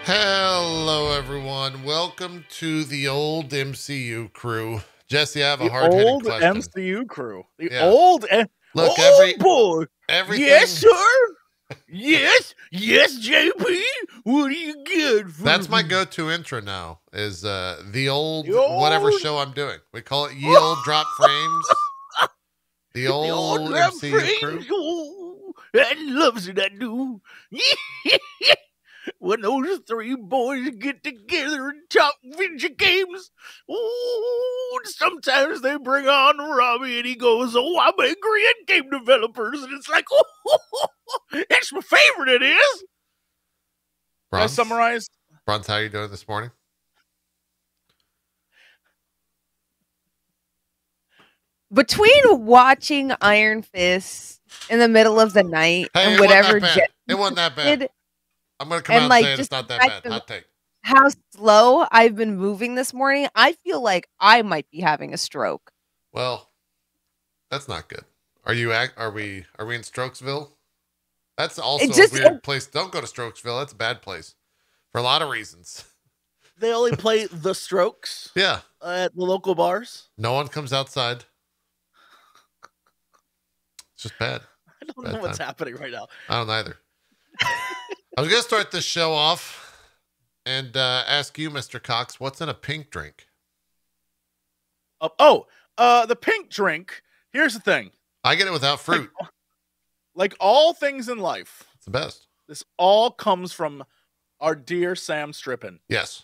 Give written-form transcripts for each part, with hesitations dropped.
Hello, everyone. Welcome to the old MCU crew. Jesse, I have a hard-hitting question. Old MCU crew. Look, boy. everything. Yes, sir. yes, JP. What do you get? That's my go-to intro now. Is the old The old- whatever show I'm doing. We call it Ye Old Drop Frames. The old MCU crew. Oh, I loves it. I do. When those three boys get together and talk video games, ooh, sometimes they bring on Robbie and he goes, "Oh, I'm angry at game developers," and it's like, "Oh, it's my favorite." It is. Can I summarize? Bronze, how are you doing this morning? Between watching Iron Fist in the middle of the night and whatever it wasn't that bad. I'm going to come out and say it's not that bad. Hot take. How slow I've been moving this morning, I feel like I might be having a stroke. Well, that's not good. Are we in Strokesville? That's also a weird place. Don't go to Strokesville. That's a bad place for a lot of reasons. They only play The Strokes. Yeah. At the local bars. No one comes outside. It's just bad. I don't know what's happening right now. I don't either. I was going to start this show off and ask you, Mr. Cox, what's in a pink drink? The pink drink. Here's the thing. I get it without fruit. Like all things in life. It's the best. This all comes from our dear Sam Strippin. Yes.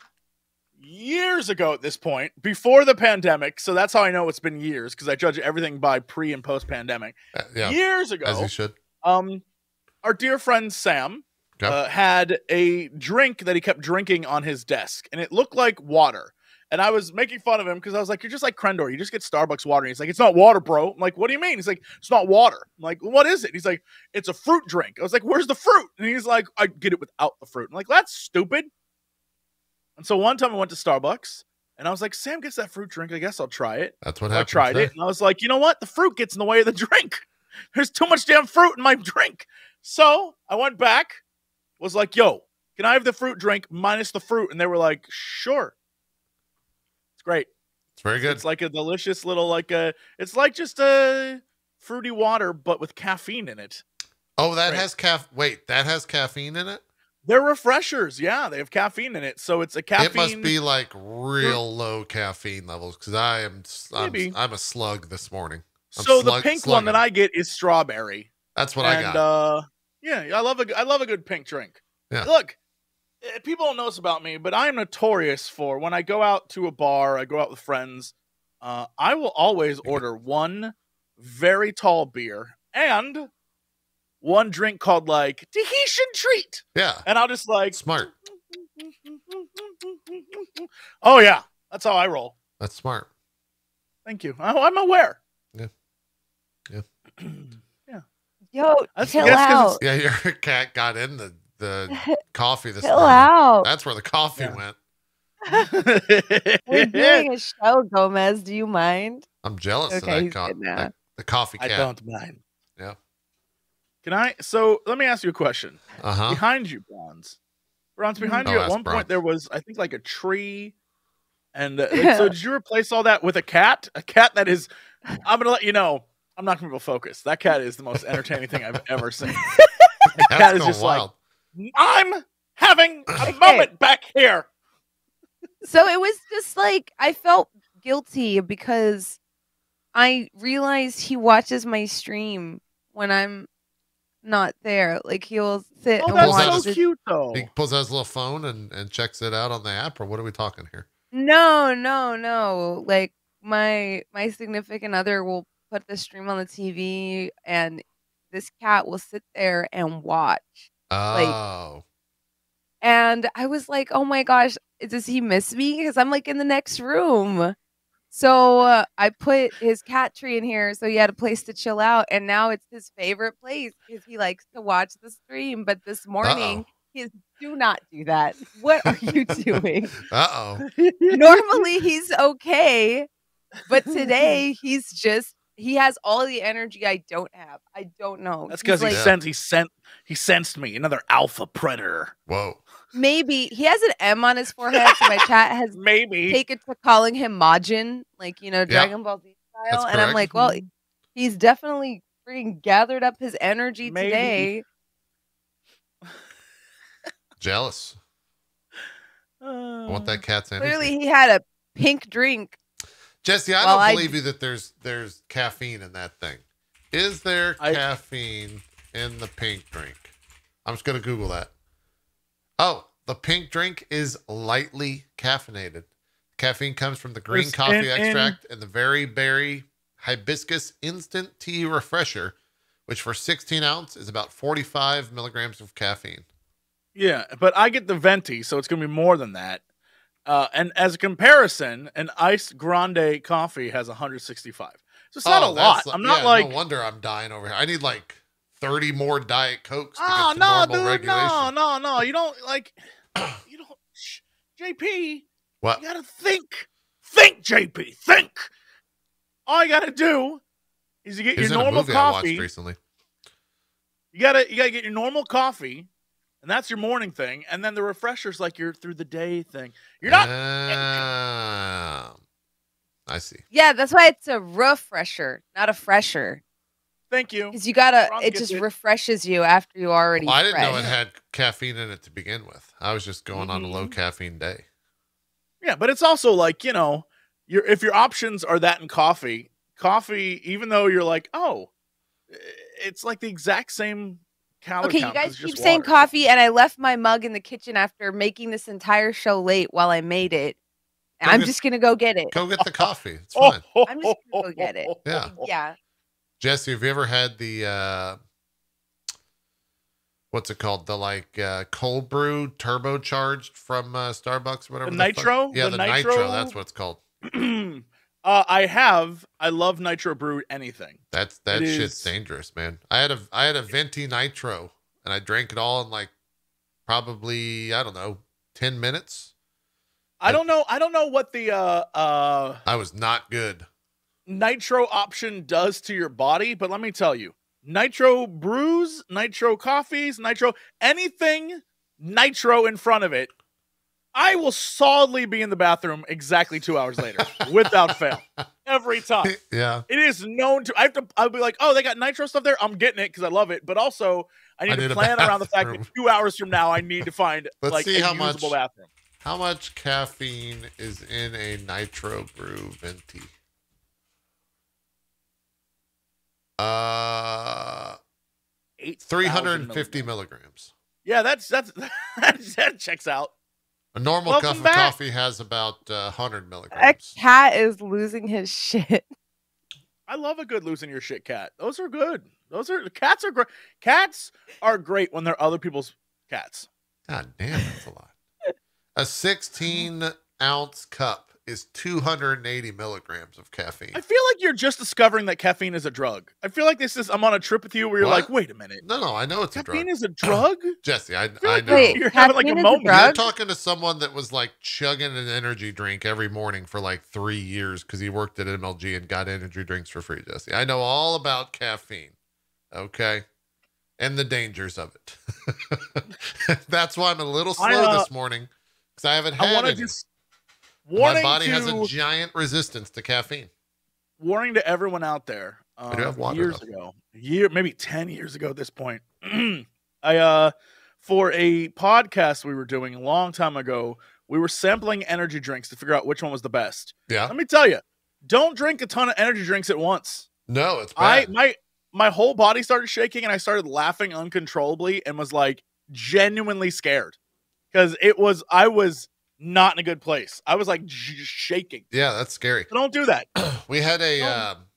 Years ago at this point, before the pandemic, so that's how I know it's been years, because I judge everything by pre and post pandemic. Yeah. Years ago, as you should. Our dear friend Sam had a drink that he kept drinking on his desk, and it looked like water. And I was making fun of him because I was like, "You're just like Krendor. You just get Starbucks water." And he's like, "It's not water, bro." I'm like, "What do you mean?" He's like, "It's not water." I'm like, "What is it?" He's like, "It's a fruit drink." I was like, "Where's the fruit?" And he's like, "I get it without the fruit." I'm like, "That's stupid." And so one time I went to Starbucks and I was like, "Sam gets that fruit drink. I guess I'll try it." That's what happened. I tried it and I was like, "You know what? The fruit gets in the way of the drink. There's too much damn fruit in my drink." So I went back, was like, "Yo, can I have the fruit drink minus the fruit?" And they were like, "Sure." It's great. It's very good. It's like a delicious little, it's like just a fruity water, but with caffeine in it. Oh, that has that has caffeine in it? They're refreshers. Yeah, they have caffeine in it. So it's a caffeine. It must be like real low caffeine levels because I'm a slug this morning. The pink one that I get is strawberry. That's what I got. Yeah, I love a good pink drink. Yeah. Look, people don't know this about me, but I am notorious for when I go out to a bar, I go out with friends, I will always order one very tall beer and one drink called like Tahitian Treat. Yeah. And I'll just like smart. Oh yeah, that's how I roll. That's smart. Thank you. I'm aware. Yeah. Yeah. Yeah. Yo, chill out. Yeah, your cat got in the coffee this chill morning. Out. That's where the coffee went. We're doing a show, Gomez. Do you mind? I'm jealous of that the coffee cat. I don't mind. Yeah. Can I? So let me ask you a question. Behind you, Bronze, behind you at one point there was, I think, like a tree. And so did you replace all that with a cat? A cat that is, I'm going to let you know, I'm not going to be able to focus. That cat is the most entertaining thing I've ever seen. The cat is just wild. Like, I'm having a moment back here. So it was just like, I felt guilty because I realized he watches my stream when I'm not there. Like he'll sit and watch. That's so cute though. He pulls out his little phone and checks it out on the app, or what are we talking here? No. Like my significant other will put the stream on the TV and this cat will sit there and watch. Oh. And I was like, oh my gosh, does he miss me? Because I'm like in the next room. So I put his cat tree in here so he had a place to chill out. And now it's his favorite place because he likes to watch the stream. But this morning, he's do not do that. What are you doing? Normally he's okay. But today he has all the energy I don't have. I don't know. That's because he sensed me, another alpha predator. Whoa. Maybe he has an M on his forehead, so my chat has taken to calling him Majin, like Dragon Ball Z style. And I'm like, well, he's definitely freaking gathered up his energy today. Jealous. I want that cat's energy. Clearly, he had a pink drink. Jesse, I don't believe you that there's caffeine in that thing. Is there caffeine in the pink drink? I'm just gonna Google that. Oh, the pink drink is lightly caffeinated. Caffeine comes from the green coffee extract and the very berry hibiscus instant tea refresher, which for 16 ounce is about 45 milligrams of caffeine. Yeah, but I get the venti, so it's going to be more than that. And as a comparison, an iced grande coffee has 165. So it's not a lot. I'm not like... No wonder I'm dying over here. I need like 30 more Diet Cokes to get to normal regulation. No. You don't like... JP, what? You got to think. Think, JP, think. All you got to do is you get your normal coffee. I watched recently. You gotta get your normal coffee, and that's your morning thing. And then the refresher's like your through the day thing. You're not. I see. Yeah, that's why it's a refresher, not a fresher. Thank you. Because you gotta, it just refreshes you after you already. Well, I didn't know it had caffeine in it to begin with. I was just going on a low caffeine day. Yeah, but it's also like, if your options are that and coffee, even though you're like, oh, it's like the exact same calorie count. Okay, you guys keep saying coffee, and I left my mug in the kitchen after making this entire show late while I made it. I'm just gonna go get it. Go get the coffee. It's fine. I'm just gonna go get it. Yeah. Yeah. Jesse, have you ever had the what's it called? The cold brew turbocharged from Starbucks or whatever. The nitro? Yeah, the nitro. That's what it's called. I have. I love nitro brewed anything. That shit's dangerous, man. I had a venti nitro, and I drank it all in like probably, I don't know, 10 minutes. I don't know what the I was not good. Nitro option does to your body, but let me tell you, nitro brews, nitro coffees, nitro anything nitro in front of it, I will solidly be in the bathroom exactly 2 hours later without fail. Every time. Yeah. It is known to I'll be like, oh, they got nitro stuff there. I'm getting it because I love it. But also I need to plan around the fact that 2 hours from now I need to find Let's see a usable bathroom. How much caffeine is in a nitro brew venti? 350 milligrams. Yeah, that checks out. A normal cup of coffee has about 100 milligrams. A cat is losing his shit. I love a good losing your shit cat. Those are good. Cats are great. Cats are great when they're other people's cats. God damn, that's a lot. A 16-ounce cup is 280 milligrams of caffeine. I feel like you're just discovering that caffeine is a drug. I feel like I'm on a trip with you where you're like, wait a minute. No, I know it's a drug. Caffeine is a drug? Jesse, I know. Wait, you're having like a moment. You're talking to someone that was like chugging an energy drink every morning for like 3 years because he worked at MLG and got energy drinks for free, Jesse. I know all about caffeine. Okay? And the dangers of it. That's why I'm a little slow this morning because I haven't had any. My body has a giant resistance to caffeine. Warning to everyone out there. I do have water, years ago, maybe 10 years ago at this point, I for a podcast we were doing a long time ago, we were sampling energy drinks to figure out which one was the best. Yeah. Let me tell you, don't drink a ton of energy drinks at once. No, it's bad. My whole body started shaking and I started laughing uncontrollably and was like genuinely scared because I was not in a good place. I was like shaking. Yeah, that's scary. So don't do that. We had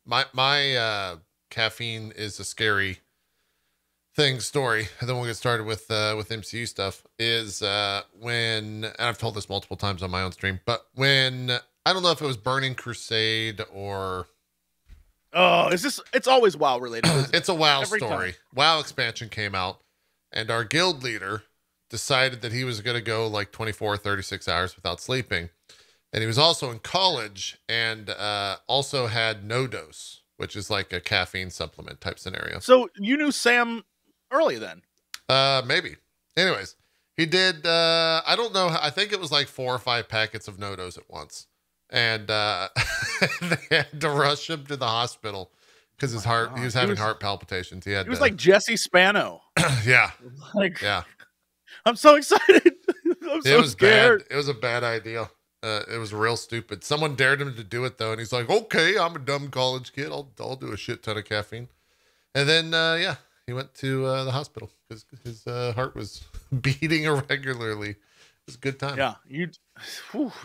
my caffeine is a scary story. And then we'll get started with MCU stuff is when, and I've told this multiple times on my own stream, but when, I don't know if it was Burning Crusade or. Oh, it's always WoW related. It's a WoW story. Time. WoW expansion came out and our guild leader decided that he was going to go like 24, 36 hours without sleeping. And he was also in college and also had no dose, which is like a caffeine supplement type scenario. So you knew Sam early then? Maybe. Anyways, He did. I don't know. I think it was like 4 or 5 packets of NoDoz at once, and they had to rush him to the hospital because his heart. God. He was having heart palpitations. He was like Jesse Spano. Yeah. Like, yeah. I'm so excited. I'm so scared. Bad. It was a bad idea. It was real stupid. Someone dared him to do it though, and he's like, "Okay, I'm a dumb college kid. I'll do a shit ton of caffeine." And then he went to the hospital because his heart was beating irregularly. It was a good time. Yeah,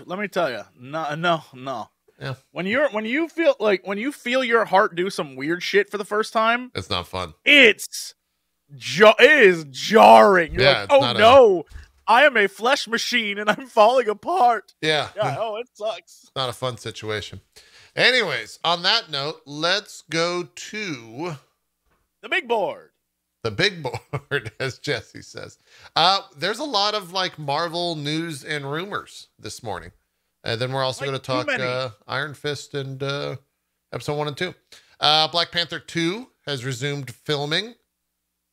let me tell you, no. Yeah. When you feel your heart do some weird shit for the first time, it's not fun. It is jarring. You're like, oh no, I am a flesh machine and I'm falling apart. Yeah. Oh, it sucks. It's not a fun situation. Anyways, on that note, let's go to the big board. The big board, as Jesse says. There's a lot of like Marvel news and rumors this morning. And then we're also going to talk Iron Fist and episode 1 and 2. Black Panther 2 has resumed filming.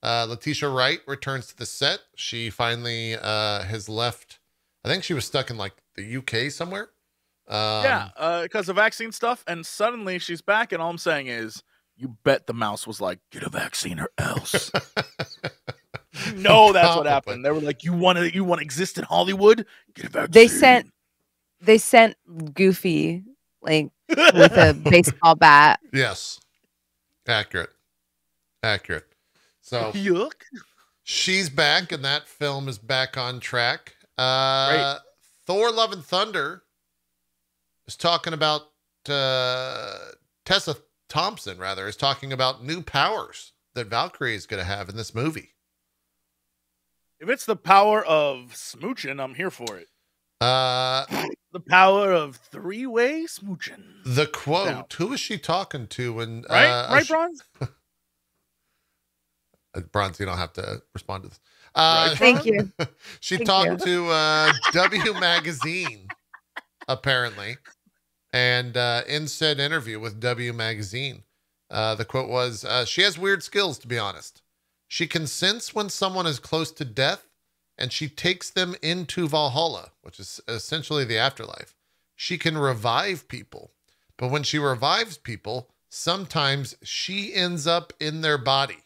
Letitia Wright returns to the set. She finally has left. I think she was stuck in like the UK somewhere. Because of vaccine stuff. And suddenly she's back. And all I'm saying is, you bet the mouse was like, get a vaccine or else. No, that's what happened. They were like, you want to exist in Hollywood? Get a vaccine. They sent Goofy like with a baseball bat. Yes. Accurate. So yuck. She's back, and that film is back on track. Thor: Love and Thunder is talking about Tessa Thompson, rather, is talking about new powers that Valkryie is going to have in this movie. If it's the power of smooching, I'm here for it. The power of 3-way smooching. The quote, who is she talking to when right, Bronze? Bronze, you don't have to respond to this. Thank you. She talked to W Magazine, apparently. And in said interview with W Magazine, the quote was, she has weird skills, to be honest. She can sense when someone is close to death, and she takes them into Valhalla, which is essentially the afterlife. She can revive people, but when she revives people, sometimes she ends up in their body.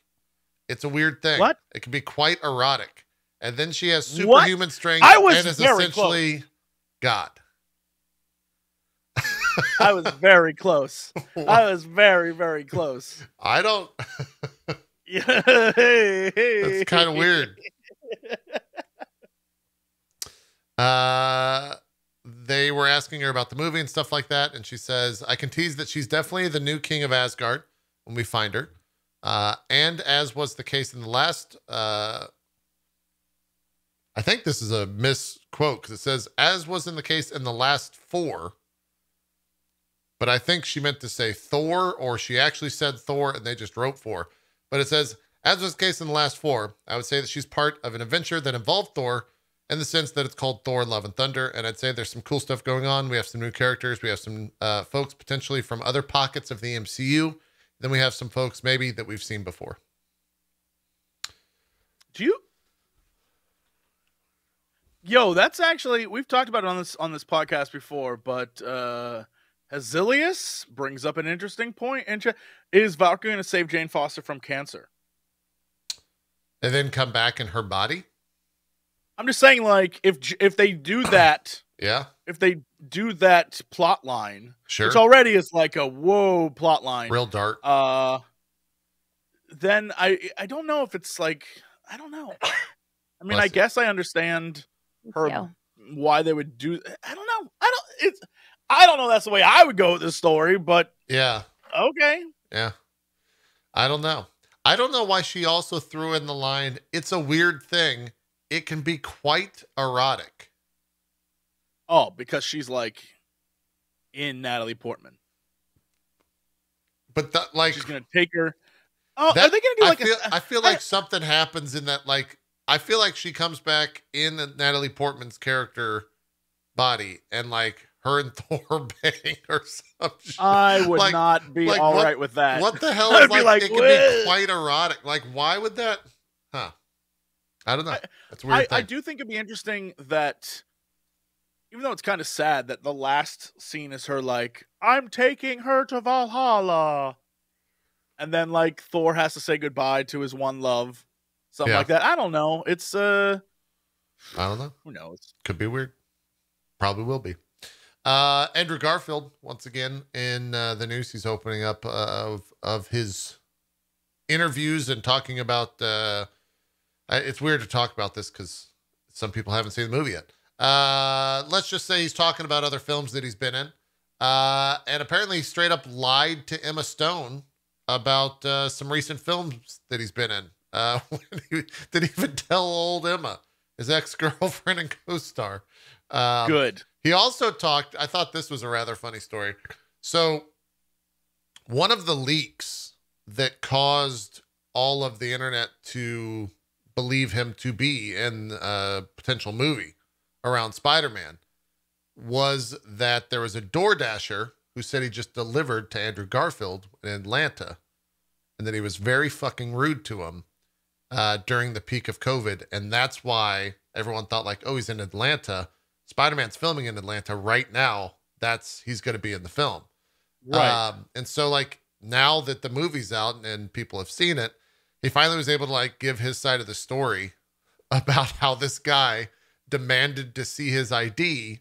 It's a weird thing. What? It can be quite erotic. And then she has superhuman strength and is essentially God. I was very close. I was very, very close. I don't. Yeah. That's kind of weird. They were asking her about the movie and stuff like that, and she says, I can tease that she's definitely the new king of Asgard when we find her. And as was the case in the last, I think this is a misquote because it says, as was in the case in the last 4. But I think she meant to say Thor, or she actually said Thor and they just wrote 4. But it says, as was the case in the last 4, I would say that she's part of an adventure that involved Thor in the sense that it's called Thor: Love and Thunder. And I'd say there's some cool stuff going on. We have some new characters. We have some folks potentially from other pockets of the MCU. Then we have some folks maybe that we've seen before. That's actually, we've talked about it on this podcast before, but Hazilius brings up an interesting point. Is Valkyrie going to save Jane Foster from cancer? And then come back in her body? I'm just saying, like, if they do that, yeah. If they do that plot line, sure, which already is like a whoa plot line, real dark. Then I don't know if it's like, I don't know. I mean, I guess I understand why they would do. I don't know. I don't know. That's the way I would go with this story, but yeah. Okay. Yeah. I don't know. I don't know why she also threw in the line, it's a weird thing. It can be quite erotic. Oh, because she's like in Natalie Portman. But that, like, she's going to take her. Oh, are they going to do like I feel like something happens in that, like, I feel like she comes back in Natalie Portman's character body and like her and Thor bang or something. I would not be all right with that. What the hell is like it could be quite erotic. Like, why would that? Huh. I don't know. That's a weird thing. I do think it'd be interesting that, even though it's kind of sad that the last scene is her like, I'm taking her to Valhalla. And then like Thor has to say goodbye to his one love. Something like that. I don't know. It's I don't know. Who knows? Could be weird. Probably will be. Andrew Garfield, once again, in the news. He's opening up of his interviews and talking about it's weird to talk about this because some people haven't seen the movie yet. Let's just say he's talking about other films that he's been in. And apparently he straight up lied to Emma Stone about some recent films that he's been in. He didn't even tell old Emma, his ex-girlfriend and co-star. Good. He also talked, I thought this was a rather funny story. So one of the leaks that caused all of the internet to believe him to be in a potential movie around Spider-Man was that there was a DoorDasher who said he just delivered to Andrew Garfield in Atlanta and that he was very fucking rude to him during the peak of COVID. And that's why everyone thought like, oh, he's in Atlanta. Spider-Man's filming in Atlanta right now. He's going to be in the film. Right. And so like now that the movie's out and people have seen it, he finally was able to like give his side of the story about how this guy demanded to see his ID,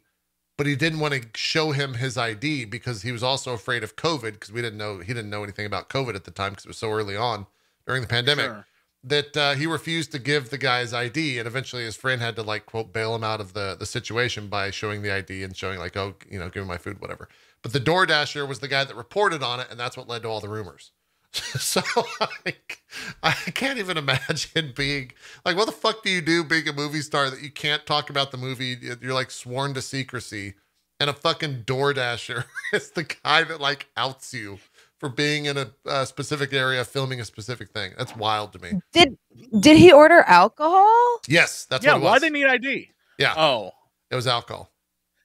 but he didn't want to show him his ID because he was also afraid of COVID because he didn't know anything about COVID at the time because it was so early on during the pandemic. Sure. That he refused to give the guy his ID, and eventually his friend had to like quote bail him out of the situation by showing the ID and showing like, oh, give me my food, whatever. But the DoorDasher was the guy that reported on it, and that's what led to all the rumors. So like, I can't even imagine being like, what the fuck do you do being a movie star that you can't talk about the movie? You're like sworn to secrecy, and a fucking DoorDasher is the guy that like outs you for being in a specific area, filming a specific thing. That's wild to me. Did he order alcohol? Yes, that's what it was. Why they need ID? Yeah. Oh. It was alcohol.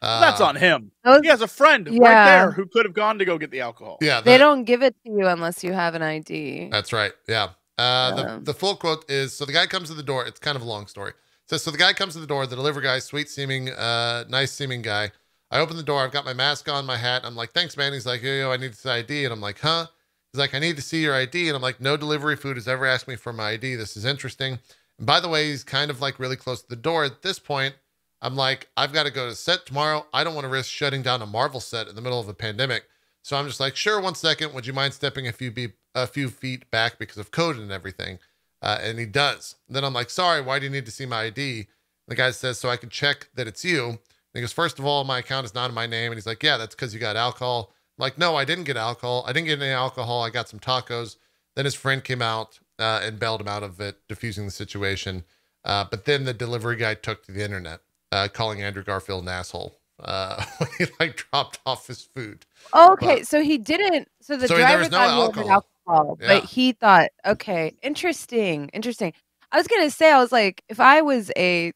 That's on him. He has a friend right there who could have gone to go get the alcohol. Yeah. They don't give it to you unless you have an ID. That's right. Yeah. The full quote is, so the guy comes to the door. It's kind of a long story. It says, so the guy comes to the door, the delivery guy, sweet seeming, nice seeming guy. I open the door. I've got my mask on, my hat. I'm like, thanks, man. He's like, yo, I need to see ID. And I'm like, huh? He's like, I need to see your ID. And I'm like, no delivery food has ever asked me for my ID. This is interesting. And by the way, he's kind of like really close to the door. At this point, I'm like, I've got to go to set tomorrow. I don't want to risk shutting down a Marvel set in the middle of a pandemic. So I'm just like, sure, 1 second. Would you mind stepping a few feet back because of code and everything? And he does. Then I'm like, sorry, why do you need to see my ID? The guy says, so I can check that it's you. And he goes, first of all, my account is not in my name. And he's like, yeah, that's because you got alcohol. I'm like, no, I didn't get alcohol. I didn't get any alcohol. I got some tacos. Then his friend came out and bailed him out of it, diffusing the situation. But then the delivery guy took to the internet, calling Andrew Garfield an asshole when he like dropped off his food. Okay, so he didn't. So the driver there was no thought he ordered alcohol, Yeah. but he thought, okay, interesting. I was gonna say, I was like, if I was a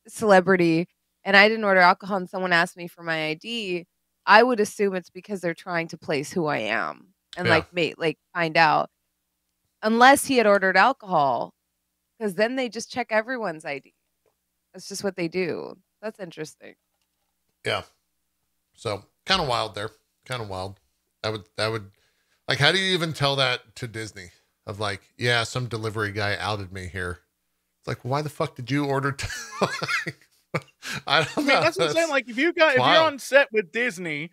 celebrity and I didn't order alcohol and someone asked me for my ID, I would assume it's because they're trying to place who I am and find out. Unless he had ordered alcohol, because then they just check everyone's ID. That's just what they do. That's interesting. Yeah. So kind of wild there. Kind of wild. I would like, how do you even tell that to Disney of like, yeah, some delivery guy outed me here. It's like, why the fuck did you order? I don't know. That's what I'm saying. Like, if you're on set with Disney,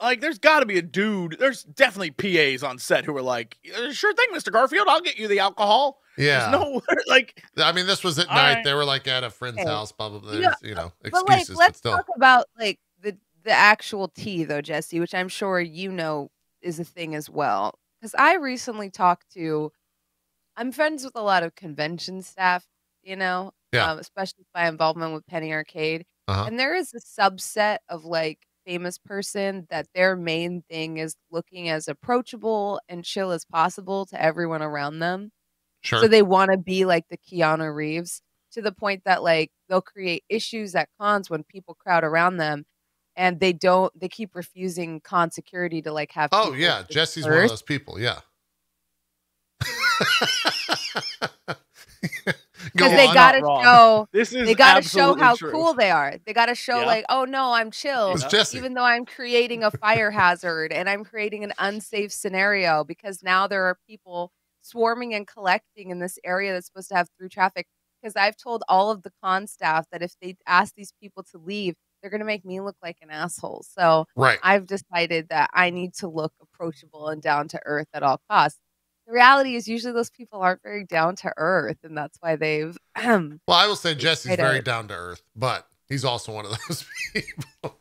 like, there's got to be a dude. There's definitely PAs on set who are like, sure thing, Mr. Garfield, I'll get you the alcohol. Yeah. There's no, like, I mean, this was at night. Right. They were like at a friend's house, probably. Yeah. Excuses. But like, let's talk about like the actual tea, though, Jesse, which I'm sure is a thing as well. Because I recently I'm friends with a lot of convention staff, especially by involvement with Penny Arcade. And there is a subset of like famous person that their main thing is looking as approachable and chill as possible to everyone around them. Sure. So they want to be like the Keanu Reeves, to the point that like they'll create issues at cons when people crowd around them, and they keep refusing con security to like have. Oh yeah, Jesse's one of those people. Yeah. Because they gotta show. They gotta show how true. cool they are. They gotta show like, oh no, I'm chill. Even though I'm creating a fire hazard and I'm creating an unsafe scenario because now there are people swarming and collecting in this area that's supposed to have through traffic. Because I've told all of the con staff that if they ask these people to leave, they're going to make me look like an asshole. So I've decided that I need to look approachable and down to earth at all costs. The reality is usually those people aren't very down to earth, and that's why they've... well, I will say Jesse's very down to earth, but he's also one of those people.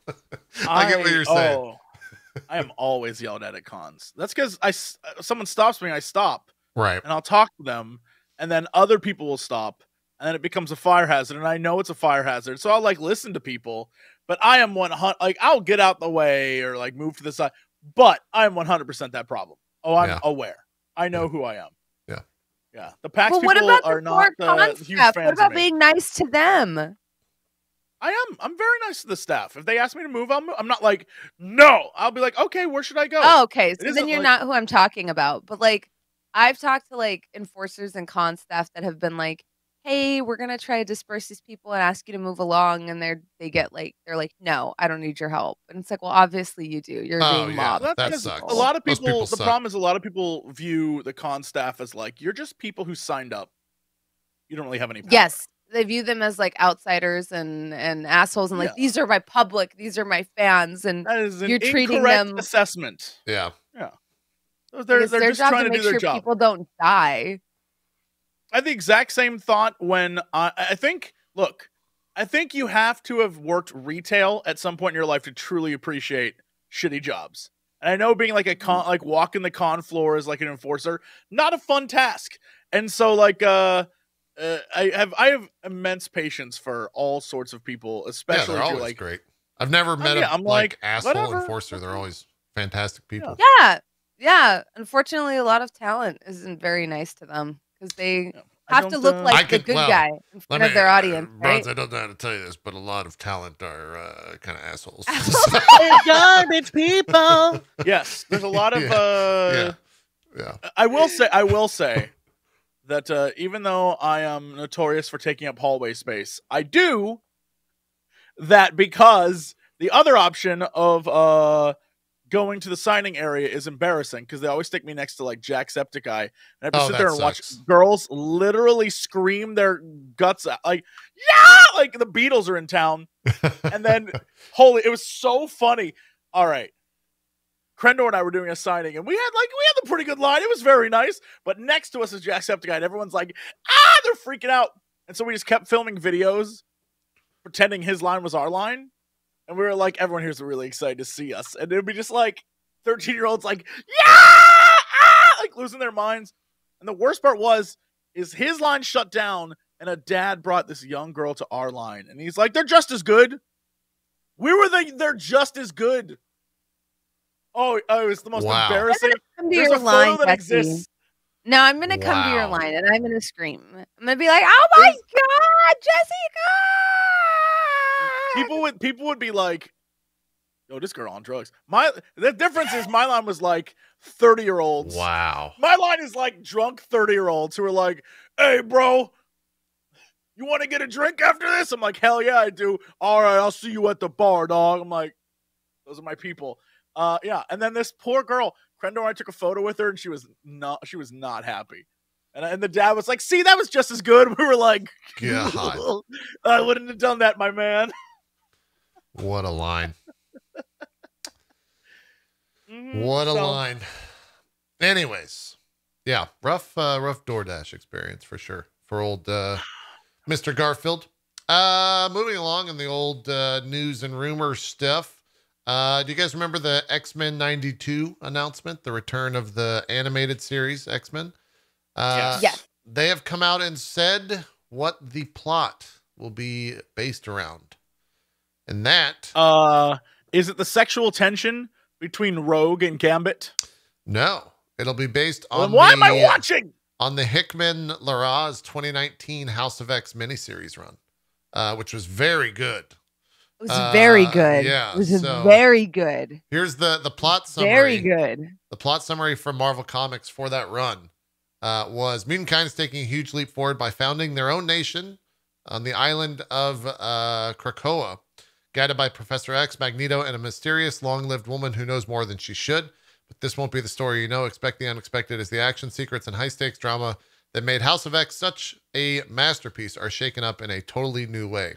I get what you're saying. I am always yelled at cons. That's because someone stops me, I stop. Right. And I'll talk to them, and then other people will stop. And then it becomes a fire hazard, and I know it's a fire hazard, so I'll like listen to people. But I am 100. Like I'll get out the way or like move to the side. But I'm 100% that problem. Oh, I'm aware. I know who I am. Yeah, yeah. The PAX people are not huge fans. What about being nice to them? I am. I'm very nice to the staff. If they ask me to move, I'm not like no. I'll be like, okay, where should I go? Oh, okay, so then you're not who I'm talking about. But like, I've talked to like enforcers and con staff that have been like, hey, we're gonna try to disperse these people and ask you to move along, and they're like, no, I don't need your help, and it's like, well, obviously you do. You're being mobbed. That sucks. A lot of people. The problem is a lot of people view the con staff as like you're just people who signed up. You don't really have any power. Yes, they view them as like outsiders and assholes, and like these are my public, these are my fans, and that is you're treating them assessment. Yeah. They're just job trying to do make their sure job. People don't die. I had the exact same thought when I think you have to have worked retail at some point in your life to truly appreciate shitty jobs. And I know being like a con, like walking the con floor as like an enforcer, not a fun task. And so like I have immense patience for all sorts of people, especially they're if you're always like great. I've never met a like asshole whatever. enforcer. They're always fantastic people. Yeah. Unfortunately, a lot of talent isn't very nice to them. Because they have to look like the good guy in front of their audience, right? Bronze, I don't know how to tell you this, but a lot of talent are kind of assholes. Garbage people. Yes, there's a lot of. I will say that even though I am notorious for taking up hallway space, I do that because the other option of going to the signing area is embarrassing because they always stick me next to like Jacksepticeye, and I have to sit there and watch girls literally scream their guts out, like like the Beatles are in town. And then it was so funny. All right, Crendor and I were doing a signing, and we had a pretty good line. It was very nice, but next to us is Jacksepticeye, and everyone's like, they're freaking out, and so we just kept filming videos, pretending his line was our line. And we were like, everyone here's really excited to see us. And it would be just like 13-year-olds like, like losing their minds. And the worst part is his line shut down and a dad brought this young girl to our line. And he's like, they're just as good. They're just as good. Oh, it was the most embarrassing. There's a photo that exists. No, I'm going to come to your line and I'm going to scream. I'm going to be like, oh my God, Jessica! People would be like, yo, this girl on drugs. The difference is my line was like 30-year-olds. Wow. My line is like drunk 30-year-olds who are like, hey, bro, you want to get a drink after this? I'm like, hell yeah, I do. All right, I'll see you at the bar, dog. I'm like, those are my people. And then this poor girl, Crendor and I took a photo with her, and she was not happy. And the dad was like, see, that was just as good. We were like, God. I wouldn't have done that, my man. What a line. What a line. Anyways, yeah, rough DoorDash experience for sure for old Mr. Garfield. Moving along in the old news and rumor stuff. Do you guys remember the X-Men 92 announcement, the return of the animated series X-Men? Yes. They have come out and said what the plot will be based around. And that is it the sexual tension between Rogue and Gambit? No, it'll be based on. Why am I watching? On the Hickman Laraz 2019 House of X miniseries run, which was very good. It was very good. Yeah, it was very good. Here's the plot summary. Very good. The plot summary from Marvel Comics for that run. was mutant kind is taking a huge leap forward by founding their own nation on the island of Krakoa, guided by Professor X, Magneto, and a mysterious, long-lived woman who knows more than she should. But this won't be the story you know. Expect the unexpected as the action, secrets, and high-stakes drama that made House of X such a masterpiece are shaken up in a totally new way.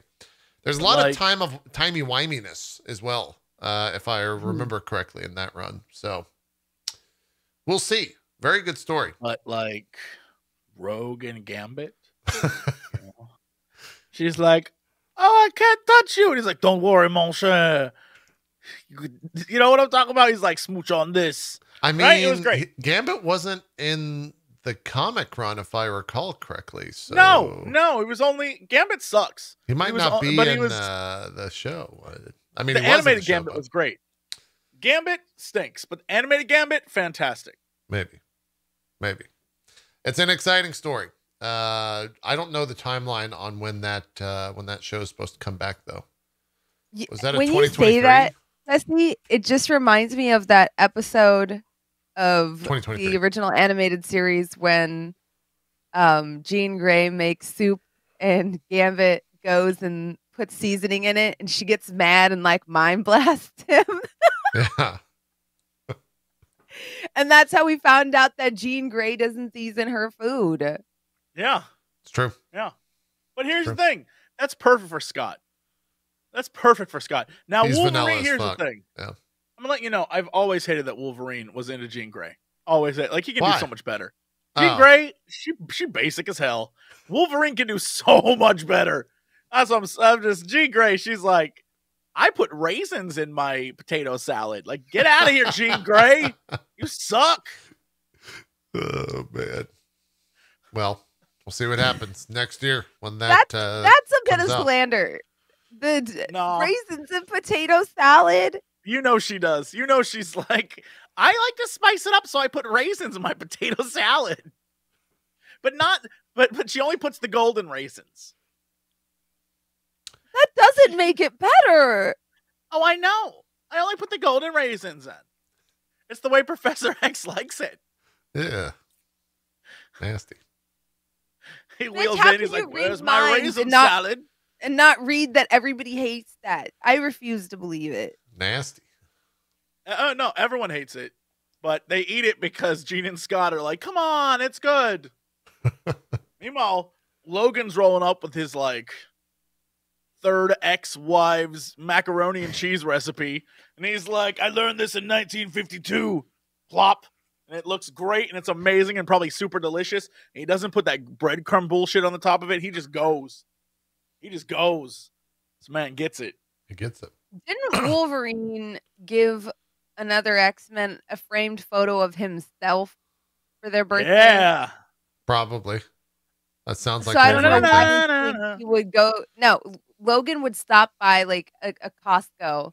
There's a lot of timey-wiminess as well, if I remember correctly in that run. So we'll see. Very good story. But like Rogue and Gambit. She's like, oh, I can't touch you. And he's like, don't worry, mon cher. You know what I'm talking about? He's like, smooch on this. I mean, right? It was great. Gambit wasn't in the comic run, if I recall correctly. So no, it was only Gambit sucks. He might not be in the show. I mean, the animated Gambit was great. Gambit stinks, but animated Gambit, fantastic. Maybe. It's an exciting story. I don't know the timeline on when that show is supposed to come back, though. Was that a 2023? When you say that, Leslie, it just reminds me of that episode of the original animated series when Jean Grey makes soup and Gambit goes and puts seasoning in it and she gets mad and like mind blasts him. Yeah. And that's how we found out that Jean Grey doesn't season her food. Yeah. It's true. Yeah. But here's the thing. That's perfect for Scott. Now, he's Wolverine, here's the thing. Yeah. I'm going to let you know, I've always hated that Wolverine was into Jean Grey. Always. Like, he can do so much better. Jean Grey, she basic as hell. Wolverine can do so much better. That's what I'm just, Jean Grey, she's like, I put raisins in my potato salad. Like, get out of here, Jean Grey. You suck. Oh, man. Well, we'll see what happens next year when that's a bit of slander. Raisins in potato salad. You know she does. You know she's like, I like to spice it up, so I put raisins in my potato salad. But she only puts the golden raisins. That doesn't make it better. Oh, I know. I only put the golden raisins in. It's the way Professor X likes it. Yeah. Nasty. He wheels in, he's like, where's my raisin salad? And not read that everybody hates that. I refuse to believe it. Nasty. No, everyone hates it. But they eat it because Gene and Scott are like, come on, it's good. Meanwhile, Logan's rolling up with his like third ex-wife's macaroni and cheese recipe. And he's like, I learned this in 1952. Plop. And it looks great and it's amazing and probably super delicious. And he doesn't put that breadcrumb bullshit on the top of it. He just goes. This man gets it. He gets it. Didn't Wolverine give another X-Men a framed photo of himself for their birthday? Yeah. Probably. That sounds like I don't know why he would go. No, Logan would stop by like a Costco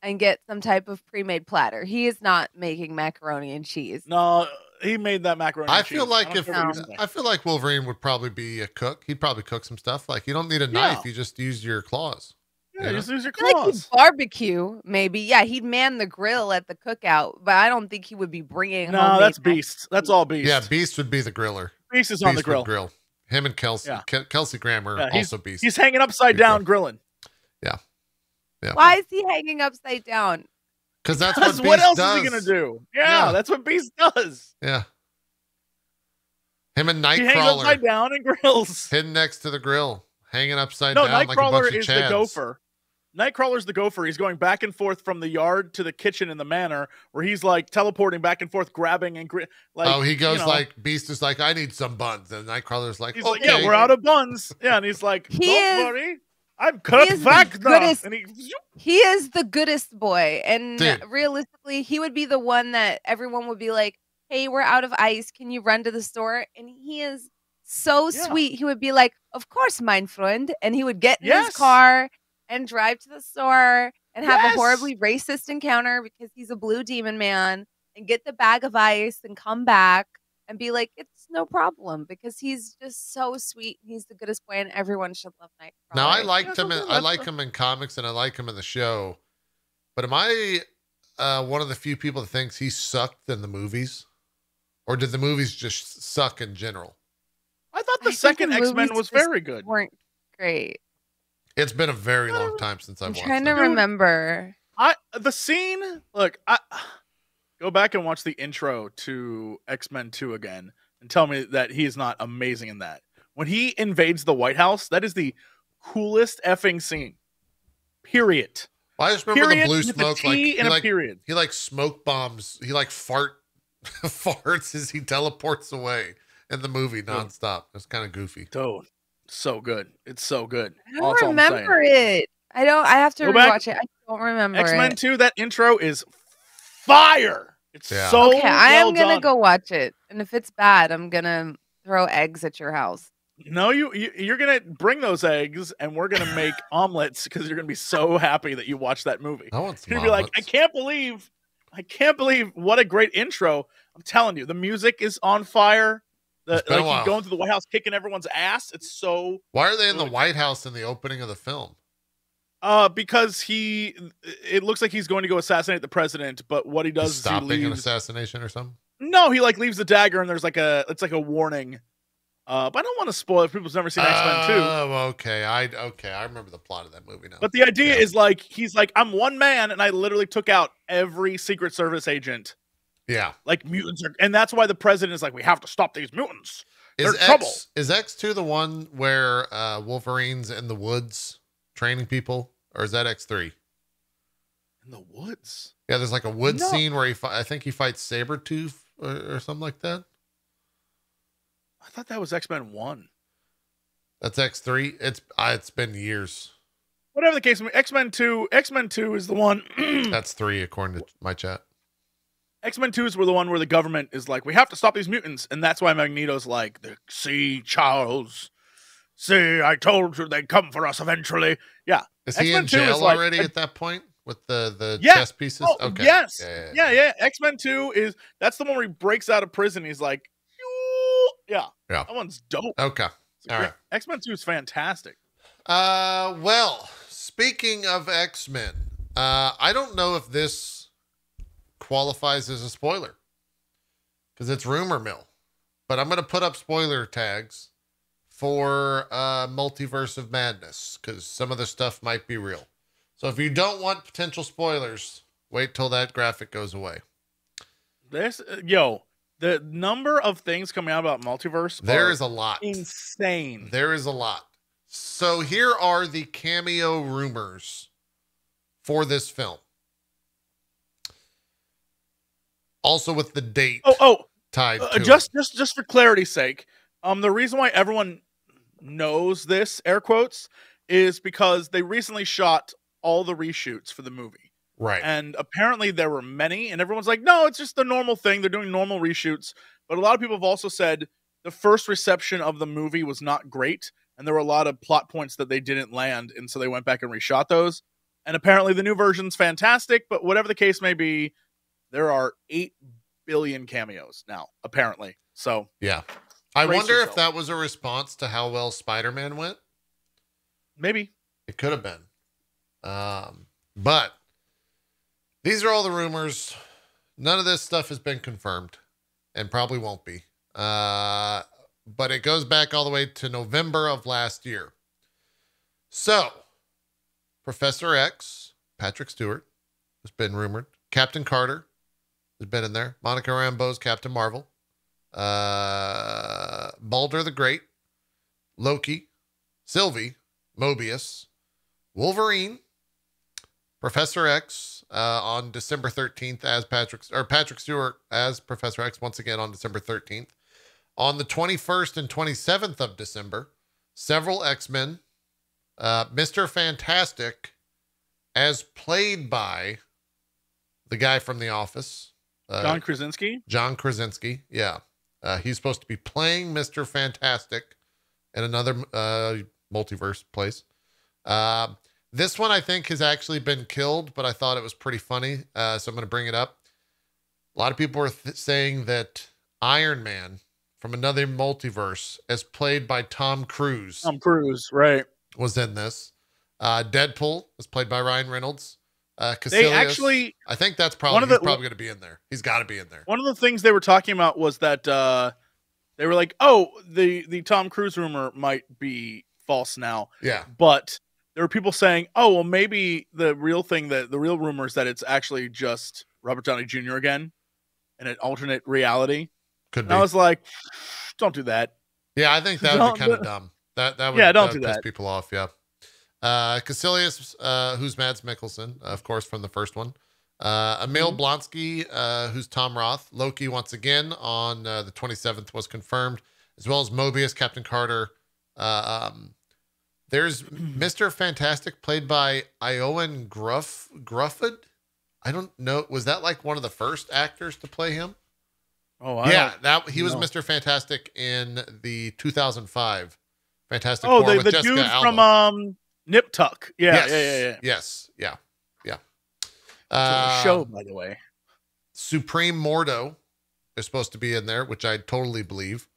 and get some type of pre-made platter. He is not making macaroni and cheese. No, he made that macaroni and cheese. I feel like Wolverine would probably be a cook. He'd probably cook some stuff. Like, you don't need a knife. You just use your claws. Yeah, just use your claws. Like he'd barbecue, maybe. Yeah, he'd man the grill at the cookout, but I don't think he would be bringing. No, that's Beast. That's all Beast. Yeah, Beast would be the griller. Beast is on the grill. Him and Kelsey. Yeah. Kelsey Grammer also Beast. He's hanging upside down grilling. Yeah. Why is he hanging upside down? Because that's what Beast what else does. is he gonna do? Yeah, that's what Beast does. Yeah. Him and Nightcrawler. He hangs upside down and grills. Hidden next to the grill. Hanging upside down like a bunch of Nightcrawler is the gopher. Nightcrawler's the gopher. He's going back and forth from the yard to the kitchen in the manor, where he's like teleporting back and forth, grabbing and like. He goes like Beast is like, I need some buns, and Nightcrawler's like, he's okay. like, yeah, we're out of buns. Yeah, and he's like, don't worry, I'm Kurt Wagner. He is the goodest boy, and realistically, he would be the one that everyone would be like, hey, we're out of ice. Can you run to the store? And he is so sweet. He would be like, of course, mein Freund, and he would get in his car and drive to the store and have a horribly racist encounter because he's a blue demon man and get the bag of ice and come back and be like, it's no problem because he's just so sweet. He's the goodest boy and everyone should love Nightcrawler. Now, I like him in comics and I like him in the show, but am I one of the few people that thinks he sucked in the movies? or did the movies just suck in general? I thought the second X-Men was very good. Weren't great. It's been a very long time since I've watched. I'm trying to remember. The scene. Look, I go back and watch the intro to X-Men 2 again, and tell me that he is not amazing in that. When he invades the White House, that is the coolest effing scene. Period. Well, I just remember the blue smoke. Period. He like smoke bombs. He like farts as he teleports away in the movie nonstop. It's kind of goofy. Dude, so good. It's so good. I don't remember it. I have to rewatch it. I don't remember X-Men 2, that intro is fire. It's so okay. I am gonna go watch it, and if it's bad, I'm gonna throw eggs at your house. No, you're gonna bring those eggs, and we're gonna make omelets because you're gonna be so happy that you watched that movie. I want some You're gonna be like, I can't believe what a great intro. I'm telling you, the music is on fire. He's going to the White House, kicking everyone's ass. It's so. Why are they in the White House in the opening of the film? Because it looks like he's going to go assassinate the president, but what he does is stopping an assassination or something. No, he leaves the dagger, and there's it's like a warning. But I don't want to spoil if people's never seen X-Men 2. Oh, okay. I remember the plot of that movie now. But the idea is he's like, I'm one man, and I literally took out every Secret Service agent. Yeah. Like mutants and that's why the president is like, we have to stop these mutants. They're trouble. Is X2 the one where Wolverine's in the woods training people, or is that X3? In the woods? Yeah, there's like a wood scene where I think he fights Sabretooth or something like that. I thought that was X-Men 1. That's X3. It's been years. Whatever the case, X-Men 2 is the one. That's 3 according to my chat. X-Men 2 is the one where the government is like, we have to stop these mutants, and that's why Magneto's like, see, Charles, see, I told you they'd come for us eventually. Yeah. Is he in jail already at that point with the chess pieces? Oh, okay. Yes. Yeah. X-Men 2 that's the one where he breaks out of prison. He's like, yeah. That one's dope. Okay. All right. X-Men 2 is fantastic. Well, speaking of X-Men, I don't know if this qualifies as a spoiler because it's rumor mill, but I'm going to put up spoiler tags for Multiverse of Madness because some of the stuff might be real. So if you don't want potential spoilers, wait till that graphic goes away. The number of things coming out about Multiverse, there is a lot. Insane. There is a lot. So here are the cameo rumors for this film. Also with the date tied to just for clarity's sake, the reason why everyone knows this, air quotes, is because they recently shot all the reshoots for the movie. Right. And apparently there were many, and everyone's like, no, it's just the normal thing. They're doing normal reshoots. But a lot of people have also said the first reception of the movie was not great, and there were a lot of plot points that they didn't land, and so they went back and reshot those. And apparently the new version's fantastic, but whatever the case may be, there are 8 billion cameos now, apparently. So yeah. I wonder if that was a response to how well Spider-Man went. Maybe. It could have been. But these are all the rumors. None of this stuff has been confirmed and probably won't be. But it goes back all the way to November of last year. So, Professor X, Patrick Stewart, has been rumored. Captain Carter has been in there. Monica Rambeau's Captain Marvel. Baldur the Great. Loki. Sylvie. Mobius. Wolverine. Professor X on December 13th as Patrick Stewart as Professor X once again on December 13th. On the 21st and 27th of December, several X-Men. Mr. Fantastic as played by the guy from The Office. John Krasinski? John Krasinski, yeah. He's supposed to be playing Mr. Fantastic in another multiverse place. This one I think has actually been killed, but I thought it was pretty funny, so I'm going to bring it up. A lot of people are saying that Iron Man from another multiverse, as played by Tom Cruise. Tom Cruise, right. Was in this. Deadpool was played by Ryan Reynolds. Caecilius, I think that's probably he's probably going to be in there. He's got to be in there. One of the things they were talking about was that they were like, "Oh, the Tom Cruise rumor might be false now." Yeah, but there were people saying, "Oh, well, maybe the real rumor is that it's actually just Robert Downey Jr. again in an alternate reality." Could be. And I was like, "Don't do that." Yeah, I think that would be kind of dumb. That would don't do piss that. people off. Yeah. Caecilius, who's Mads Mikkelsen, of course, from the first one. Emil Blonsky, who's Tom Roth. Loki, once again, on the 27th was confirmed, as well as Mobius, Captain Carter. There's Mr. Fantastic, played by Ioan Gruffud. I don't know. Was that like one of the first actors to play him? Oh, he was Mr. Fantastic in the 2005 Fantastic Four with the Jessica dude Alba. From Nip Tuck. Yes. Show, by the way. Supreme Mordo is supposed to be in there, which I totally believe,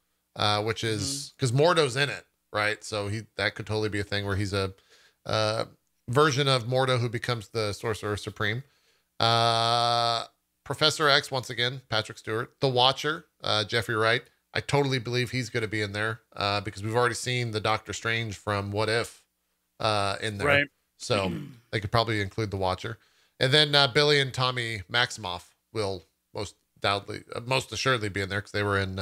which is because Mordo's in it, right? So that could totally be a thing where he's a version of Mordo who becomes the Sorcerer Supreme. Professor X, once again, Patrick Stewart. The Watcher, Jeffrey Wright. I totally believe he's going to be in there because we've already seen the Doctor Strange from What If in there. Right. So they could probably include the Watcher. And then Billy and Tommy Maximoff will most assuredly be in there because they were in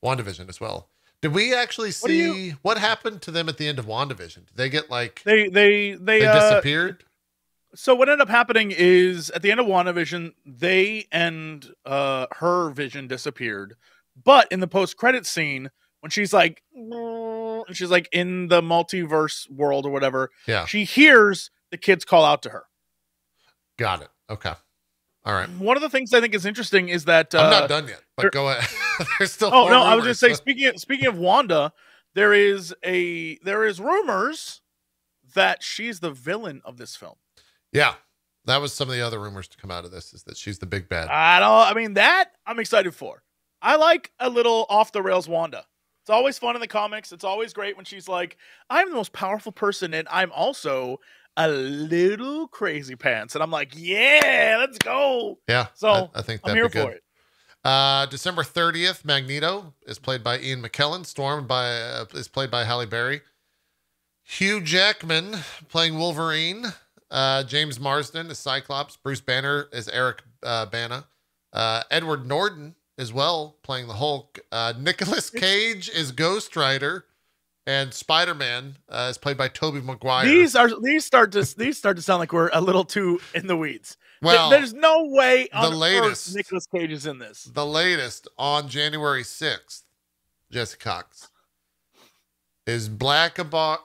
WandaVision as well. Did we actually see what happened to them at the end of WandaVision? Did they get like they disappeared? So what ended up happening is at the end of WandaVision, they and her vision disappeared. But in the post-credit scene, when she's like in the multiverse world or whatever, she hears the kids call out to her. Got it. Okay. All right. One of the things I think is interesting is that I'm not done yet, but go ahead. There's still. Oh no, rumors, I was just saying. Speaking of Wanda, there is rumors that she's the villain of this film. Yeah, that was some of the other rumors to come out of this, is that she's the big bad. I mean, that I'm excited for. I like a little off the rails Wanda. It's always fun in the comics. It's always great when she's like, I'm the most powerful person, and I'm also a little crazy pants. And I'm like, yeah, let's go. Yeah, so I think I'm here for it. December 30th, Magneto is played by Ian McKellen. Storm is played by Halle Berry. Hugh Jackman playing Wolverine. James Marsden is Cyclops. Bruce Banner is Eric Bana. Edward Norton as well, playing the Hulk. Nicolas Cage is Ghost Rider, and Spider-Man is played by Tobey Maguire. These start to sound like we're a little too in the weeds. Well, there's no way on the latest Nicolas Cage is in this. The latest on January 6th, Jesse Cox, is Blackagar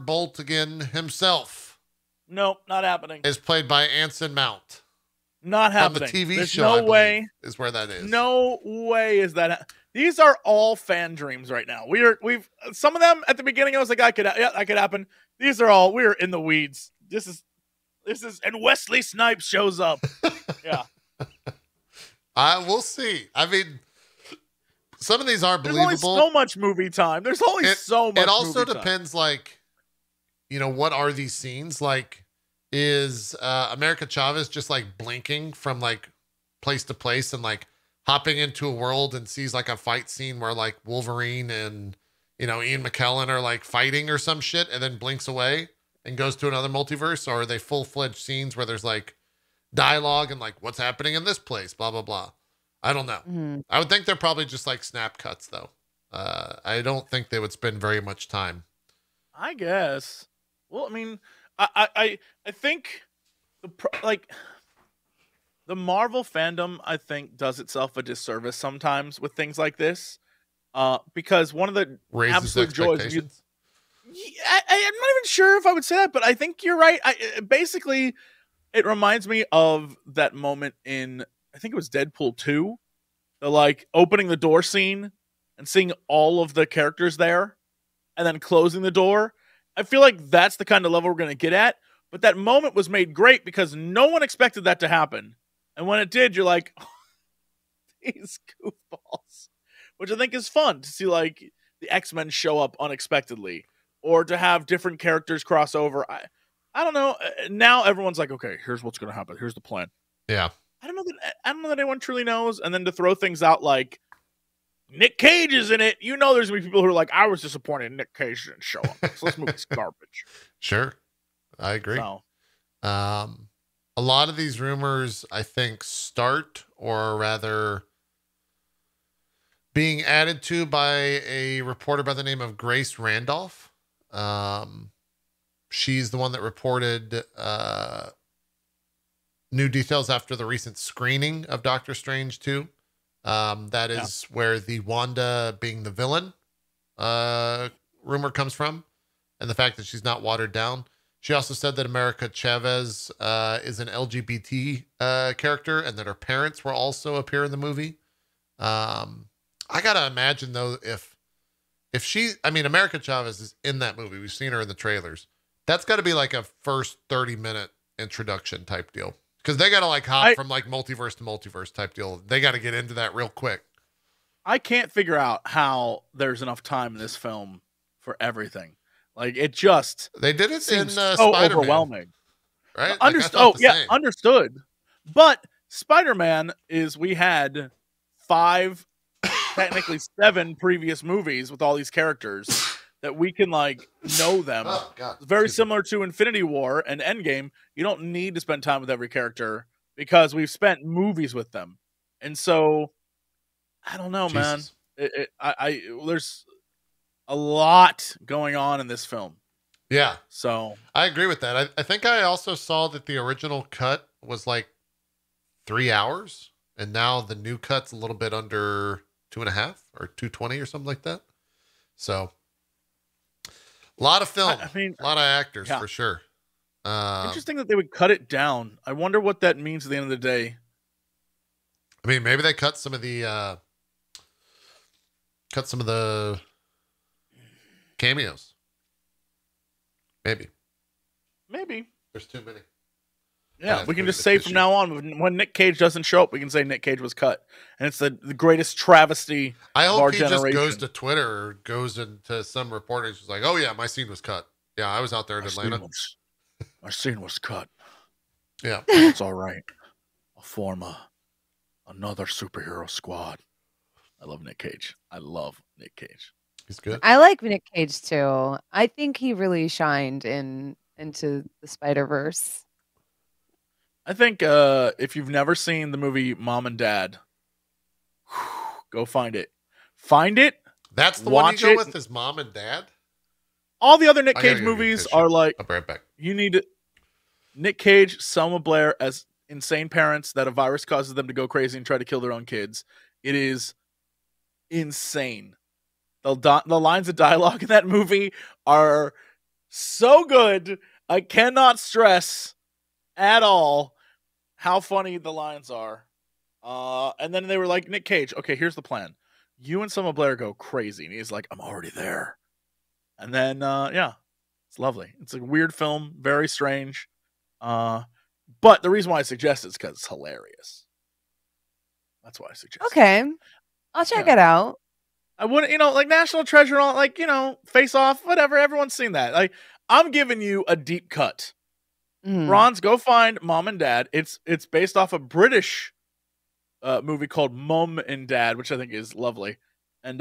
Boltigan himself. Nope, not happening. Is played by Anson Mount. Not happening. From the TV There's show, no way is where that is. No way is that. These are all fan dreams right now. We've some of them at the beginning. I was like, that could happen. These are all we're in the weeds. This is, and Wesley Snipes shows up. Yeah. We'll see. I mean, some of these are believable. There's only so much movie time. There's only so much. It also movie depends, time. like, what are these scenes like? Is America Chavez just like blinking from like place to place and like hopping into a world and sees like a fight scene where like Wolverine and Ian McKellen are like fighting or some shit, and then blinks away and goes to another multiverse? Or are they full-fledged scenes where there's like dialogue and like what's happening in this place, blah blah blah? I don't know. Mm-hmm. I would think they're probably just like snap cuts though. I don't think they would spend very much time. I guess. Well, I mean, I think the Marvel fandom, I think, does itself a disservice sometimes with things like this, because one of the absolute joys. I'm not even sure if I would say that, but I think you're right. Basically, it reminds me of that moment in, I think it was Deadpool 2, the like opening the door scene and seeing all of the characters there, and then closing the door. I feel like that's the kind of level we're going to get at. But that moment was made great because no one expected that to happen. And when it did, you're like, oh, these goofballs. Which I think is fun to see, like, the X-Men show up unexpectedly. Or to have different characters cross over. I don't know. Now everyone's like, okay, here's what's going to happen. Here's the plan. Yeah. I don't know that anyone truly knows. And then to throw things out like Nic Cage is in it, there's gonna be people who are like, I was disappointed Nic Cage didn't show up. So this movie's garbage. Sure, I agree. So. A lot of these rumors, I think, start, or rather being added to by a reporter by the name of Grace Randolph. She's the one that reported new details after the recent screening of Doctor Strange 2. That is where the Wanda being the villain rumor comes from, and the fact that she's not watered down. She also said that America Chavez is an LGBT character, and that her parents will also appear in the movie. I gotta imagine though, if America Chavez is in that movie, we've seen her in the trailers. That's got to be like a first 30-minute introduction type deal, because they got to like hop from like multiverse to multiverse type deal. They got to get into that real quick. I can't figure out how there's enough time in this film for everything. Like they did it in so Spider-Man, overwhelming, right? Understood. But Spider-Man we had 5, technically 7 previous movies with all these characters that we can like know them. Oh, God. It's very similar to Infinity War and Endgame. You don't need to spend time with every character because we've spent movies with them. And so I don't know, Jesus. Man. There's a lot going on in this film. Yeah. So I agree with that. I think I also saw that the original cut was like 3 hours, and now the new cut's a little bit under 2.5 or 2:20 or something like that. So a lot of film, a lot of actors for sure. Interesting that they would cut it down. I wonder what that means at the end of the day. I mean, maybe they cut some of the cameos. Maybe. There's too many. Yeah, we can just say from now on, when Nic Cage doesn't show up, we can say Nic Cage was cut. And it's the greatest travesty I of hope our he generation. just goes to Twitter or goes into some reporter and just like, oh yeah, my scene was cut. Yeah, I was out there in Atlanta. My scene was cut. Yeah. It's all right. I'll form another superhero squad. I love Nic Cage. He's good. I like Nic Cage too. I think he really shined into the Spider-Verse. I think if you've never seen the movie Mom and Dad, go find it. Find it. That's the one you go with his mom and dad? All the other Nic Cage movies are like, I'll be right back. You need Nic Cage, Selma Blair as insane parents that a virus causes them to go crazy and try to kill their own kids. It is insane. The lines of dialogue in that movie are so good. I cannot stress at all how funny the lines are. And then they were like, Nic Cage, okay, here's the plan. You and Selma Blair go crazy. And he's like, I'm already there. And then, it's lovely. It's a weird film, very strange. But the reason why I suggest it is because it's hilarious. That's why I suggest Okay. I'll check it out. I wouldn't, like National Treasure and all, like, Face Off, whatever. Everyone's seen that. Like, I'm giving you a deep cut. Bronze, go find Mom and Dad. It's based off a British movie called Mum and Dad, which I think is lovely. And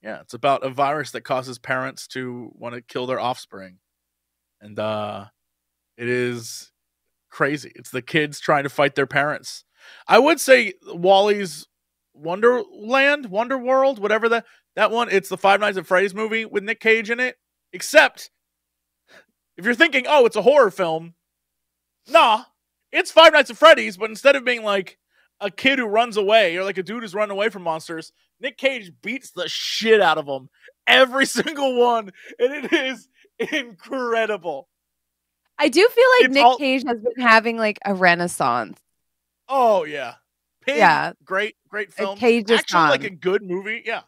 it's about a virus that causes parents to want to kill their offspring. And it is crazy. It's the kids trying to fight their parents. I would say Wally's Wonderworld, whatever that one. It's the Five Nights at Freddy's movie with Nic Cage in it. Except if you're thinking, oh, it's a horror film, nah, it's Five Nights at Freddy's, but instead of being like a kid who runs away or like a dude who's running away from monsters, Nic Cage beats the shit out of them. Every single one. And it is incredible. I do feel like Nic Cage has been having like a renaissance. Oh, yeah. Pig, yeah. Great film. Cage actually like a good movie. Yeah.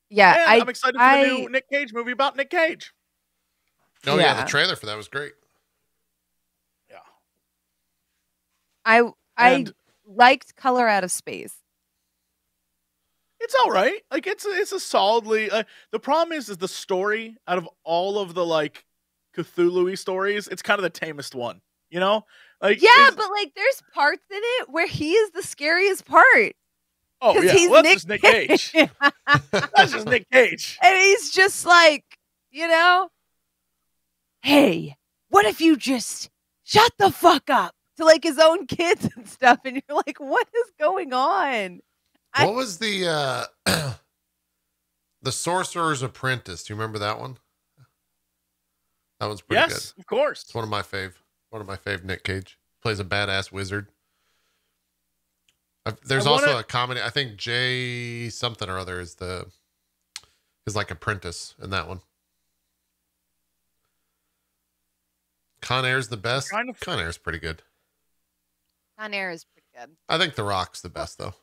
Yeah. And I'm excited for the new Nic Cage movie about Nic Cage. Oh, yeah. The trailer for that was great. Yeah. I liked Color Out of Space. It's all right. Like it's a solidly. The problem is the story out of all of the like Cthulhu-y stories, it's kind of the tamest one. You know, like but like there's parts in it where he is the scariest part. Oh yeah, he's well, that's just Nic Cage. That's just Nic Cage, and he's just like, hey, what if you just shut the fuck up to like his own kids and stuff, and you're like, what is going on? What was the Sorcerer's Apprentice? Do you remember that one? That one's pretty good. Yes, of course. It's one of my fave Nic Cage. Plays a badass wizard. There's also a comedy. I think Jay something or other is like apprentice in that one. Con Air's the best. Con Air's pretty good. Con Air is pretty good. I think The Rock's the best though.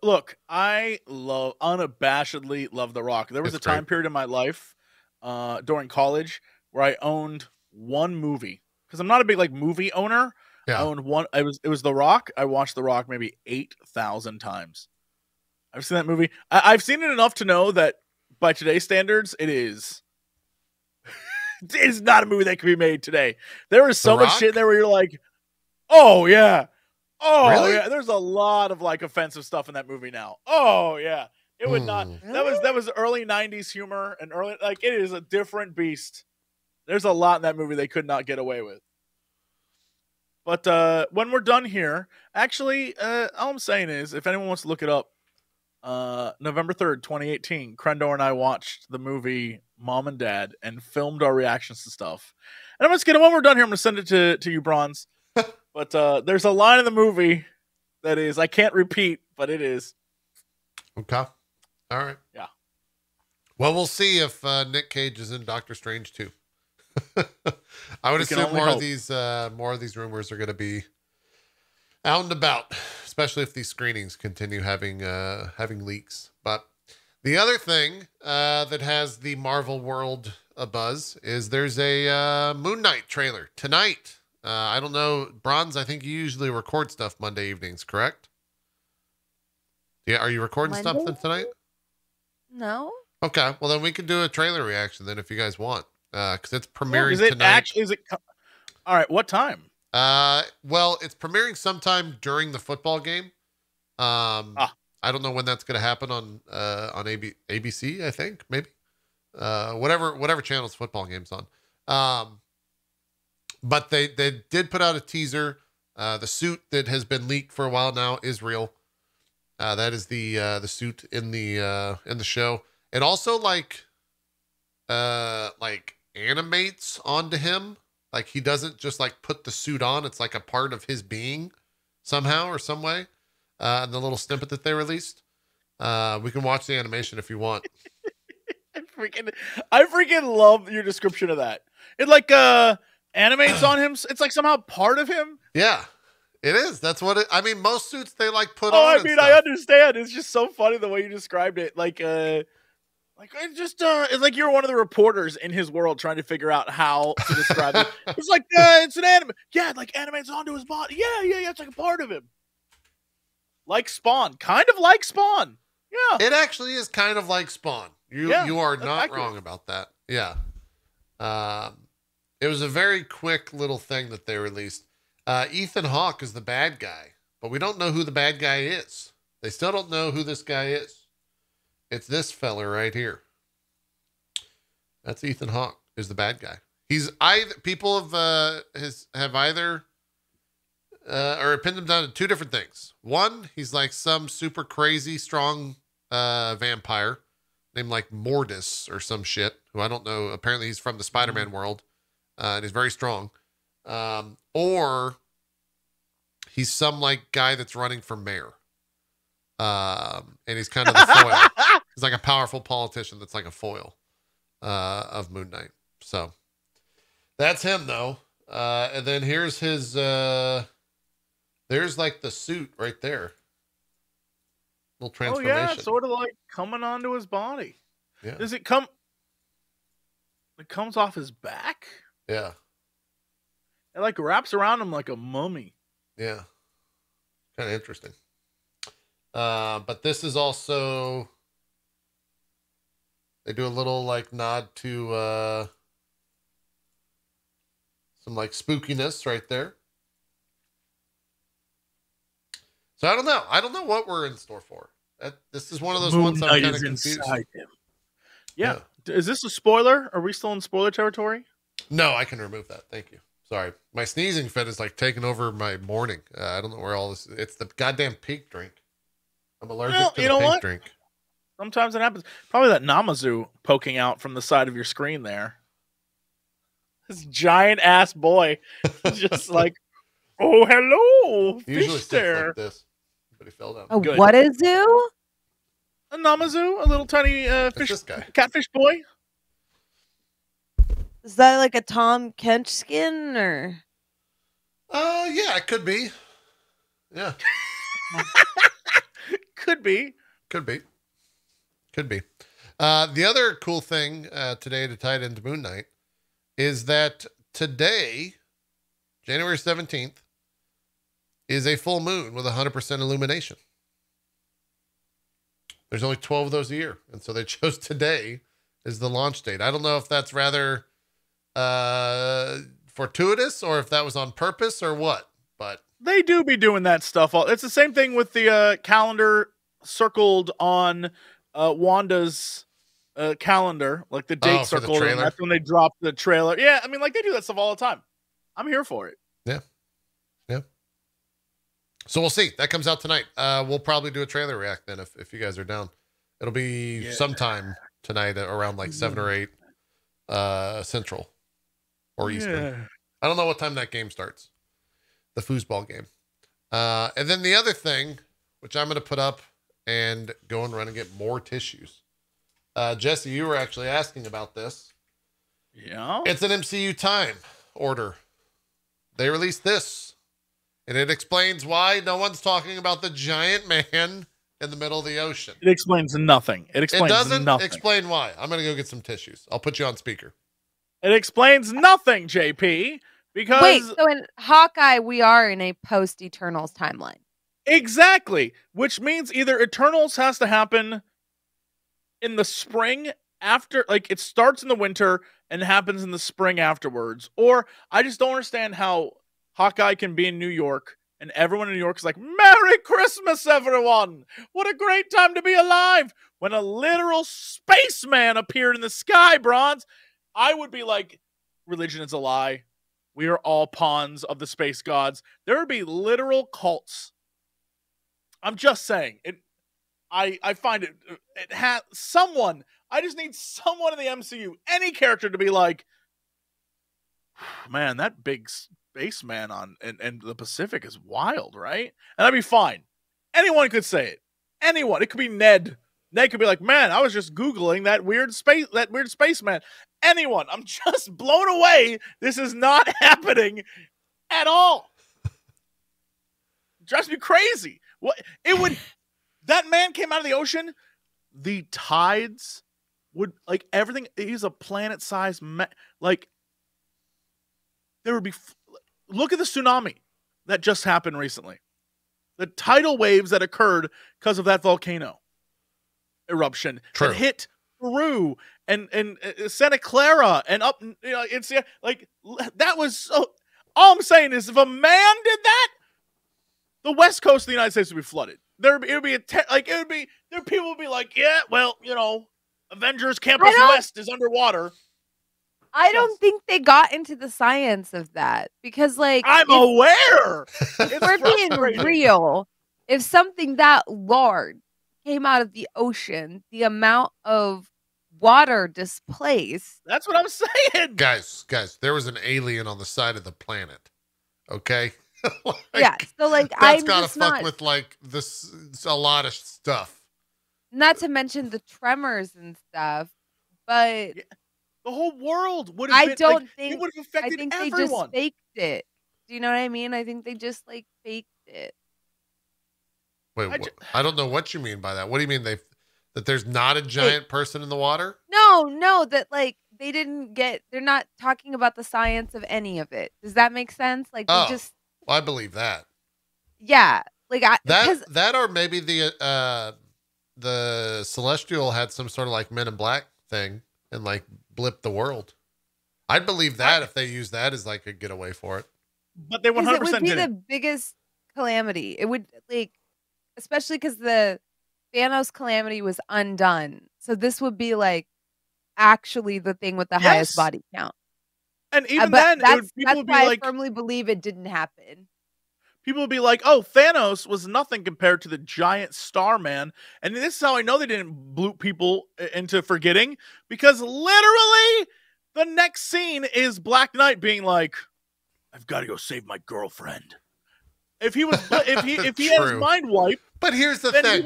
Look, I unabashedly love The Rock. There was a time period in my life during college where I owned one movie because I'm not a big like movie owner. Yeah. I owned one. It was The Rock. I watched The Rock maybe 8,000 times. I've seen that movie. I've seen it enough to know that by today's standards, it is not a movie that can be made today. There is so much shit there where you're like, oh yeah. Oh really? Yeah. There's a lot of like offensive stuff in that movie now. Oh yeah. It would not. Really? That was early 90s humor and early like it is a different beast. There's a lot in that movie they could not get away with. But when we're done here, actually, all I'm saying is, if anyone wants to look it up, November 3rd, 2018, Crendor and I watched the movie Mom and Dad and filmed our reactions to stuff. And I'm just gonna, when we're done here, I'm gonna send it to you, Bronze. But there's a line in the movie that is, I can't repeat, but it is. Okay. All right. Yeah. Well, we'll see if Nic Cage is in Doctor Strange too. I would assume more of these rumors are going to be out and about, especially if these screenings continue having leaks. But the other thing that has the Marvel world abuzz is there's a Moon Knight trailer tonight. I don't know, Bronze. I think you usually record stuff Monday evenings, correct? Yeah, are you recording something tonight? No. Okay, well then we can do a trailer reaction then if you guys want. Because it's premiering tonight. All right, what time? Well, it's premiering sometime during the football game. I don't know when that's going to happen on ABC. I think maybe whatever channel's football game's on. But they did put out a teaser. The suit that has been leaked for a while now is real. That is the suit in the show. It also like animates onto him. Like he doesn't just like put the suit on. It's like a part of his being somehow or some way. The little snippet that they released. We can watch the animation if you want. I freaking love your description of that. It like animates on him. It's like somehow part of him. Yeah, it is. That's what it. I mean, most suits they like put on. Oh, I mean, I understand. It's just so funny the way you described it. It's like you're one of the reporters in his world trying to figure out how to describe it. It's like it's an anime. Yeah, it like animates onto his body. Yeah. It's like a part of him. Like Spawn, kind of like Spawn. Yeah, it actually is kind of like Spawn. You are not wrong about that. Yeah. It was a very quick little thing that they released. Ethan Hawke is the bad guy, but we don't know who the bad guy is. They still don't know who this guy is. It's this fella right here. That's Ethan Hawke is the bad guy. He's either people have either or pinned him down to two different things. One, he's like some super crazy strong vampire named like Mortis or some shit, who I don't know. Apparently he's from the Spider-Man world, and he's very strong. Or he's some like guy that's running for mayor. And he's kind of the foil. He's like a powerful politician that's like a foil of Moon Knight. So that's him though. And then here's his there's like the suit right there. Little transformation. Oh yeah, sort of like coming onto his body. Yeah. Does it come? It comes off his back? Yeah. It like wraps around him like a mummy. Yeah. Kind of interesting. But this is also, they do a little like nod to Some like spookiness right there. So I don't know. I don't know what we're in store for. This is one of those ones I'm kind of confused. Yeah. Is this a spoiler? Are we still in spoiler territory? No, I can remove that. Thank you. Sorry. My sneezing fit is like taking over my morning. I don't know where all this. It's the goddamn pink drink. I'm allergic to the pink drink. Sometimes it happens. Probably that Namazu poking out from the side of your screen there. This giant ass boy, just like, oh hello, usually fish there. Like this, but he fell down. What is zoo? A Namazu, a little tiny fish, catfish boy. Is that like a Tom Kench skin or? Yeah, it could be. Yeah. Could be. The other cool thing today to tie it into Moon Knight is that today, January 17th, is a full moon with 100% illumination. There's only 12 of those a year. And so they chose today as the launch date. I don't know if that's rather fortuitous or if that was on purpose or what, but they do be doing that stuff. It's the same thing with the calendar circled on Wanda's calendar, like the date circled. And that's when they drop the trailer. Yeah, I mean, like they do that stuff all the time. I'm here for it. Yeah. So we'll see. That comes out tonight. We'll probably do a trailer react then if you guys are down. It'll be sometime tonight around like 7 or 8 Central or Eastern. I don't know what time that game starts. The foosball game. And then the other thing, which I'm going to put up and go and run and get more tissues. Jesse, you were actually asking about this. Yeah. It's an MCU time order. They released this. And it explains why no one's talking about the giant man in the middle of the ocean. It explains nothing. It doesn't explain why. I'm going to go get some tissues. I'll put you on speaker. It explains nothing, JP, because... Wait, so in Hawkeye, we are in a post-Eternals timeline. Exactly, which means either Eternals has to happen in the spring after, like it starts in the winter and happens in the spring afterwards, or I just don't understand how Hawkeye can be in New York and everyone in New York is like, Merry Christmas, everyone! What a great time to be alive! When a literal spaceman appeared in the sky, Bronze, I would be like, religion is a lie. We are all pawns of the space gods. There would be literal cults. I'm just saying. I find it has someone. I just need someone in the MCU, any character, to be like, man, that big spaceman on and the Pacific is wild, right? And that'd be fine. Anyone could say it. Anyone. It could be Ned. Ned could be like, man, I was just Googling that weird spaceman. Anyone. I'm just blown away. This is not happening at all. It drives me crazy. What it would that man came out of the ocean, the tides would like everything. He's a planet-sized like there would be look at the tsunami that just happened recently. The tidal waves that occurred because of that volcano eruption that hit Peru and Santa Clara and up, it's like that was so. All I'm saying is, if a man did that, the west coast of the United States would be flooded. There would be people would be like, yeah, well, Avengers Campus West is underwater. I don't think they got into the science of that because, like, I'm aware. If we're being real, if something that large came out of the ocean, the amount of water displaced. That's what I'm saying. Guys, there was an alien on the side of the planet. Okay? Yeah. So, like, that's gotta fuck with, like, this, a lot of stuff. Not to mention the tremors and stuff, but... Yeah. The whole world would have it would have affected everyone. They just faked it. Do you know what I mean? I think they just like faked it. Wait, I don't know what you mean by that. What do you mean that there's not a giant person in the water? No, that like they're not talking about the science of any of it. Does that make sense? Like they just I believe that. Yeah. Like that or maybe the Celestial had some sort of like Men in Black thing and like blipped the world. I'd believe that if they use that as like a getaway for it. But they 100% it would be didn't. the biggest calamity. It would, like, especially because the Thanos calamity was undone. So this would be like actually the thing with the highest body count. And even then, that's would be why like, I firmly believe it didn't happen. People would be like, oh, Thanos was nothing compared to the giant Starman. And this is how I know they didn't bloop people into forgetting, because literally the next scene is Black Knight being like, I've got to go save my girlfriend. If he was, if he had his mind wiped. But here's the thing.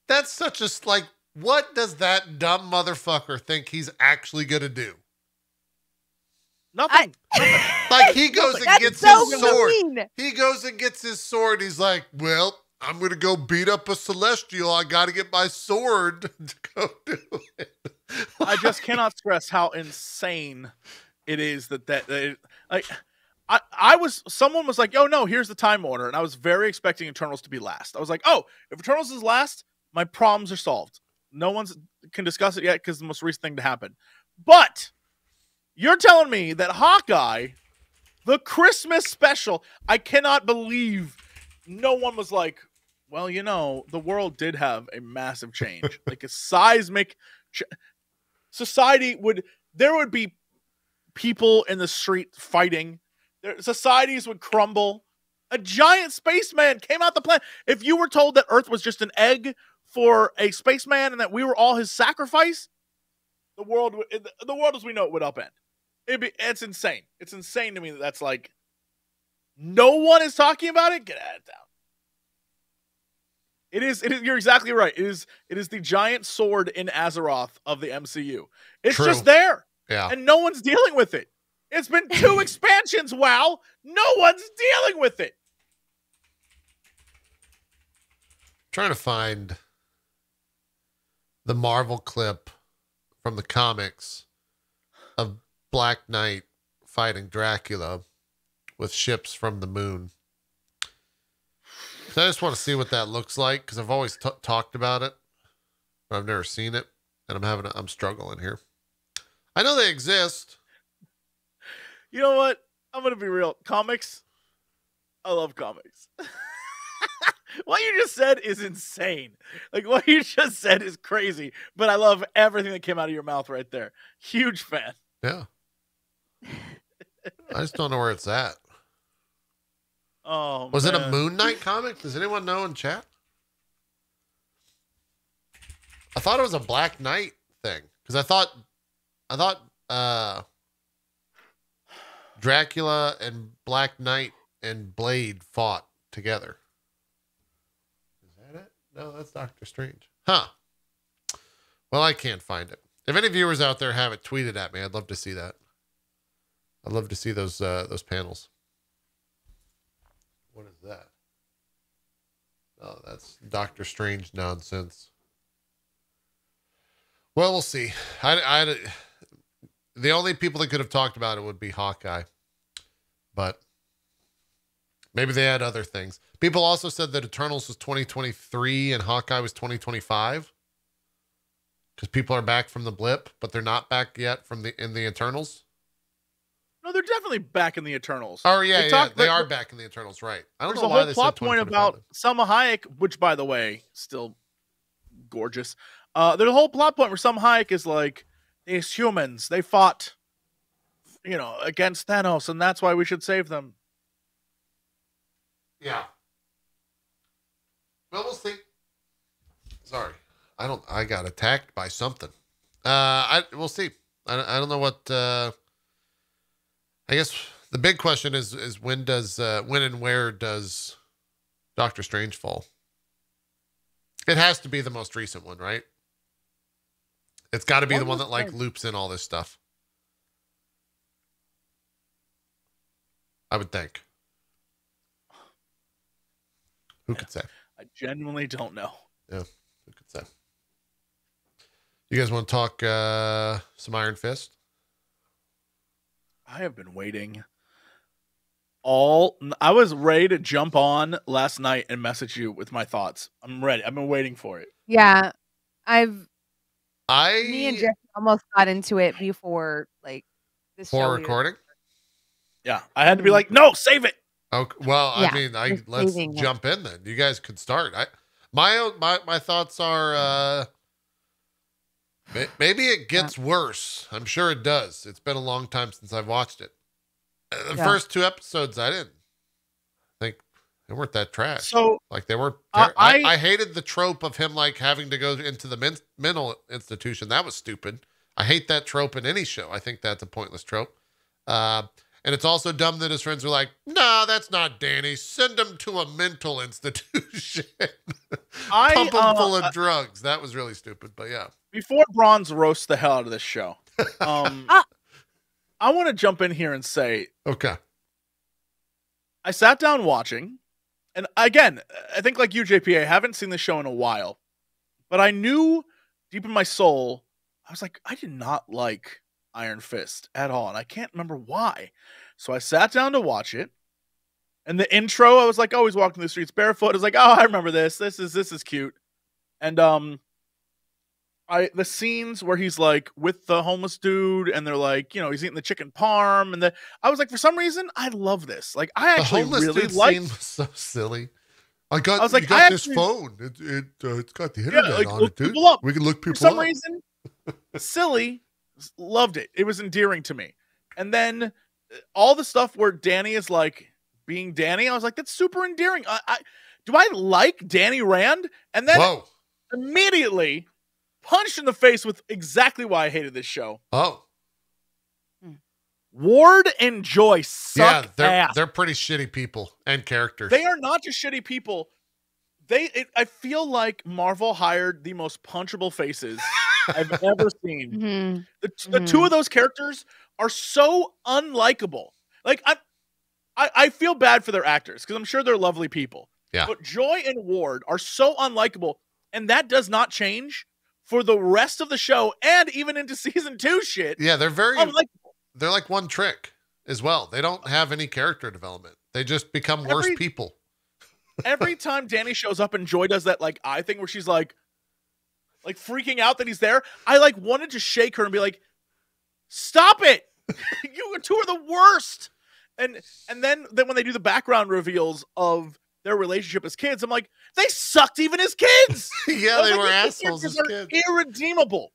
That's such a, like, what does that dumb motherfucker think he's actually going to do? Nothing. Like, he goes and gets his sword. He goes and gets his sword. He's like, well, I'm going to go beat up a Celestial. I got to get my sword to go do it. I just cannot stress how insane it is that like, someone was like, oh no, here's the time order. And I was very expecting Eternals to be last. I was like, oh, if Eternals is last, my problems are solved. No one can discuss it yet because it's the most recent thing to happen. But you're telling me that Hawkeye, the Christmas special, I cannot believe no one was like, well, you know, the world did have a massive change. Like a seismic society there would be people in the street fighting. Societies would crumble. A giant spaceman came out the planet. If you were told that Earth was just an egg for a spaceman and that we were all his sacrifice, the world as we know it would upend. It's insane. It's insane to me that's like, no one is talking about it. Get out of town. It is. You're exactly right. It is the giant sword in Azeroth of the MCU. It's True. just there. Yeah. And no one's dealing with it. It's been 2 expansions, wow. No one's dealing with it. I'm trying to find the Marvel clip from the comics of Black Knight fighting Dracula with ships from the moon. So I just want to see what that looks like, because I've always talked about it, but I've never seen it, and I'm struggling here. I know they exist. You know what? I'm going to be real. Comics. I love comics. What you just said is insane. Like, what you just said is crazy, but I love everything that came out of your mouth right there. Huge fan. Yeah. I just don't know where it's at. Oh, was it a Moon Knight comic? Does anyone know in chat? I thought it was a Black Knight thing, because I thought Dracula and Black Knight and Blade fought together. Is that it? No, that's Doctor Strange. Huh. Well, I can't find it. If any viewers out there have it, tweet it at me. I'd love to see that. I'd love to see those panels. What is that? Oh, that's Doctor Strange nonsense. Well, we'll see. The only people that could have talked about it would be Hawkeye, but maybe they had other things. People also said that Eternals was 2023 and Hawkeye was 2025, because people are back from the blip, but they're not back yet in the Eternals. No, they're definitely back in the Eternals. Oh yeah, they are back in the Eternals, right? I don't know why they said 2025. There's a whole plot point about Salma Hayek, which, by the way, still gorgeous. There's a whole plot point where Salma Hayek is like, these humans, they fought, against Thanos, and that's why we should save them. Yeah. Well, we'll see. Sorry. I got attacked by something. We'll see. I don't know what, I guess the big question is when and where does Doctor Strange fall? It has to be the most recent one, right? It's got to be the one that like loops in all this stuff. I would think. Who could say? I genuinely don't know. Yeah, who could say? You guys want to talk some Iron Fist? I have been waiting. I was ready to jump on last night and message you with my thoughts. I'm ready. I've been waiting for it. Yeah, me and Jeff almost got into it before this For show recording? Yeah, I had to be like, no, save it. Okay. Well, Yeah, I mean, let's jump in then. You guys could start. My thoughts are maybe it gets worse. I'm sure it does. It's been a long time since I've watched it. The first 2 episodes, I didn't think they weren't that trash. So like they weren't. I hated the trope of him like having to go into the mental institution. That was stupid. I hate that trope in any show. I think that's a pointless trope. And it's also dumb that his friends were like, "No, that's not Danny. Send him to a mental institution. Pump him full of drugs." That was really stupid. But yeah. Before Bronze roasts the hell out of this show, I want to jump in here and say, okay. I sat down watching, and again, I think like you, JP, I haven't seen the show in a while, but I knew deep in my soul, I was like, I did not like Iron Fist at all, and I can't remember why. So I sat down to watch it, and the intro, I was like, oh, he's walking the streets barefoot. I was like, oh, I remember this. This is cute. And the scenes where he's like with the homeless dude, and they're like, you know, he's eating the chicken parm, and I was like, for some reason, I love this. Like, I actually really like. Scene was so silly. I got this phone. It's got the internet on it, dude. We can look people up. For some reason, silly. Loved it. It was endearing to me. And then all the stuff where Danny is like being Danny, I was like, that's super endearing. Do I like Danny Rand? And then immediately punched in the face with exactly why I hated this show. Oh. Ward and Joy suck ass. They're pretty shitty people and characters. They are not just shitty people. I feel like Marvel hired the most punchable faces I've ever seen. Mm-hmm. The two of those characters are so unlikable. Like I feel bad for their actors because I'm sure they're lovely people. Yeah. But Joy and Ward are so unlikable, and that does not change for the rest of the show and even into season 2 shit. Yeah, they're very unlikable. They're like one trick as well. They don't have any character development. They just become worse people. Every time Danny shows up and Joy does that like eye thing where she's like freaking out that he's there, I like wanted to shake her and be like, stop it. You two are the worst. And then when they do the background reveals of their relationship as kids, I'm like, they sucked even as kids. Yeah, they were assholes as kids. Irredeemable.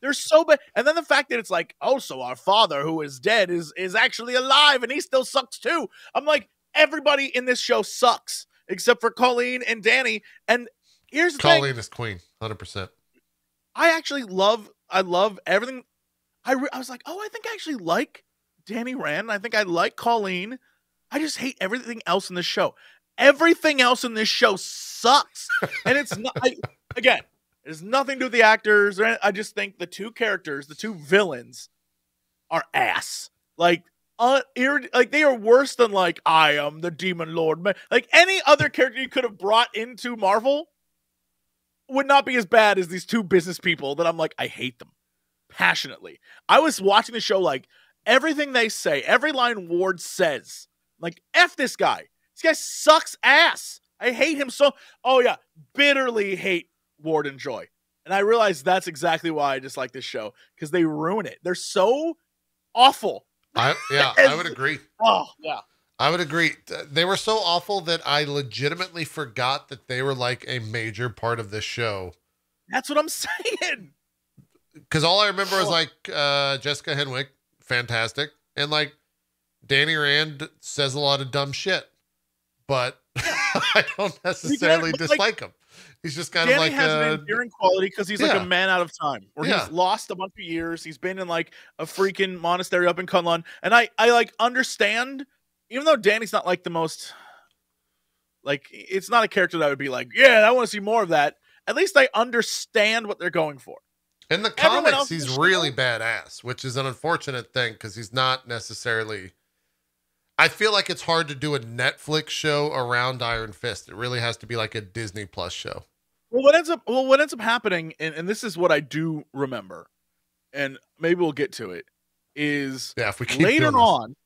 They're so bad. And then the fact that it's like, oh, so our father who is dead is actually alive and he still sucks too. I'm like, everybody in this show sucks except for Colleen and Danny. And here's the thing. Colleen is queen, 100%. I love everything. I was like, oh, I think I actually like Danny Rand. I think I like Colleen. I just hate everything else in this show. Everything else in this show sucks. And it's not, again, it has nothing to do with the actors. I just think the two characters, the two villains, are ass. Like they are worse than like, I am the Demon Lord. Like any other character you could have brought into Marvel would not be as bad as these two business people that I'm like, I hate them passionately. I was watching the show like everything they say, every line Ward says, like, F this guy. This guy sucks ass. I hate him so. Oh yeah, bitterly hate Ward and Joy. And I realized that's exactly why I dislike this show, because they ruin it. They're so awful. I would agree. Oh yeah. I would agree. They were so awful that I legitimately forgot that they were like a major part of this show. That's what I'm saying. Because all I remember was like Jessica Henwick, fantastic. And like Danny Rand says a lot of dumb shit. But I don't necessarily dislike him. He's just kind of like has an endearing quality because he's like a man out of time. Where he's lost a bunch of years. He's been in like a freaking monastery up in Kun Lun. And I like understand, even though Danny's not like the most, like, it's not a character that I would be like, yeah, I want to see more of that. At least I understand what they're going for. In the comics, he's really badass, which is an unfortunate thing because he's not necessarily. I feel like it's hard to do a Netflix show around Iron Fist. It really has to be like a Disney Plus show. Well, what ends up happening, and this is what I do remember, and maybe we'll get to it, is if we keep later on,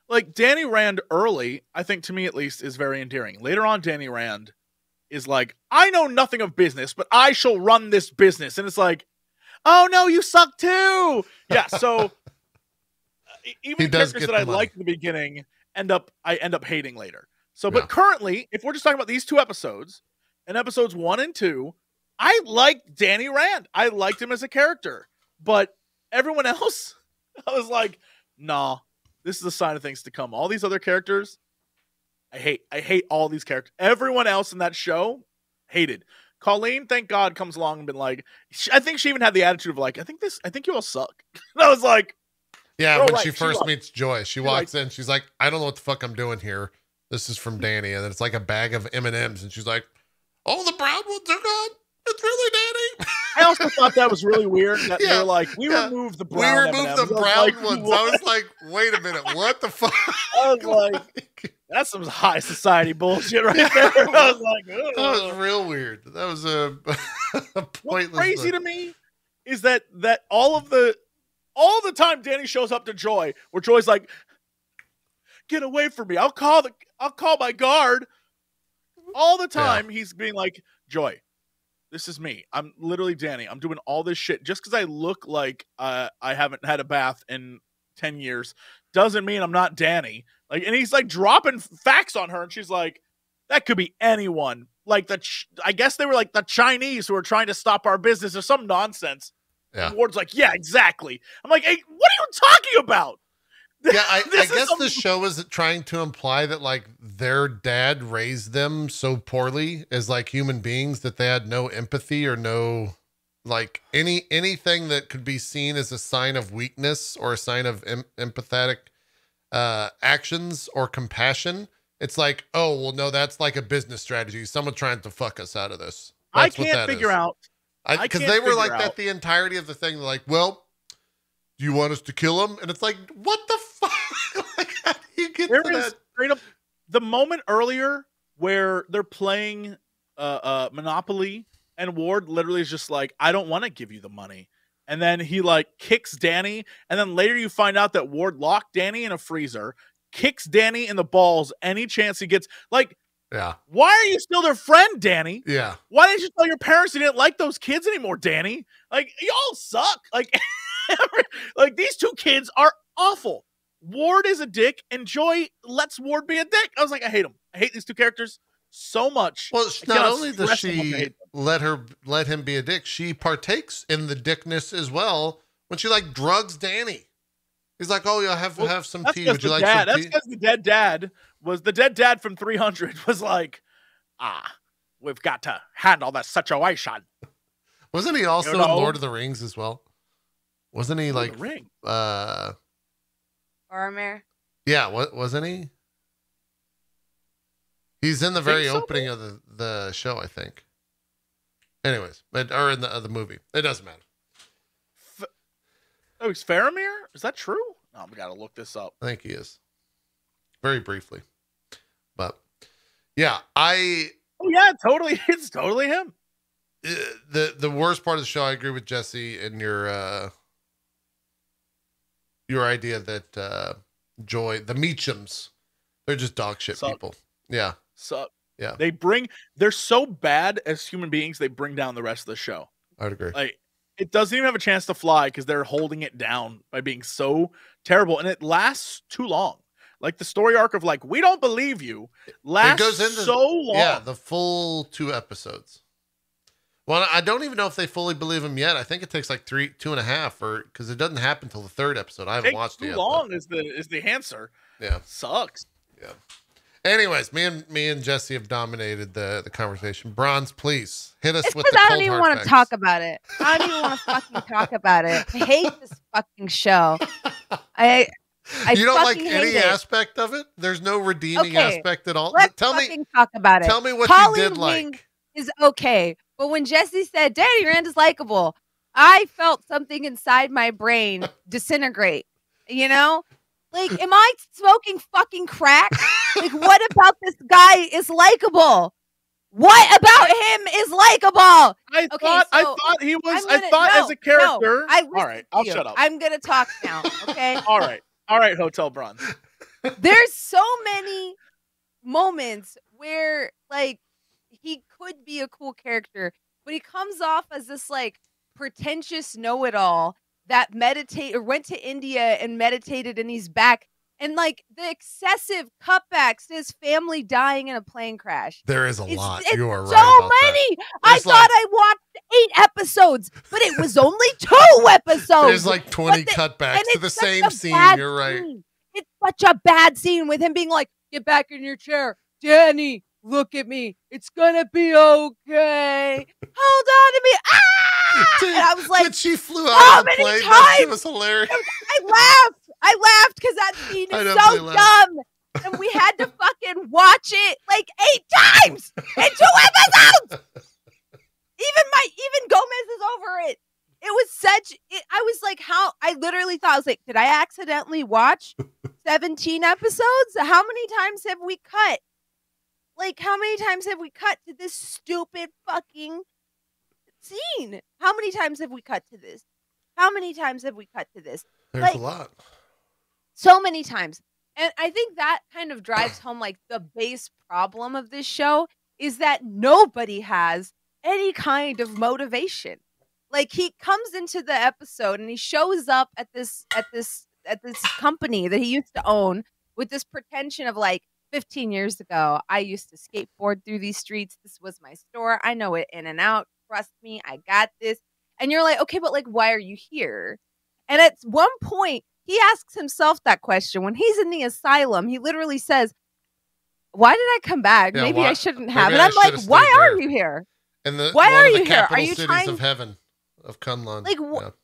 like Danny Rand early, I think to me at least, is very endearing. Later on, Danny Rand is like, I know nothing of business, but I shall run this business. And it's like, oh no, you suck too. Yeah, so even characters that I liked in the beginning I end up hating later. So, but currently, if we're just talking about these 2 episodes, and episodes 1 and 2, I liked Danny Rand. I liked him as a character, but everyone else, I was like, nah, this is a sign of things to come. All these other characters, I hate all these characters. Everyone else in that show, hated. Colleen, thank God, comes along and been like, I think she even had the attitude of like, I think you all suck. And I was like, yeah, when she first meets Joy, she walks in, she's like, I don't know what the fuck I'm doing here. This is from Danny, and then it's like a bag of M&Ms, and she's like, oh, the brown ones are gone. It's really Danny. I also thought that was really weird that they were like, we removed the brown ones. I was like, wait a minute, what the fuck? I was like, that's some high society bullshit right there. I was like, ugh. That was real weird. That was a pointless. What's crazy to me is that all the time Danny shows up to Joy, where Joy's like, get away from me. I'll call my guard. All the time he's being like, Joy, this is me. I'm literally Danny. I'm doing all this shit. Just because I look like I haven't had a bath in 10 years doesn't mean I'm not Danny. Like, and he's like dropping facts on her, and she's like, that could be anyone. Like I guess they were like the Chinese who are trying to stop our business or some nonsense. Yeah. And Ward's like, yeah, exactly. I'm like, hey, what are you talking about? Yeah, I guess the show is trying to imply that like their dad raised them so poorly as like human beings that they had no empathy or no like anything that could be seen as a sign of weakness or a sign of empathetic actions or compassion. It's like, oh, well, no, that's like a business strategy. Someone trying to fuck us out of this. That's I can't figure out. Because they were like that the entirety of the thing. They're like, well, do you want us to kill him? And it's like, what the fuck? Like, how do you get to that? Straight up, the moment earlier where they're playing Monopoly, and Ward literally is just like, I don't want to give you the money. And then he like kicks Danny. And then later you find out that Ward locked Danny in a freezer, kicks Danny in the balls any chance he gets. Like, yeah. Why are you still their friend, Danny? Yeah. Why didn't you tell your parents you didn't like those kids anymore, Danny? Like, y'all suck. Like, like these 2 kids are awful. Ward is a dick, and Joy lets Ward be a dick. I was like, I hate him. I hate these 2 characters so much. Well, not only does she let him be a dick, she partakes in the dickness as well when she like drugs Danny. He's like, oh, yeah, have some tea. Would you like some tea? That's because the dead dad from 300 was like, we've got to handle that situation. Wasn't he also in Lord of the Rings as well? Wasn't he like Ring? Boromir? Yeah, wasn't he? He's in the very opening of the show, I think. Anyways, or in the movie. It doesn't matter. Oh, he's Faramir? Is that true? Oh, we gotta look this up. I think he is. Very briefly. But yeah, oh yeah, totally. It's totally him. The worst part of the show, I agree with Jesse in your idea that Joy, the Meachums, they're just dog shit people. Yeah. Suck. Yeah. They're so bad as human beings, they bring down the rest of the show. I'd agree. Like, it doesn't even have a chance to fly because they're holding it down by being so terrible, and it lasts too long. Like the story arc of like, we don't believe you lasts so long. Yeah, the full 2 episodes. Well, I don't even know if they fully believe him yet. I think it takes like 2.5, or because it doesn't happen until the 3rd episode. I haven't watched it yet. Too long is the answer. Yeah, sucks. Yeah. Anyways, me and Jesse have dominated the conversation. Bronze, please hit us with the cold hard facts. I don't even want to talk about it. I don't even want to fucking talk about it. I hate this fucking show. I you don't like any aspect of it? There's no redeeming aspect at all? Let's talk about it. Tell me what Colleen you did like. Wing is okay. But when Jesse said Danny Rand is likable, I felt something inside my brain disintegrate. You know? Like, am I smoking fucking crack? Like, what about this guy is likable? What about him is likable? I thought he was. As a character. All right, I'll shut up. I'm gonna talk now. Okay. All right, Hotel Bronze. There's so many moments where like he could be a cool character, but he comes off as this like pretentious know-it-all that went to India and meditated, and he's back. And like the excessive cutbacks to his family dying in a plane crash. There is a lot. It's you are right. So many. I thought I watched 8 episodes, but it was only 2 episodes. There's like 20 cutbacks to the same scene. You're right. It's such a bad scene with him being like, "Get back in your chair, Danny. Look at me. It's gonna be okay. Hold on to me." Dude, and I was like, when she flew out of the plane, that shit was hilarious. I laughed because that scene is so dumb. And we had to fucking watch it like 8 times in 2 episodes. Even Gomez is over it. It was I was like, how? I literally thought, I was like, did I accidentally watch 17 episodes? How many times have we cut? Like, how many times have we cut to this stupid fucking scene? How many times have we cut to this? How many times have we cut to this? There's a lot. So many times. And I think that kind of drives home like the base problem of this show is that nobody has any kind of motivation. Like, he comes into the episode and he shows up at this company that he used to own with this pretension of like, 15 years ago, I used to skateboard through these streets. This was my store. I know it in and out. Trust me, I got this. And you're like, okay, but like, why are you here? And at one point, he asks himself that question. When he's in the asylum, he literally says, why did I come back? Yeah, maybe I shouldn't have. And I'm like, why are you here? And why are you here? Are you trying of heaven of Kun Lun? Like,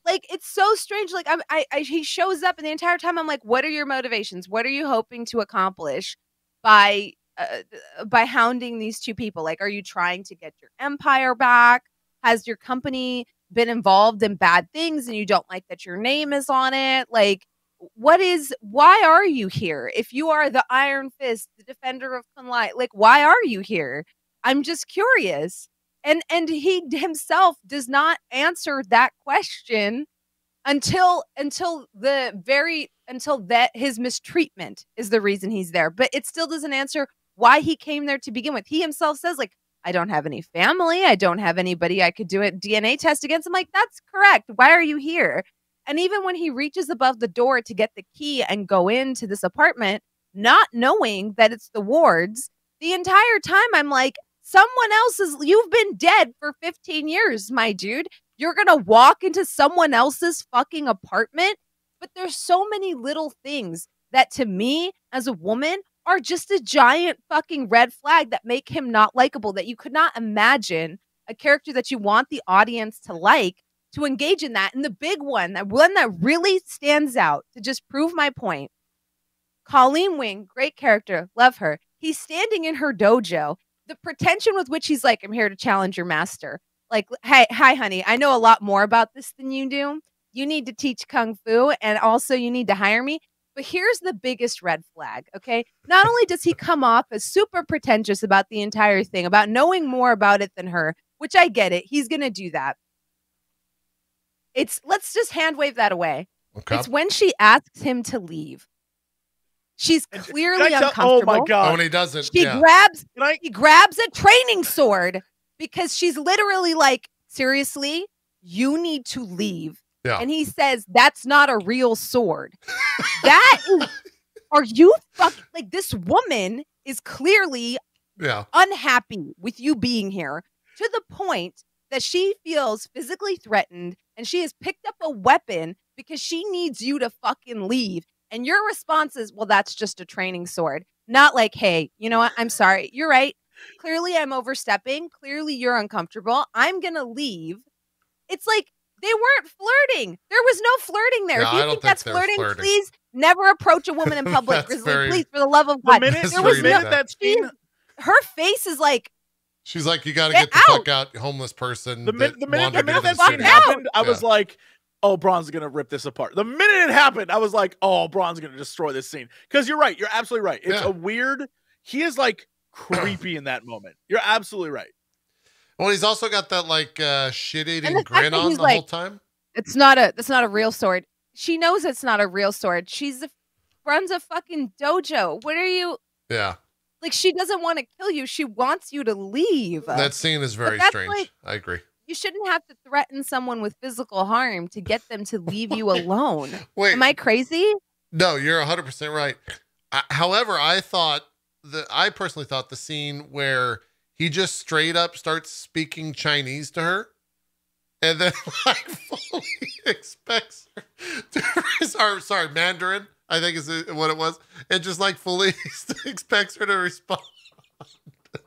like it's so strange. Like, he shows up, and the entire time I'm like, what are your motivations? What are you hoping to accomplish by hounding these 2 people? Like, are you trying to get your empire back? Has your company been involved in bad things and you don't like that your name is on it? Like, why are you here? If you are the Iron Fist, the defender of Kun Lun, like, why are you here? I'm just curious. And he himself does not answer that question until his mistreatment is the reason he's there. But it still doesn't answer why he came there to begin with. He himself says, like, I don't have any family. I don't have anybody I could do a DNA test against. I'm like, that's correct. Why are you here? And even when he reaches above the door to get the key and go into this apartment, not knowing that it's the wards, the entire time I'm like, you've been dead for 15 years, my dude. You're going to walk into someone else's fucking apartment? But there's so many little things that to me as a woman are just a giant fucking red flag that make him not likable, that you could not imagine a character that you want the audience to like to engage in that. And the big one that really stands out to just prove my point, Colleen Wing, great character, love her. He's standing in her dojo. The pretension with which he's like, I'm here to challenge your master. Like, hey, hi, honey, I know a lot more about this than you do. You need to teach Kung Fu, and also you need to hire me. But here's the biggest red flag, okay? Not only does he come off as super pretentious about the entire thing, about knowing more about it than her, which I get it. He's going to do that. Let's just hand wave that away. Okay. It's when she asks him to leave. She's clearly uncomfortable. Oh my God. Oh, and he doesn't. He grabs a training sword because she's literally like, seriously, you need to leave. Yeah. And he says, that's not a real sword. Are you fucking, like, this woman is clearly unhappy with you being here to the point that she feels physically threatened and she has picked up a weapon because she needs you to fucking leave. And your response is, well, that's just a training sword. Not like, hey, you know what? I'm sorry. You're right. Clearly I'm overstepping. Clearly you're uncomfortable. I'm going to leave. It's like, they weren't flirting. There was no flirting there. No, if you think that's flirting, please never approach a woman in public. Grizzly, please, for the love of God. Her face is like, she's like, you got to get the fuck out, homeless person. The minute that scene happened, I was like, oh, Bron's going to rip this apart. The minute it happened, I was like, oh, Bron's going to destroy this scene. Because you're right. You're absolutely right. It's a weird, he is like creepy in that moment. You're absolutely right. Well, he's also got that like shit-eating grin on the whole time. That's not a real sword. She knows it's not a real sword. Runs a fucking dojo. What are you? Yeah. Like, she doesn't want to kill you. She wants you to leave. That scene is very strange. Like, I agree. you shouldn't have to threaten someone with physical harm to get them to leave you alone. Wait. Am I crazy? No, you're 100% right. However, I personally thought the scene where he just straight up starts speaking Chinese to her and then like fully expects her to, Mandarin, I think is what it was. And just like fully expects her to respond.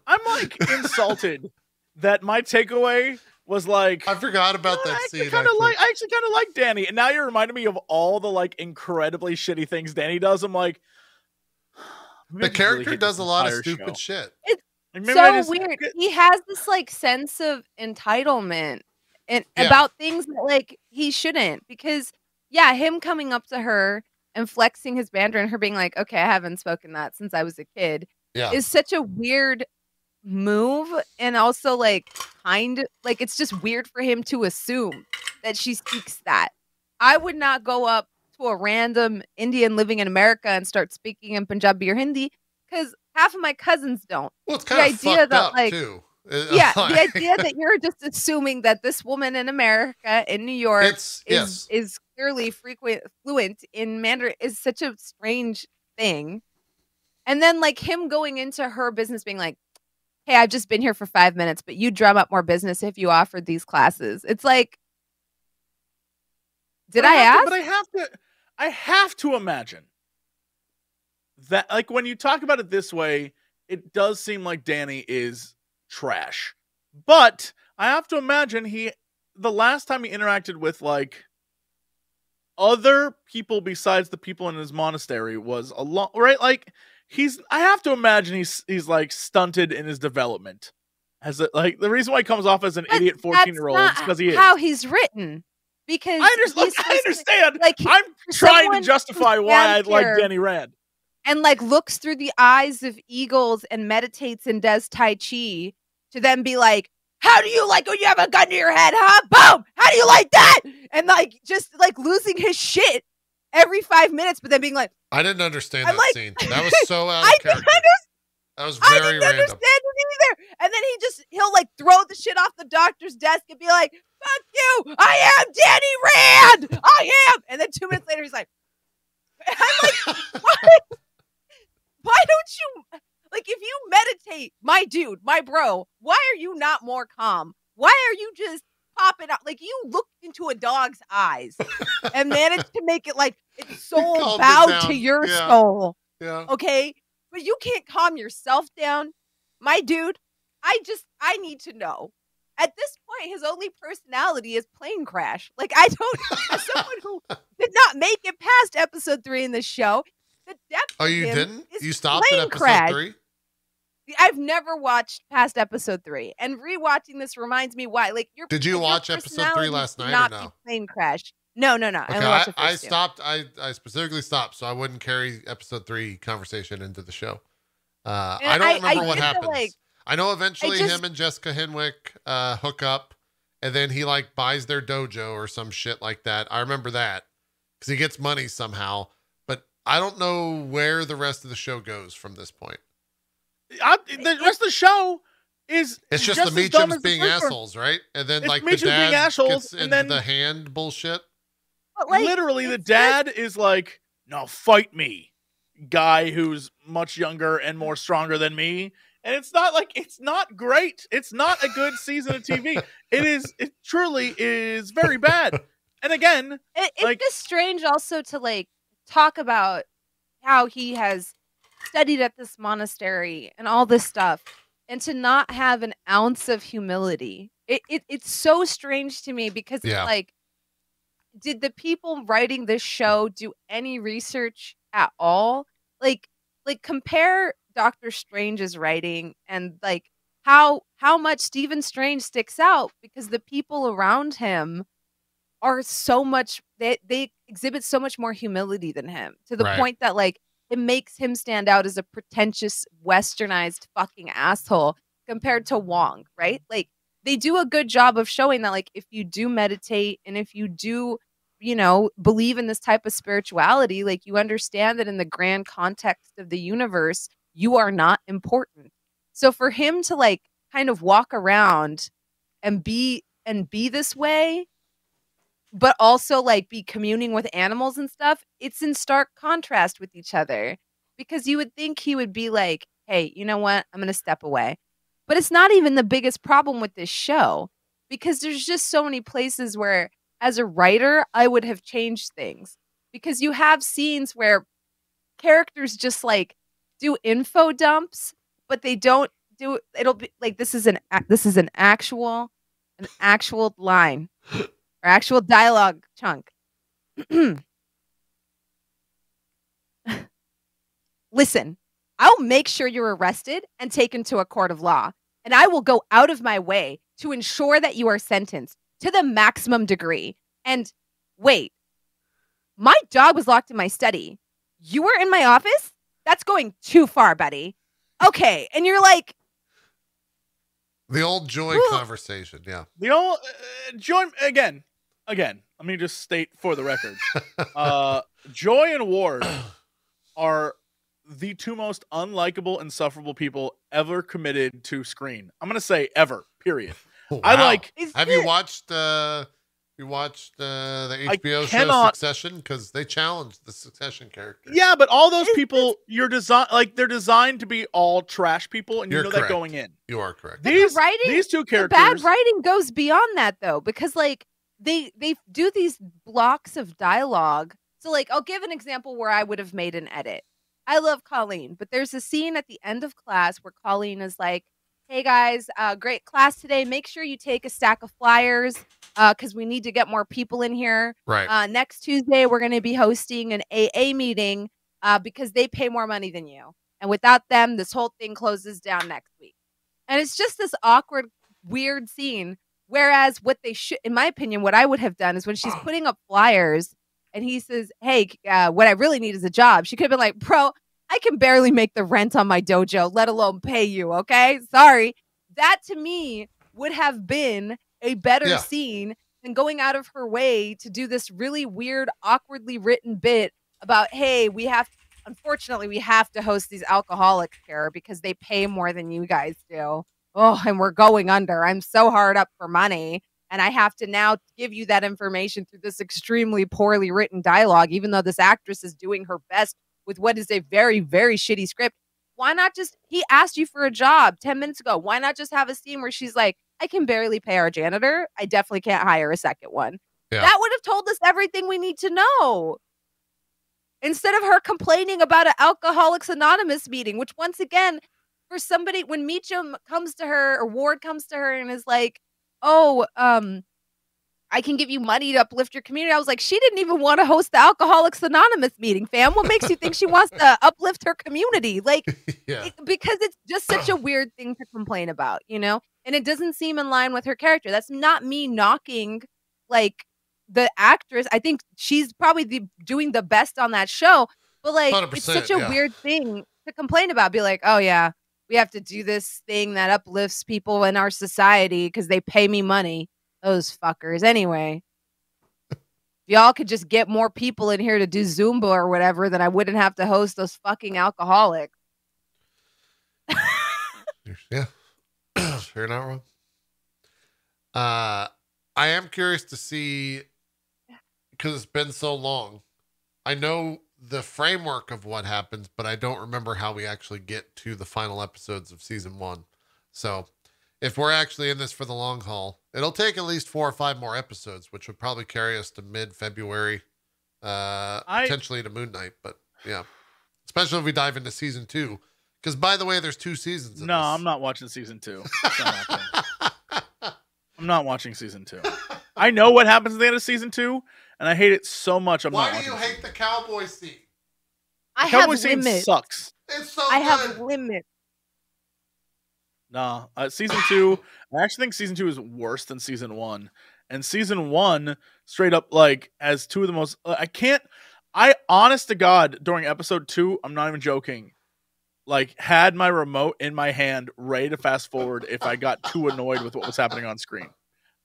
I'm like insulted that my takeaway was like, I forgot about that scene. I actually kind of like Danny. And now you're reminding me of all the like incredibly shitty things Danny does. I'm like, the character does a lot of stupid shit. It's so weird. He has this like sense of entitlement and about things that like he shouldn't, because him coming up to her and flexing his Mandarin and her being like, okay, I haven't spoken that since I was a kid is such a weird move. And also like it's just weird for him to assume that she speaks that. I would not go up to a random Indian living in America and start speaking in Punjabi or Hindi, because half of my cousins don't. Well, it's kind of fucked up too. Yeah, the idea that you're just assuming that this woman in America, in New York, is clearly fluent in Mandarin is such a strange thing. And then like him going into her business being like, hey, I've just been here for 5 minutes, but you drum up more business if you offered these classes. It's like, I have to imagine that like when you talk about it this way, it does seem like Danny is trash. But I have to imagine the last time he interacted with like other people besides the people in his monastery was a long, right? Like I have to imagine he's like stunted in his development. As like the reason why he comes off as an idiot 14-year-old is because he is how he's written. Because I understand. Like I'm trying to justify why I like Danny Rand. And like looks through the eyes of eagles and meditates and does Tai Chi to then be like, how do you like when you have a gun to your head, huh? Boom! How do you like that? And like just like losing his shit every 5 minutes, but then being like, I didn't understand that scene. That was so out of character. That was very random. I didn't understand it either. And then he'll like throw the shit off the doctor's desk and be like, fuck you! I am Danny Rand! I am! And then 2 minutes later, he's like, I'm like, why don't you, like, if you meditate, my dude, my bro, why are you not more calm? Why are you just popping out? Like, you looked into a dog's eyes and managed to make it like its soul bowed to your soul. Yeah. Okay? But you can't calm yourself down. My dude, I need to know. At this point, his only personality is plane crash. Like, I don't, as someone who did not make it past episode 3 in this show, the depth of you him didn't? is You stopped at episode crash. 3? I've never watched past episode 3, and rewatching this reminds me why. Like, did you watch episode 3 last night or no? Plane crash. No. Okay, I stopped. I specifically stopped so I wouldn't carry episode 3 conversation into the show. I don't remember what happens. I know eventually him and Jessica Henwick hook up, and then he like buys their dojo or some shit like that. I remember that because he gets money somehow, but I don't know where the rest of the show goes from this point. The rest of the show is it's just the Meachums being assholes, right? And then like the dad gets into the hand bullshit. Like, literally, the dad is like, "No, fight me, guy who's much younger and more stronger than me." And it's not great. It's not a good season of TV. It truly is very bad. And again, it's like, just strange also to like talk about how he has studied at this monastery and all this stuff, and to not have an ounce of humility. It's so strange to me because it's like, did the people writing this show do any research at all? Like compare Doctor Strange's writing and like how much Stephen Strange sticks out because the people around him are so much, they exhibit so much more humility than him, to the point that like it makes him stand out as a pretentious, westernized fucking asshole compared to Wong, right? Like they do a good job of showing that like if you do meditate and if you do, you know, believe in this type of spirituality, like you understand that in the grand context of the universe, you are not important. So for him to like kind of walk around and be and be this way, but also like be communing with animals and stuff, it's in stark contrast with each other. Because you would think he would be like, hey, you know what? I'm going to step away. But it's not even the biggest problem with this show, because there's just so many places where, as a writer, I would have changed things. Because you have scenes where characters just like do info dumps, but they don't do. It'll be like this is an actual line or actual dialogue chunk. Listen, I'll make sure you're arrested and taken to a court of law, and I will go out of my way to ensure that you are sentenced to the maximum degree. And wait, my dog was locked in my study. You were in my office? That's going too far, buddy. Okay. And you're like, the old Joy conversation. Yeah. The old Joy again. Let me just state for the record. Joy and Ward are the two most unlikable, insufferable people ever committed to screen. I'm gonna say ever. Period. Wow. I like. Have you watched the HBO show Succession? Because they challenged the Succession characters. Yeah, but all those people, they're designed to be all trash people, and you know that going in. You are correct. These two characters. Bad writing goes beyond that, though, because like they do these blocks of dialogue. So like, I'll give an example where I would have made an edit. I love Colleen, but there's a scene at the end of class where Colleen is like, hey guys, great class today. Make sure you take a stack of flyers because we need to get more people in here. Right. Next Tuesday, we're going to be hosting an AA meeting because they pay more money than you. And without them, this whole thing closes down next week. And it's just this awkward, weird scene. Whereas what they should, in my opinion, what I would have done is when she's putting up flyers and he says, hey, what I really need is a job. She could have been like, bro, I can barely make the rent on my dojo, let alone pay you, okay? Sorry. That, to me, would have been a better scene than going out of her way to do this really weird, awkwardly written bit about, hey, unfortunately, we have to host these alcoholics here because they pay more than you guys do. Oh, and we're going under. I'm so hard up for money. And I have to now give you that information through this extremely poorly written dialogue, even though this actress is doing her best with what is a very, very shitty script. Why not he asked you for a job 10 minutes ago. Why not just have a scene where she's like, I can barely pay our janitor. I definitely can't hire a second one. Yeah. That would have told us everything we need to know. Instead of her complaining about an Alcoholics Anonymous meeting, which once again, for somebody, when Meacham comes to her or Ward comes to her and is like, oh, I can give you money to uplift your community. I was like, she didn't even want to host the Alcoholics Anonymous meeting, fam. What makes you think she wants to uplift her community? Like, because it's just such a weird thing to complain about, you know? And it doesn't seem in line with her character. That's not me knocking, like, the actress. I think she's probably doing the best on that show. But, like, it's such a weird thing to complain about. Be like, oh, yeah, we have to do this thing that uplifts people in our society because they pay me money. Those fuckers. Anyway, if y'all could just get more people in here to do Zumba or whatever, then I wouldn't have to host those fucking alcoholics. Yeah. You're not wrong. I am curious to see, because it's been so long. I know the framework of what happens, but I don't remember how we actually get to the final episodes of season 1. So if we're actually in this for the long haul, it'll take at least 4 or 5 more episodes, which would probably carry us to mid-February, potentially to Moon Knight. But yeah, especially if we dive into season 2. Because by the way, there's 2 seasons. No, I'm not watching season 2. I'm not watching season 2. I know what happens at the end of season 2, and I hate it so much. Why do you hate the cowboy scene? I have limits. Sucks. It's so I good. have limits. Nah, season 2. I actually think season 2 is worse than season 1. And season 1, straight up, like, as 2 of the most. Honest to God, during episode 2, I'm not even joking, like, had my remote in my hand, ready to fast forward if I got too annoyed with what was happening on screen.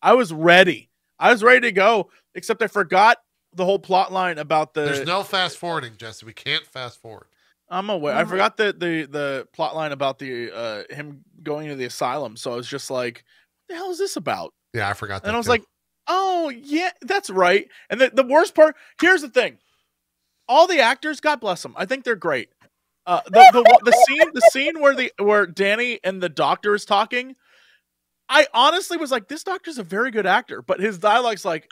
I was ready. I was ready to go, except I forgot the whole plot line about the. There's no fast forwarding, Jesse. We can't fast forward. I'm aware. I forgot the plot line about the him going to the asylum. So I was just like, what the hell is this about? Yeah, I forgot that. And I was like, oh, yeah, that's right. And the worst part, here's the thing. All the actors, God bless them. I think they're great. The scene where Danny and the doctor is talking, I honestly was like, this doctor's a very good actor, but his dialogue's like,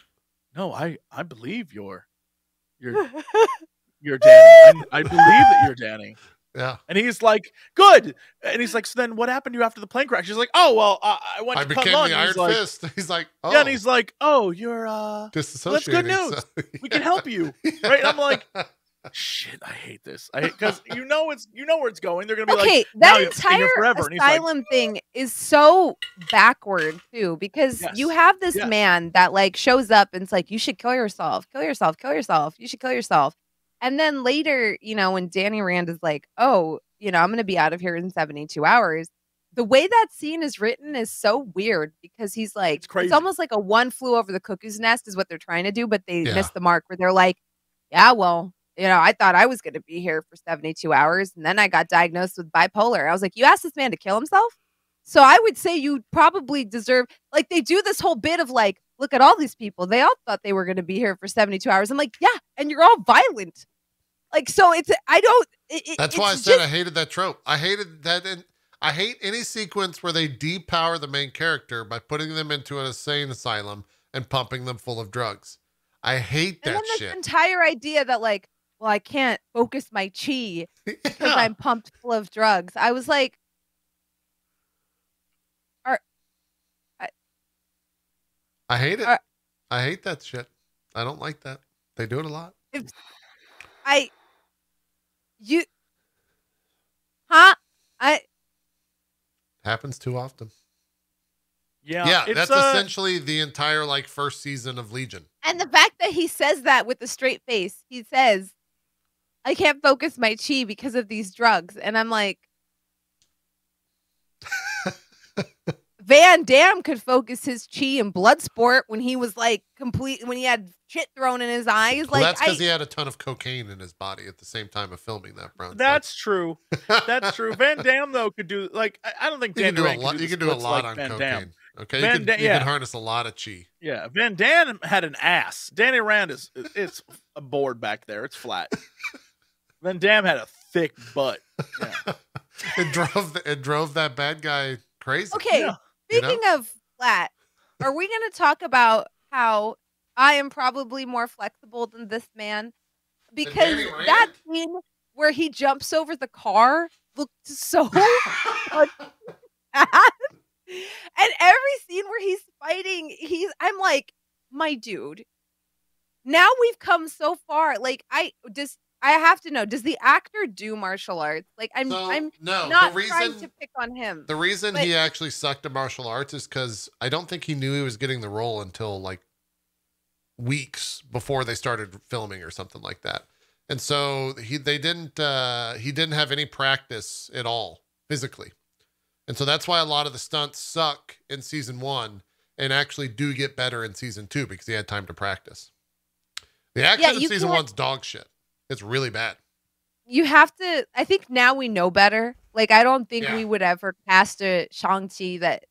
no, I believe you're Danny. I believe that you're Danny. Yeah. And he's like, good. And he's like, so then what happened to you after the plane crash? She's like, oh, well, I went to became Kun Lun. the Iron Fist. He's like, oh. Yeah, and he's like, oh, you're disassociating. well, that's good news. So, yeah. We can help you. Right? And I'm like, shit, I hate this. Because you know where it's going. They're gonna be okay, like, that entire asylum thing is so backward too, because you have this man that like shows up and it's like, you should kill yourself, you should kill yourself. And then later, when Danny Rand is like, oh, I'm going to be out of here in 72 hours. The way that scene is written is so weird because he's like, it's almost like a one flew over the cuckoo's nest is what they're trying to do, but they missed the mark where they're like, yeah, well, I thought I was going to be here for 72 hours. And then I got diagnosed with bipolar. I was like, you asked this man to kill himself? So I would say you probably deserve, like they do this whole bit of like, look at all these people. They all thought they were going to be here for 72 hours. I'm like, yeah, and you're all violent. Like, so that's why I said I hated that trope. I hated that. And I hate any sequence where they depower the main character by putting them into an insane asylum and pumping them full of drugs. I hate that shit. This entire idea that like, well, I can't focus my chi because I'm pumped full of drugs. I was like, I hate it. I hate that shit. I don't like that. They do it a lot. Happens too often. Yeah, that's essentially the entire like first season of Legion. And the fact that he says that with a straight face, he says, I can't focus my chi because of these drugs. And I'm like, Van Damme could focus his chi in Bloodsport when he was like when he had shit thrown in his eyes. Well, that's because he had a ton of cocaine in his body at the same time of filming that, Brown. That's true. That's true. Van Damme though could do like I don't think you can do a lot. You can do a lot on cocaine. Damme. Okay, you can harness a lot of chi. Yeah, Van Damme had an ass. Danny Rand it's a board back there. It's flat. Van Damme had a thick butt. Yeah. It drove that bad guy crazy. Okay. Yeah. Speaking of flat, are we going to talk about how I am probably more flexible than this man? Because that scene where he jumps over the car looked so bad. And every scene where he's fighting, I'm like, my dude, now we've come so far. Like, I have to know, does the actor do martial arts? Like, I'm not trying to pick on him. The reason he actually sucked at martial arts is because I don't think he knew he was getting the role until like weeks before they started filming or something like that. And so he didn't have any practice at all physically. And so that's why a lot of the stunts suck in season 1 and actually do get better in season 2 because he had time to practice. The action in season 1's dog shit. It's really bad. You have to, I think now we know better. Like, I don't think we would ever cast a Shang-Chi that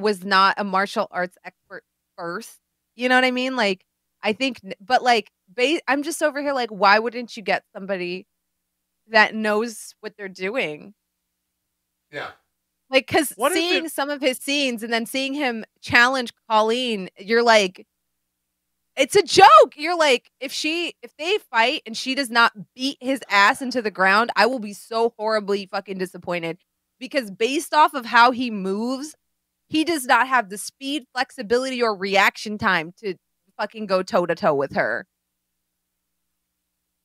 was not a martial arts expert first. You know what I mean? Like, I think, but like, I'm just over here like, why wouldn't you get somebody that knows what they're doing? Yeah. Like, because seeing some of his scenes and then seeing him challenge Colleen, you're like, it's a joke. You're like, if they fight and she does not beat his ass into the ground, I will be so horribly fucking disappointed. Because based off of how he moves, he does not have the speed, flexibility, or reaction time to fucking go toe to toe with her.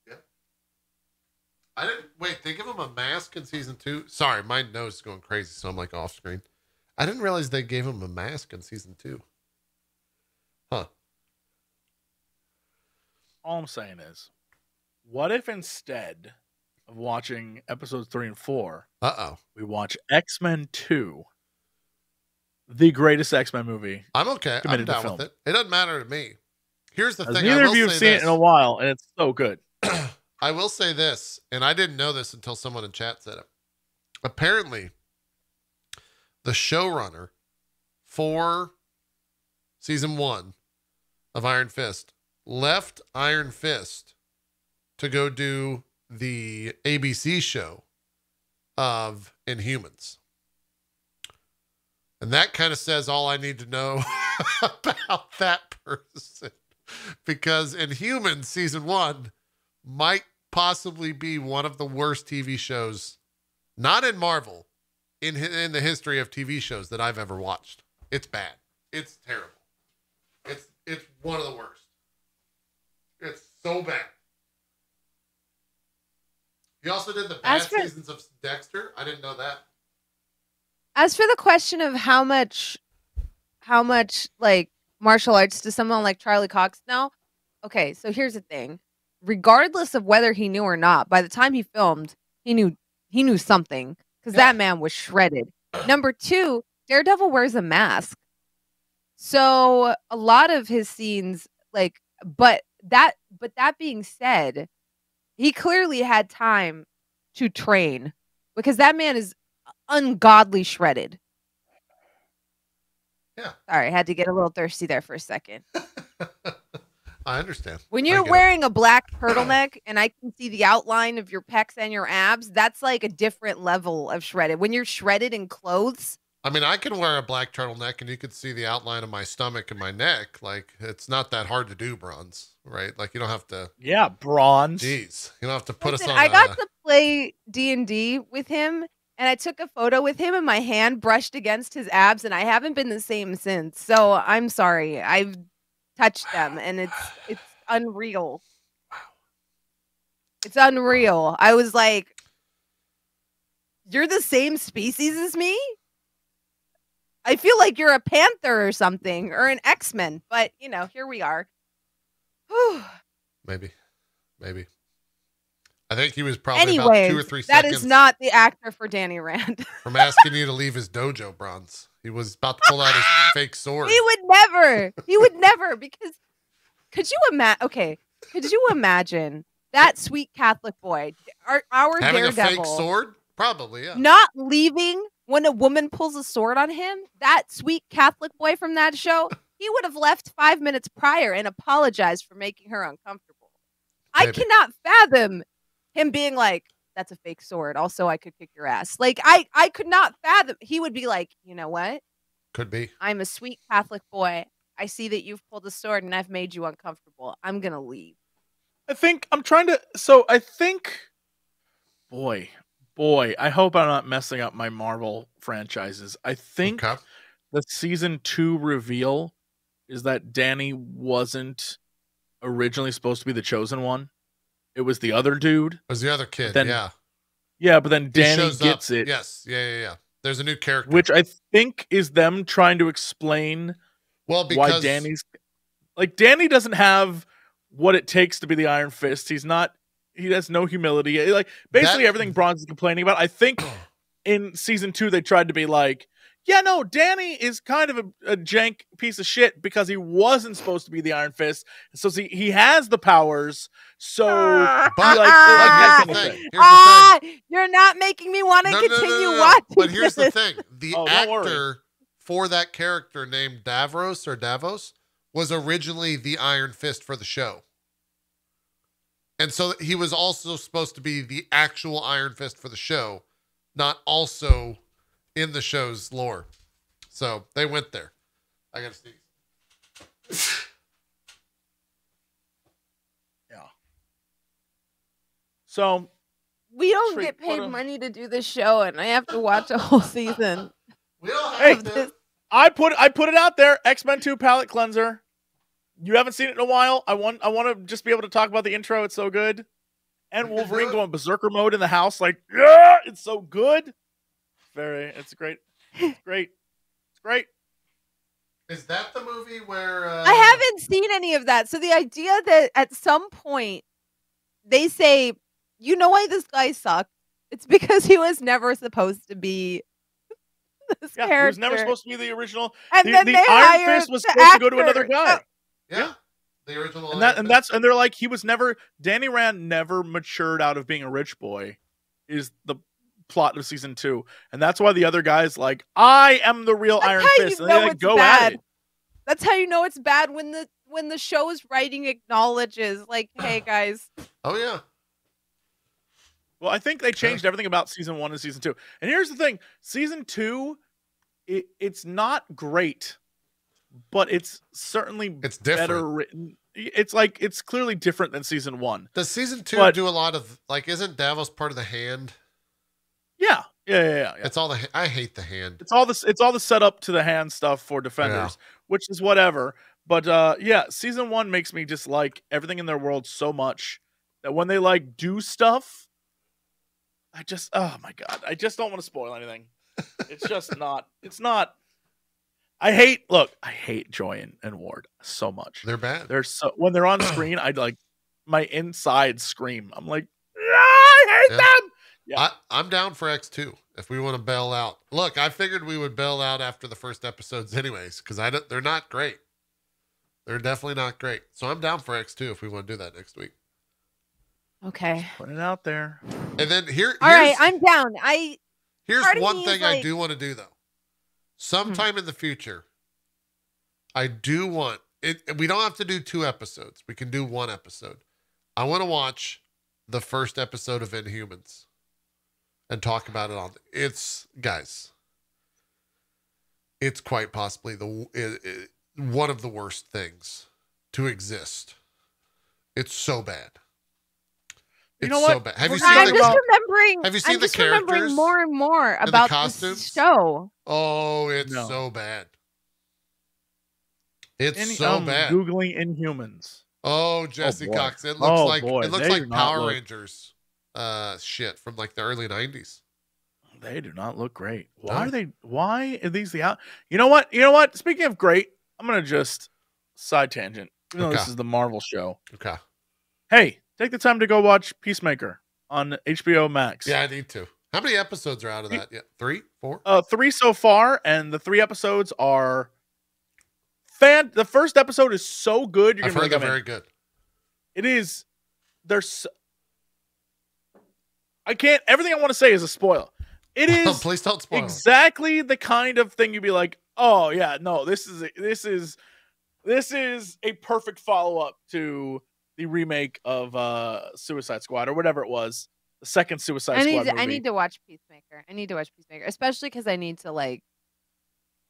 Yeah. They give him a mask in season 2. Sorry, my nose is going crazy, so I'm like off screen. I didn't realize they gave him a mask in season 2. Huh. All I'm saying is, what if instead of watching episodes 3 and 4, we watch X-Men 2, the greatest X-Men movie? I'm okay. I'm down with it. It doesn't matter to me. Here's the thing. Neither of you have seen it in a while, and it's so good. I will say this, and I didn't know this until someone in chat said it. Apparently, the showrunner for season 1 of Iron Fist, left Iron Fist to go do the ABC show of Inhumans. And that kind of says all I need to know about that person. Because Inhumans season 1 might possibly be one of the worst TV shows, not in Marvel, in the history of TV shows that I've ever watched. It's bad. It's terrible. It's one of the worst. It's so bad. He also did the bad seasons of Dexter. I didn't know that. As for the question of how much like martial arts does someone like Charlie Cox know? Okay, so here's the thing. Regardless of whether he knew or not, by the time he filmed, he knew something, because that man was shredded. Number 2, Daredevil wears a mask. So a lot of his scenes, like, but that being said, he clearly had time to train, because that man is ungodly shredded. Yeah. Sorry, I had to get a little thirsty there for a second. I understand. When you're wearing a black turtleneck and I can see the outline of your pecs and your abs, that's like a different level of shredded. When you're shredded in clothes. I mean, I can wear a black turtleneck and you could see the outline of my stomach and my neck. Like, it's not that hard to do, Bronze, right? Like, you don't have to. Yeah, Bronze. Jeez. You don't have to put us on. I got to play D&D with him, and I took a photo with him, and my hand brushed against his abs, and I haven't been the same since. So I'm sorry. I've touched them, and it's unreal. It's unreal. I was like, you're the same species as me? I feel like you're a Panther or something, or an X-Men, but here we are. Maybe. I think he was probably about 2 or 3 seconds. That is not the actor for Danny Rand. From asking you to leave his dojo, Bronze. He was about to pull out his fake sword. He would never, because could you imagine that sweet Catholic boy, our having Daredevil, a fake sword? Probably, yeah. Not leaving when a woman pulls a sword on him? That sweet Catholic boy from that show, he would have left 5 minutes prior and apologized for making her uncomfortable. Maybe. I cannot fathom him being like, that's a fake sword. Also, I could kick your ass. Like, I could not fathom. He would be like, you know what? Could be. I'm a sweet Catholic boy. I see that you've pulled a sword and I've made you uncomfortable. I'm going to leave. Boy, I hope I'm not messing up my Marvel franchises. I think the season 2 reveal is that Danny wasn't originally supposed to be the chosen one. It was the other dude. It was the other kid, yeah. Yeah, but then Danny gets it. Yes, yeah. There's a new character. Which I think is them trying to explain why Danny's... Like, Danny doesn't have what it takes to be the Iron Fist. He has no humility. Like, basically everything Bronze is complaining about. I think in season 2, they tried to be like, yeah, no, Danny is kind of a jank piece of shit because he wasn't supposed to be the Iron Fist. So he has the powers. So, here's the thing. You're not making me want to continue watching. But here's the thing. The actor for that character named Davos was originally the Iron Fist for the show. And so he was also supposed to be the actual Iron Fist for the show, not also in the show's lore. So they went there. I gotta sneeze. Yeah. So we don't get paid money to do this show, and I have to watch a whole season. We don't have this. I put it out there. X-Men 2 palette cleanser. You haven't seen it in a while. I want to just be able to talk about the intro. It's so good. And Wolverine going berserker mode in the house, like, yeah, it's so good. It's great. It's great. Is that the movie where I haven't seen any of that. So the idea that at some point they say, you know why this guy sucked? It's because he was never supposed to be this character. He was never supposed to be the original. And then the Iron Fist was supposed to go to another guy. Yeah. The original. And they're like, Danny Rand never matured out of being a rich boy is the plot of season 2. And that's why the other guy's like, I am the real Iron Fist. And they go at it. That's how you know it's bad when the show's writing acknowledges, like, hey guys. Oh yeah. Well, I think they changed everything about season 1 and season 2. And here's the thing: season 2, it's not great, but it's certainly better written. It's clearly different than season 1. Does season 2 do a lot of like? Isn't Davos part of the hand? Yeah. It's all I hate the hand. It's all the setup to the hand stuff for Defenders, which is whatever. But season 1 makes me dislike everything in their world so much that when they like do stuff, oh my god, I just don't want to spoil anything. It's just not. It's not. I hate Joy and Ward so much. They're bad. When they're on screen, I'd like my inside scream. I'm like, I hate them. Yeah. I'm down for X2 if we want to bail out. Look, I figured we would bail out after the first episodes anyways, because they're not great. They're definitely not great. So I'm down for X2 if we want to do that next week. Okay. Put it out there. And then all right, I'm down. Here's one thing I do want to do, though. Sometime in the future, I do want it. We don't have to do 2 episodes. We can do 1 episode. I want to watch the first episode of Inhumans and talk about it it's quite possibly one of the worst things to exist. It's so bad. You know what? So bad. Have you I'm seen the characters? Remembering more and more about this show. Oh, it's so bad. It's so bad. Googling Inhumans. Oh, Jesse Cox. It looks like Power Rangers shit from like the early 90s. They do not look great. Why are these the out? You know what? Speaking of great, I'm going to just side tangent. Even though this is the Marvel show. Okay. Hey, take the time to go watch Peacemaker on HBO Max. Yeah, I need to. How many episodes are out of that yet? 3, 4? 3 so far, and the 3 episodes are the first episode is so good. I've heard they're very good. It is. Everything I want to say is a spoil. It is. Please don't spoil. Exactly the kind of thing you'd be like, oh yeah, no, this is a perfect follow up to the remake of Suicide Squad or whatever it was, the second Suicide Squad movie. I need to watch Peacemaker. Especially because I need to like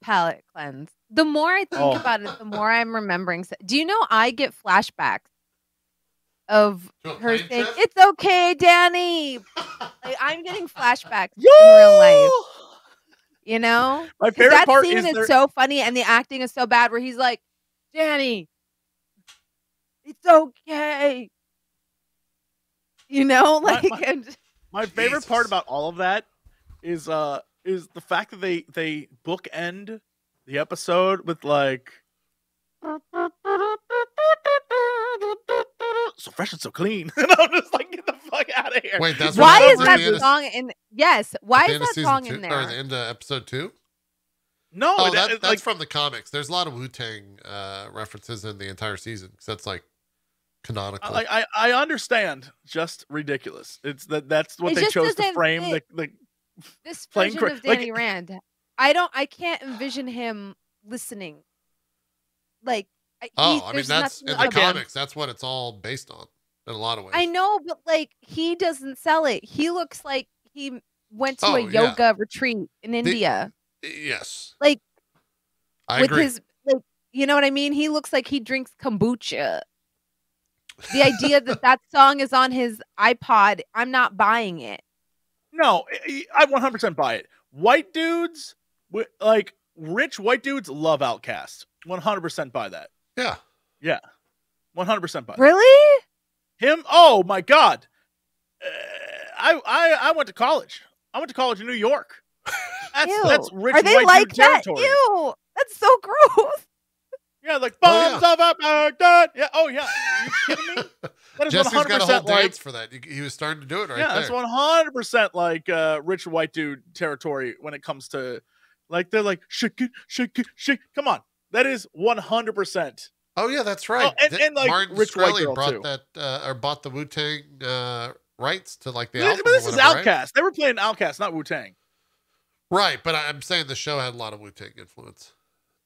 palate cleanse. The more I think about it, the more I'm remembering. Do you know I get flashbacks of her saying, "It's okay, Danny." Like, I'm getting flashbacks in real life. You know, my favorite part is it's so funny, and the acting is so bad. Where he's like, "Danny, it's okay." You know, like my favorite part about all of that is the fact that they bookend the episode with like so fresh and so clean. And I'm just like, get the fuck out of here. Wait, that's why is that song in? Yes, why is that song in there? Or the end of episode 2? No, that's from the comics. There's a lot of Wu-Tang references in the entire season because that's like canonical. I understand, just ridiculous. It's that's what they chose to frame this version of Danny Rand. I can't envision him listening. Like, that's in the comics. That's what it's all based on in a lot of ways. I know, but like, he doesn't sell it. He looks like he went to a yoga retreat in India. Yes, like I agree. His, like, you know what I mean. He looks like he drinks kombucha. The idea that song is on his iPod, I'm not buying it. No, I 100% buy it. White dudes, like rich white dudes, love Outkast. 100% buy that. Yeah. 100% buy that. Really? Him? Oh my God! I went to college. I went to college in New York. That's rich white dude territory. Ew, that's so gross. Yeah, like bombs of Baghdad. Yeah. Oh yeah. Are you kidding me? That is Jesse's 100% got a whole dance for that. He was starting to do it right there. Yeah, that's 100% like rich white dude territory when it comes to like they're like shake it, shake it, shake. Come on, that is 100%. Oh yeah, that's right. Oh, and like Martin rich white girl brought too. that or bought the Wu-Tang rights to like the album. But this is Outkast. Right? They were playing Outkast, not Wu-Tang. Right, but I'm saying the show had a lot of Wu-Tang influence.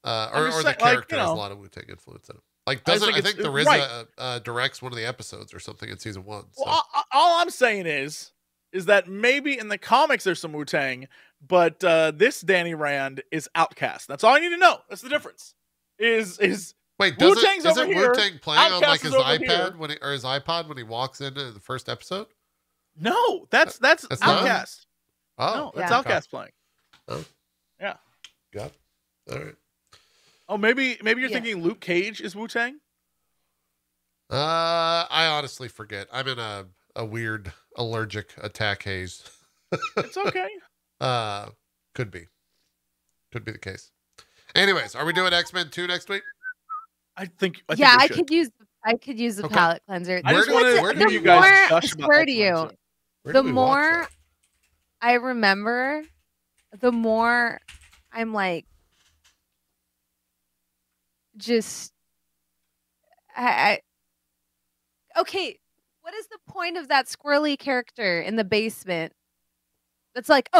or the character has a lot of Wu-Tang influence in him. Like, I think the RZA directs one of the episodes or something in season 1. So. Well, all I'm saying is that maybe in the comics there's some Wu-Tang, but this Danny Rand is Outcast. That's all I need to know. That's the difference. Wait, isn't Wu-Tang playing on like his iPad or his iPod when he walks into the first episode? No, that's Outcast. Oh, no, that's Outcast playing. Oh, yeah. Got it. All right. Oh, maybe you're thinking Luke Cage is Wu-Tang? I honestly forget. I'm in a weird allergic attack haze. It's okay. Could be the case. Anyways, are we doing X-Men 2 next week? I think I could use the palate cleanser. I just wanted to hear you guys gush about swear to you, the more I remember, the more I'm like, just okay, what is the point of that squirrely character in the basement that's like,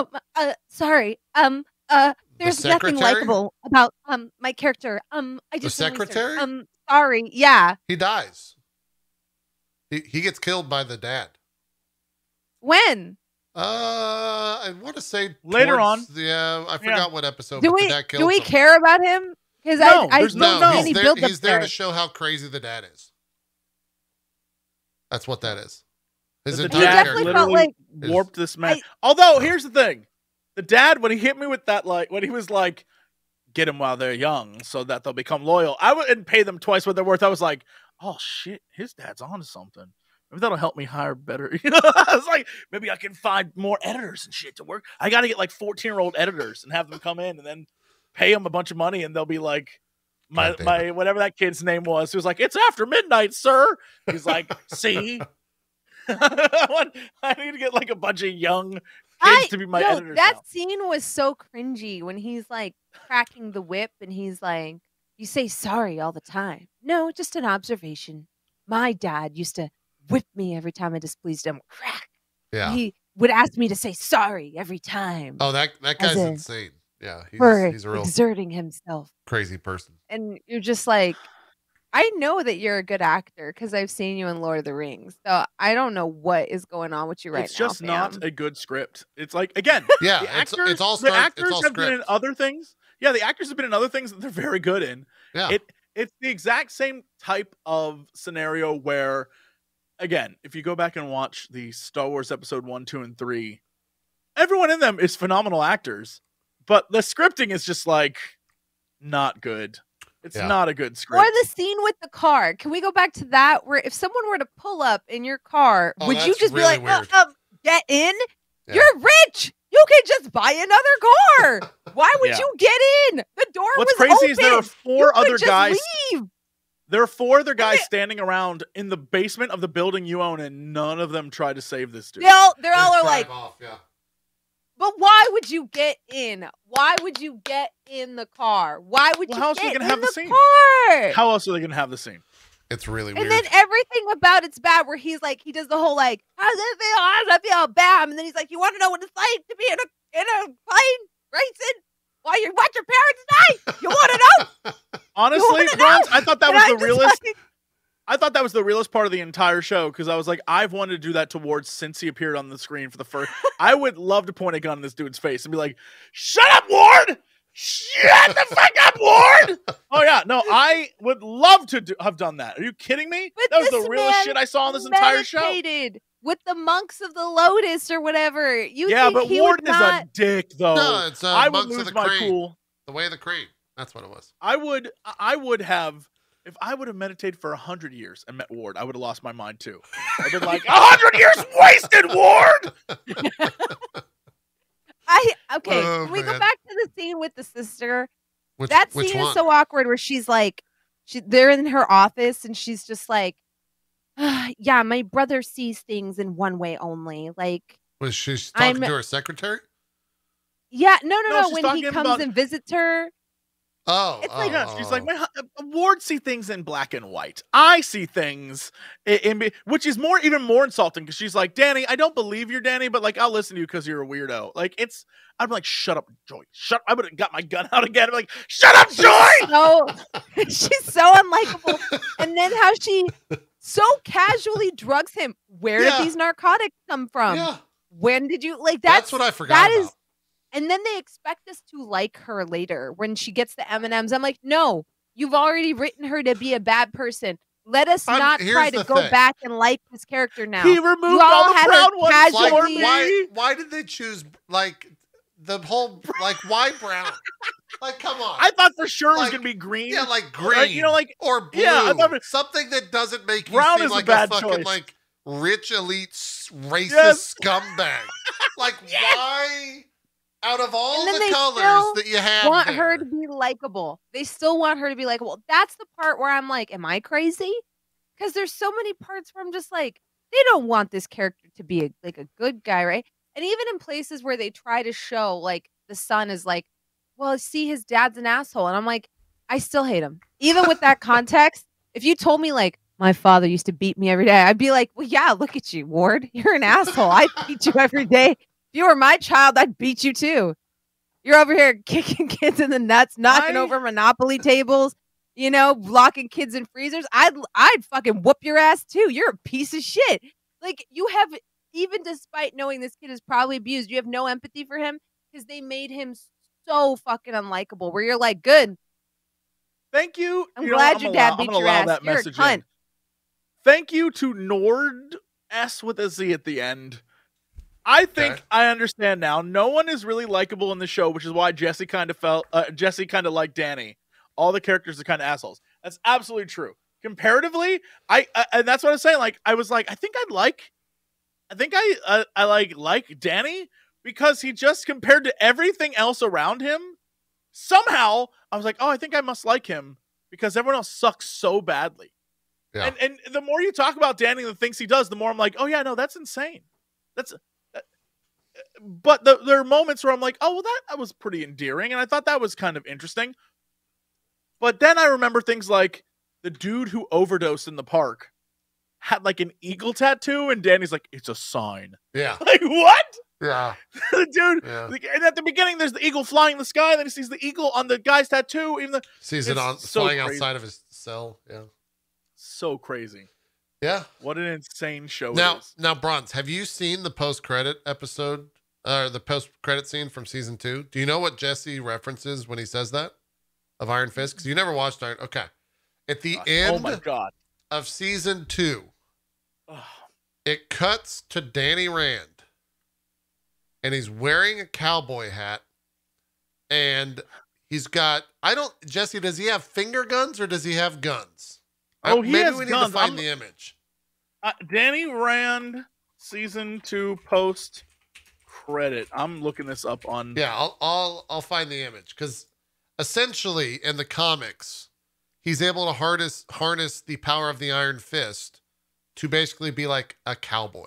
sorry, there's nothing likable about my character. I just the secretary. Sorry, yeah. He dies. He gets killed by the dad. When? I want to say later on. Yeah, I forgot what episode. Do we care about him? Because he's there to show how crazy the dad is. That's what that is. The dad literally warped this man. Although here's the thing, the dad, when he hit me with that, like when he was like, "Get them while they're young, so that they'll become loyal," I wouldn't pay them twice what they're worth. I was like, "Oh shit, his dad's onto something. Maybe that'll help me hire better." I was like, maybe I can find more editors and shit to work. I got to get like 14-year-old editors and have them come in and then pay them a bunch of money, and they'll be like, my whatever that kid's name was, who was like, "It's after midnight, sir." He's like, "See." I need to get like a bunch of young kids to be my editors. That scene was so cringy when he's like cracking the whip and he's like, "You say sorry all the time." "No, just an observation. My dad used to whip me every time I displeased him." Crack. Yeah. He would ask me to say sorry every time. Oh, that guy's insane. Yeah, he's a real exerting himself. Crazy person. And you're just like, I know that you're a good actor because I've seen you in Lord of the Rings. So I don't know what is going on with you right now. It's just not a good script. It's like, again, yeah, the actors have been in other things. Yeah, the actors have been in other things that they're very good in. Yeah. It's the exact same type of scenario where, again, if you go back and watch the Star Wars episode 1, 2, and 3, everyone in them is phenomenal actors, but the scripting is just like not good. It's not a good script. Or the scene with the car. Can we go back to that? Where if someone were to pull up in your car, would you just be like, get in? Yeah. You're rich. You can just buy another car. Why would you get in? The door was open. What's crazy is there are four other guys. There are four other guys standing around in the basement of the building you own, and none of them try to save this dude. They all are like, but why would you get in? Why would you get in the car? Why would you get in the car? How else are they going to have the scene? It's really weird. And then everything about it's bad, where he's like, he does the whole like, how does it feel? How does it feel? Bam. And then he's like, you want to know what it's like to be in a plane racing while you watch your parents die? You want to know? Honestly, Bronze, I thought that was the realest. I thought that was the realest part of the entire show, because I was like, I've wanted to do that to Ward since he appeared on the screen for the first. I would love to point a gun in this dude's face and be like, "Shut up, Ward! Shut the fuck up, Ward!" Oh yeah, no, I would love to have done that. Are you kidding me? But that was the realest shit I saw on this entire show. With the monks of the Lotus or whatever. But Ward is a dick, though. No, it's I would lose my cool. The way of the crane. That's what it was. I would have. If I would have meditated for 100 years and met Ward, I would have lost my mind too. I'd been like, 100 years wasted, Ward! Can we go back to the scene with the sister? That scene is so awkward, where she's like, they're in her office and she's just like, yeah, my brother sees things in one way only. Like, was she talking to her secretary? Yeah, no. When he comes and visits her. It's like, she's like, Ward see things in black and white. I see things which is even more insulting because she's like, Danny, I don't believe you're Danny, but like, I'll listen to you because you're a weirdo. Like, I'm like, shut up, Joy. Shut. I would have got my gun out again. I'm like, shut up, Joy. She's so unlikable. And then how she so casually drugs him. Where did these narcotics come from? Yeah. When did you like? That's what I forgot about. And then they expect us to like her later when she gets the M&Ms. I'm like, no, you've already written her to be a bad person. Let us not try to go back and like this character now. He removed all the brown ones for me. Why did they choose like the whole why brown? Like, come on. I thought for sure it was gonna be green. Yeah, like green, or blue. Yeah, something that doesn't make you seem like a fucking like rich elite racist scumbag. Like, why? Out of all the colors that you have, want her to be likable. They still want her to be likable. That's the part where I'm like, am I crazy? Because there's so many parts where I'm just like, they don't want this character to be a good guy, right? And even in places where they try to show like the son is like, well, see, his dad's an asshole, and I'm like, I still hate him. Even with that context, if you told me like my father used to beat me every day, I'd be like, well, yeah, look at you, Ward. You're an asshole. I beat you every day. If you were my child, I'd beat you too. You're over here kicking kids in the nuts, knocking over Monopoly tables, locking kids in freezers. I'd fucking whoop your ass too. You're a piece of shit. Like, you have, even despite knowing this kid is probably abused, you have no empathy for him because they made him so fucking unlikable where you're like, good. Thank you. I'm glad your dad beat your ass. You're a cunt. Thank you to Nord S with a Z at the end. I think I understand now. No one is really likable in the show, which is why Jesse kind of liked Danny. All the characters are kind of assholes. That's absolutely true. Comparatively, and that's what I was saying. Like, I was like, I think I like Danny because he just, compared to everything else around him, somehow I was like, oh, I think I must like him because everyone else sucks so badly. Yeah. And the more you talk about Danny and the things he does, the more I'm like, oh yeah, no, that's insane. But there are moments where I'm like, oh, well, that was pretty endearing, and I thought that was kind of interesting. But then I remember things like the dude who overdosed in the park had like an eagle tattoo, and Danny's like, it's a sign. Yeah. Like, what? Yeah. The dude, and at the beginning, there's the eagle flying in the sky, and then he sees the eagle on the guy's tattoo. Sees it flying outside of his cell. Yeah. So crazy. Yeah. What an insane show it is. Now, Bronze, have you seen the post-credit episode, or the post-credit scene from season 2? Do you know what Jesse references when he says that of Iron Fist? Because you never watched Iron. Okay. At the end of season 2, it cuts to Danny Rand, and he's wearing a cowboy hat, and he's got, Jesse, does he have finger guns or does he have guns? Oh, he has we need guns. to find the image. Danny Rand season 2 post credit. I'm looking this up on. Yeah, I'll find the image because essentially in the comics, he's able to harness the power of the Iron Fist to basically be like a cowboy,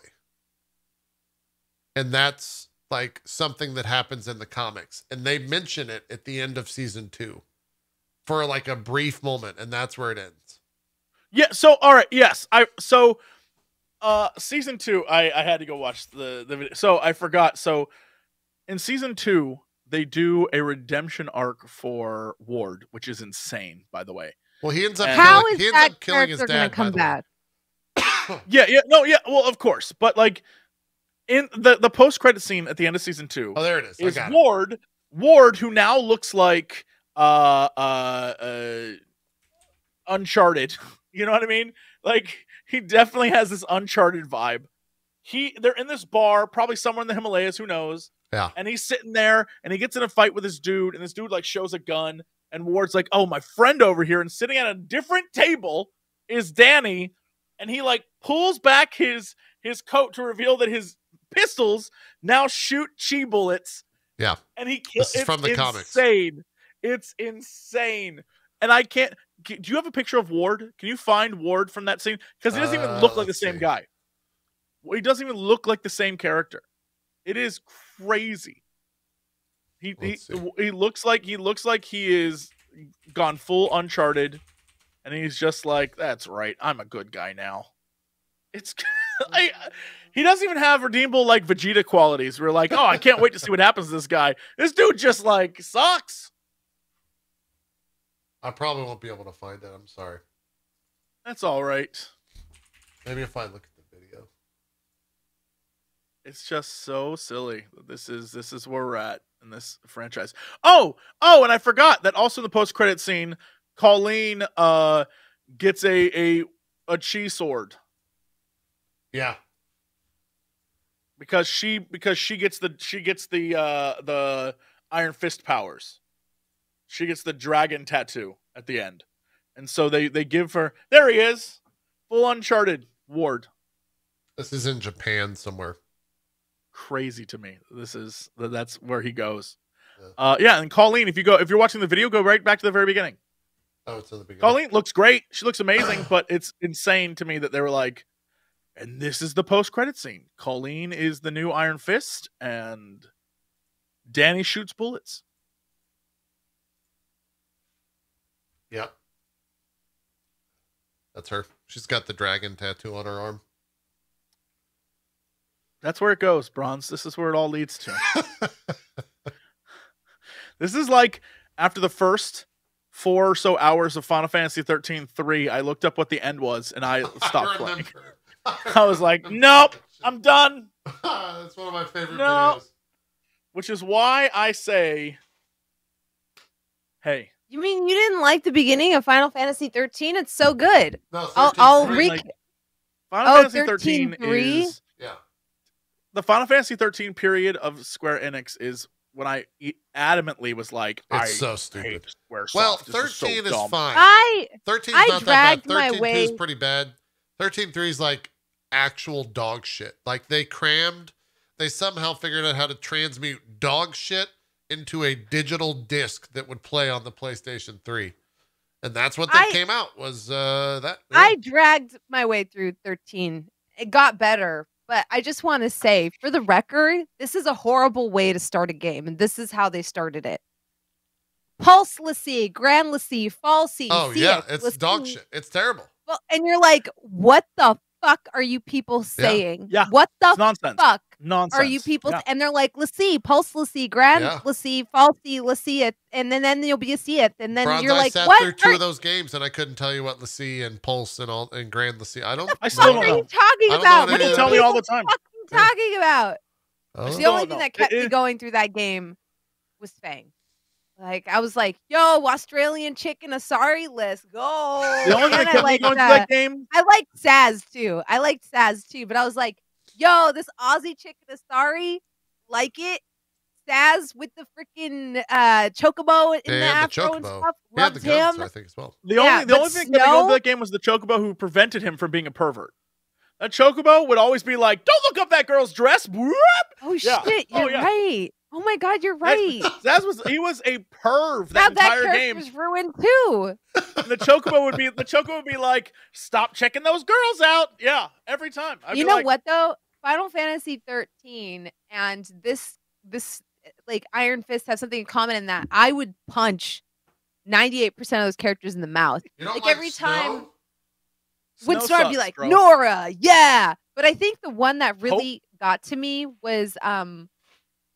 and that's like something that happens in the comics, and they mention it at the end of season 2 for like a brief moment, and that's where it ends. Yeah, so all right, yes. Season 2, I had to go watch the video. So I forgot. So in season 2, they do a redemption arc for Ward, which is insane, by the way. Well, he ends up killing his dad. Come back? Yeah. Well, of course, but like in the post credit scene at the end of season 2. Oh, there it is. Is Ward, who now looks like Uncharted. You know what I mean? Like, he definitely has this Uncharted vibe. They're in this bar, probably somewhere in the Himalayas, who knows? Yeah. And he's sitting there, and he gets in a fight with this dude, and this dude like shows a gun, and Ward's like, "Oh, my friend over here," and sitting at a different table is Danny, and he like pulls back his coat to reveal that his pistols now shoot chi bullets. Yeah. And he kills. This is from the comics. It's insane. And I can't. Do you have a picture of Ward? Can you find Ward from that scene? Because he doesn't even look like the same guy. He doesn't even look like the same character. It is crazy. He looks like he is gone full Uncharted, and he's just like, "That's right, I'm a good guy now." It's he doesn't even have redeemable like Vegeta qualities. We're like, "Oh, I can't wait to see what happens to this guy." This dude just like sucks. I probably won't be able to find it. I'm sorry. That's all right. Maybe if I look at the video. It's just so silly. This is where we're at in this franchise. Oh, and I forgot that also in the post-credit scene, Colleen gets a chi sword. Yeah. Because she gets the Iron Fist powers. She gets the dragon tattoo at the end. And so they give her, there he is. Full Uncharted Ward. This is in Japan somewhere. Crazy to me. That's where he goes. Yeah, and Colleen, if you're watching the video, go right back to the very beginning. Oh, it's in the beginning. Colleen looks great. She looks amazing, but it's insane to me that they were like, and this is the post-credit scene. Colleen is the new Iron Fist, and Danny shoots bullets. Yeah. That's her. She's got the dragon tattoo on her arm. That's where it goes, Bronze. This is where it all leads to. This is like after the first 4 or so hours of Final Fantasy 13-3, I looked up what the end was, and I stopped playing. I was like, nope, I'm done. That's one of my favorite videos. Which is why I say, hey. You mean you didn't like the beginning of Final Fantasy 13? It's so good. No, I'll Final Fantasy 13 is... Yeah. The Final Fantasy 13 period of Square Enix is when I adamantly was like, it's so stupid. Squaresoft. Well, 13 is fine. 13 I not that dragged bad. my 13-2 way. is pretty bad. 13-3 is like actual dog shit. Like they somehow figured out how to transmute dog shit into a digital disc that would play on the PlayStation 3. And that's what they came out was that. Yeah. I dragged my way through 13. It got better, but I just want to say, for the record, this is a horrible way to start a game, and this is how they started it. Pulse-lessy, Grand-lessy, Falsy. Oh, yeah, it's dog shit. It's terrible. Well, and you're like, what the fuck are you people saying? Yeah. What the nonsense. fuck nonsense. are you people? And they're like, "Lassie, Pulse-lessy, Grand-lessy, Falsy, Lassie it," and then you'll be a see it, and then Bronze, you're like, I sat "What?" through 2 of those games, and I couldn't tell you what Lassie and Pulse and Grand Lassie. I still don't What are know. you talking about? What you tell me all the time. Talking about? Oh. The only thing that kept me going through that game was Fang. Like, I was like, yo, Australian chicken Asari, let's go. The only thing that kept me going through that game. I liked Saz too. But I was like, yo, this Aussie chicken Asari, like it. Saz with the freaking chocobo in the afro and stuff. Loved the guns, him. I think, as well. The only thing that kept me going through that game was the chocobo who prevented him from being a pervert. That chocobo would always be like, don't look up that girl's dress. Whoop! Oh, shit. You're right. Oh, my God, you're right. He was a perv that entire game. Was ruined, too. The chocobo would be like, stop checking those girls out. Yeah, every time. You know what, though? Final Fantasy 13 and this like Iron Fist have something in common in that I would punch 98% of those characters in the mouth. You don't like like every Snow? time when Snow Star would be sucks, like, bro. Nora, yeah. But I think the one that really got to me was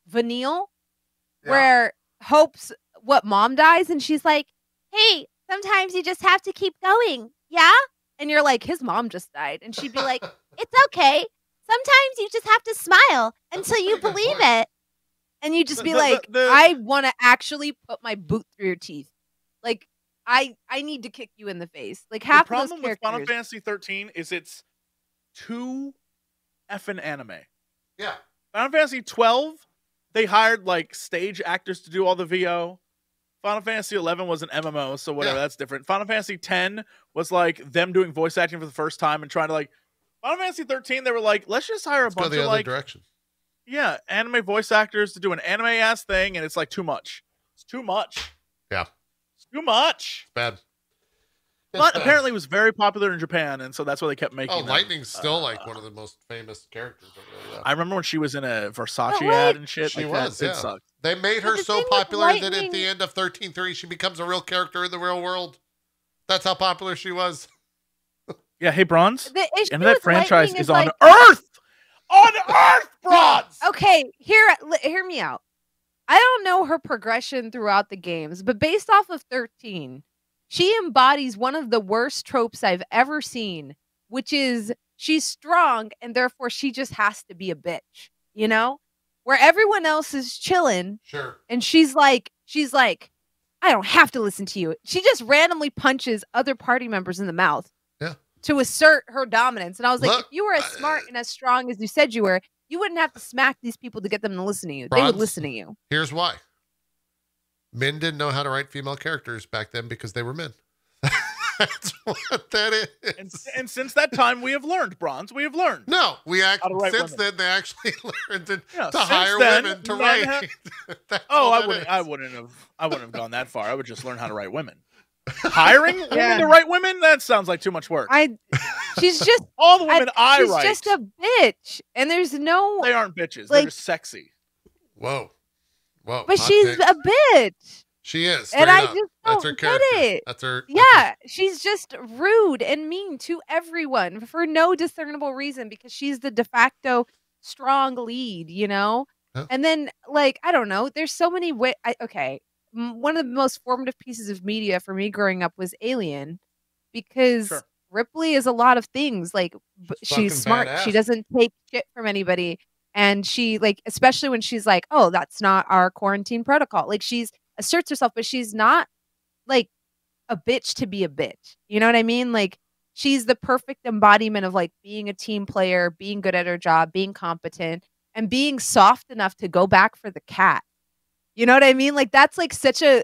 Vanille, where Hope's mom dies and she's like, hey, sometimes you just have to keep going. Yeah? And you're like, his mom just died. And she'd be like, it's okay. Sometimes you just have to smile until you believe it. And you just be like, I want to actually put my boot through your teeth. Like, I need to kick you in the face. Like, half of those characters. The problem with Final Fantasy 13 is it's too effing anime. Yeah. Final Fantasy 12, they hired, like, stage actors to do all the VO. Final Fantasy 11 was an MMO, so whatever, that's different. Final Fantasy 10 was, like, them doing voice acting for the first time and trying to, like... Final Fantasy 13, they were like, let's just hire a bunch of, like... direction. Yeah, anime voice actors to do an anime-ass thing, and it's, like, too much. It's too much. Yeah. It's too much. Bad. but apparently it was very popular in Japan, and so that's why they kept making. Oh, Lightning's still like one of the most famous characters. I remember when she was in a Versace ad and shit. She like was. That. Yeah. It sucked. They made her so popular that at the end of 13.3, she becomes a real character in the real world. That's how popular she was. Yeah. Hey, Bronze. The issue and that with franchise Lightning is on Earth. On Earth, Bronze. Okay, hear me out. I don't know her progression throughout the games, but based off of 13, she embodies one of the worst tropes I've ever seen, which is she's strong and therefore she just has to be a bitch, you know? Where everyone else is chilling. Sure. And she's like, I don't have to listen to you. She just randomly punches other party members in the mouth. Yeah. To assert her dominance. And I was like, Look, if you were as smart and as strong as you said you were, you wouldn't have to smack these people to get them to listen to you. They would listen to you. Here's why. Men didn't know how to write female characters back then because they were men. That's what that is. And since that time, we have learned, Bronze. We have learned. No, then they actually learned to hire women to write. I wouldn't have gone that far. I would just learn how to write women. Hiring women to write women? That sounds like too much work. She's just all the women she's write. She's just a bitch, and there's no. They aren't bitches. They're just sexy. Whoa. But she's a bitch. She is. And I up. just That's don't her character. get it. That's her. She's just rude and mean to everyone for no discernible reason because she's the de facto strong lead, you know? Huh? And then, like, I don't know. There's so many ways. Okay. One of the most formative pieces of media for me growing up was Alien because Ripley is a lot of things. Like, she's smart. Badass. She doesn't take shit from anybody. And she, like, especially when she's like, oh, that's not our quarantine protocol. Like, she's asserts herself, but she's not like a bitch to be a bitch. You know what I mean? Like, she's the perfect embodiment of like being a team player, being good at her job, being competent, and being soft enough to go back for the cat. You know what I mean? Like, that's like such a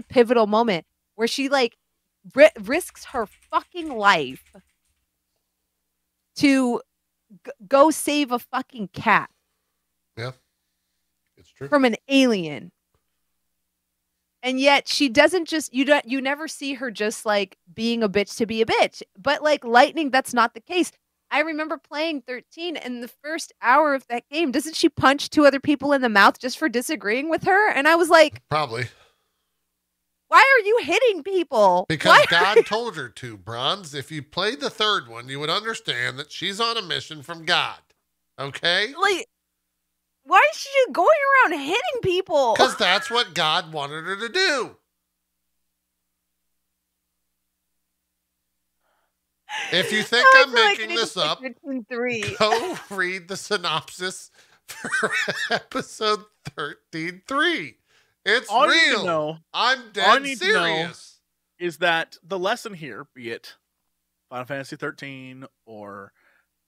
pivotal moment where she like risks her fucking life to go save a fucking cat. Yeah, it's true. From an alien. And yet she doesn't just, you never see her just like being a bitch to be a bitch. But like Lightning, that's not the case. I remember playing 13 and the first hour of that game, doesn't she punch 2 other people in the mouth just for disagreeing with her? And I was like, probably. Why are you hitting people? Because God told her to, Bronze. If you played the third one, you would understand that she's on a mission from God. Okay? Like, why is she going around hitting people? Because that's what God wanted her to do. If you think I'm making this up, go read the synopsis for episode 13.3. It's all real. You need to know, I'm dead serious. Is that the lesson here, be it Final Fantasy 13 or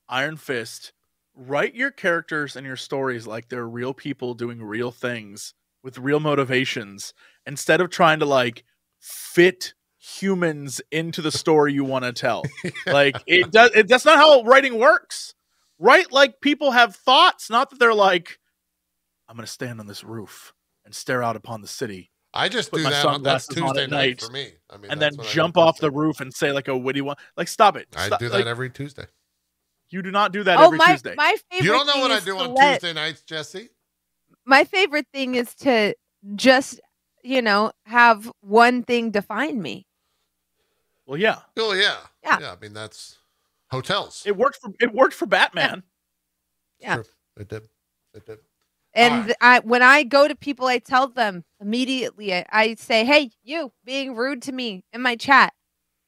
Iron Fist, write your characters and your stories like they're real people doing real things with real motivations instead of trying to like fit humans into the story you want to tell. Like that's not how writing works. Write like people have thoughts, not that they're like, I'm going to stand on this roof and stare out upon the city. I just do that on that's Tuesday night for me. I mean, and then jump off the roof and say like a witty one. Like, stop it. I do that every Tuesday. You do not do that every Tuesday. My favorite you don't know what I do on Tuesday nights, Jesse? My favorite thing is to just, have one thing define me. Well, yeah. Oh, yeah. Yeah. I mean, that's hotels. It worked for Batman. Yeah. True. It did. And when I go to people, I tell them immediately, I say, hey, you being rude to me in my chat,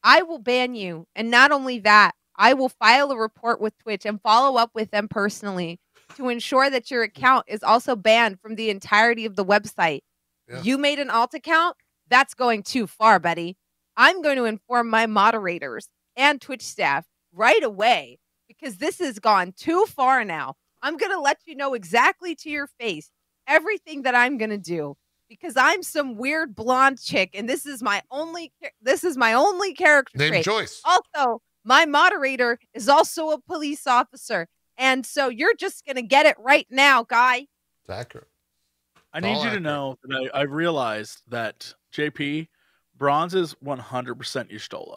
I will ban you. And not only that, I will file a report with Twitch and follow up with them personally to ensure that your account is also banned from the entirety of the website. Yeah. You made an alt account? That's going too far, buddy. I'm going to inform my moderators and Twitch staff right away because this has gone too far now. I'm going to let you know exactly to your face everything that I'm going to do because I'm some weird blonde chick and this is my only character named trait. Joyce. Also, my moderator is also a police officer. And so you're just going to get it right now, guy. It's accurate. I need you to know that I realized that JP, Bronze is 100% Y'shtola.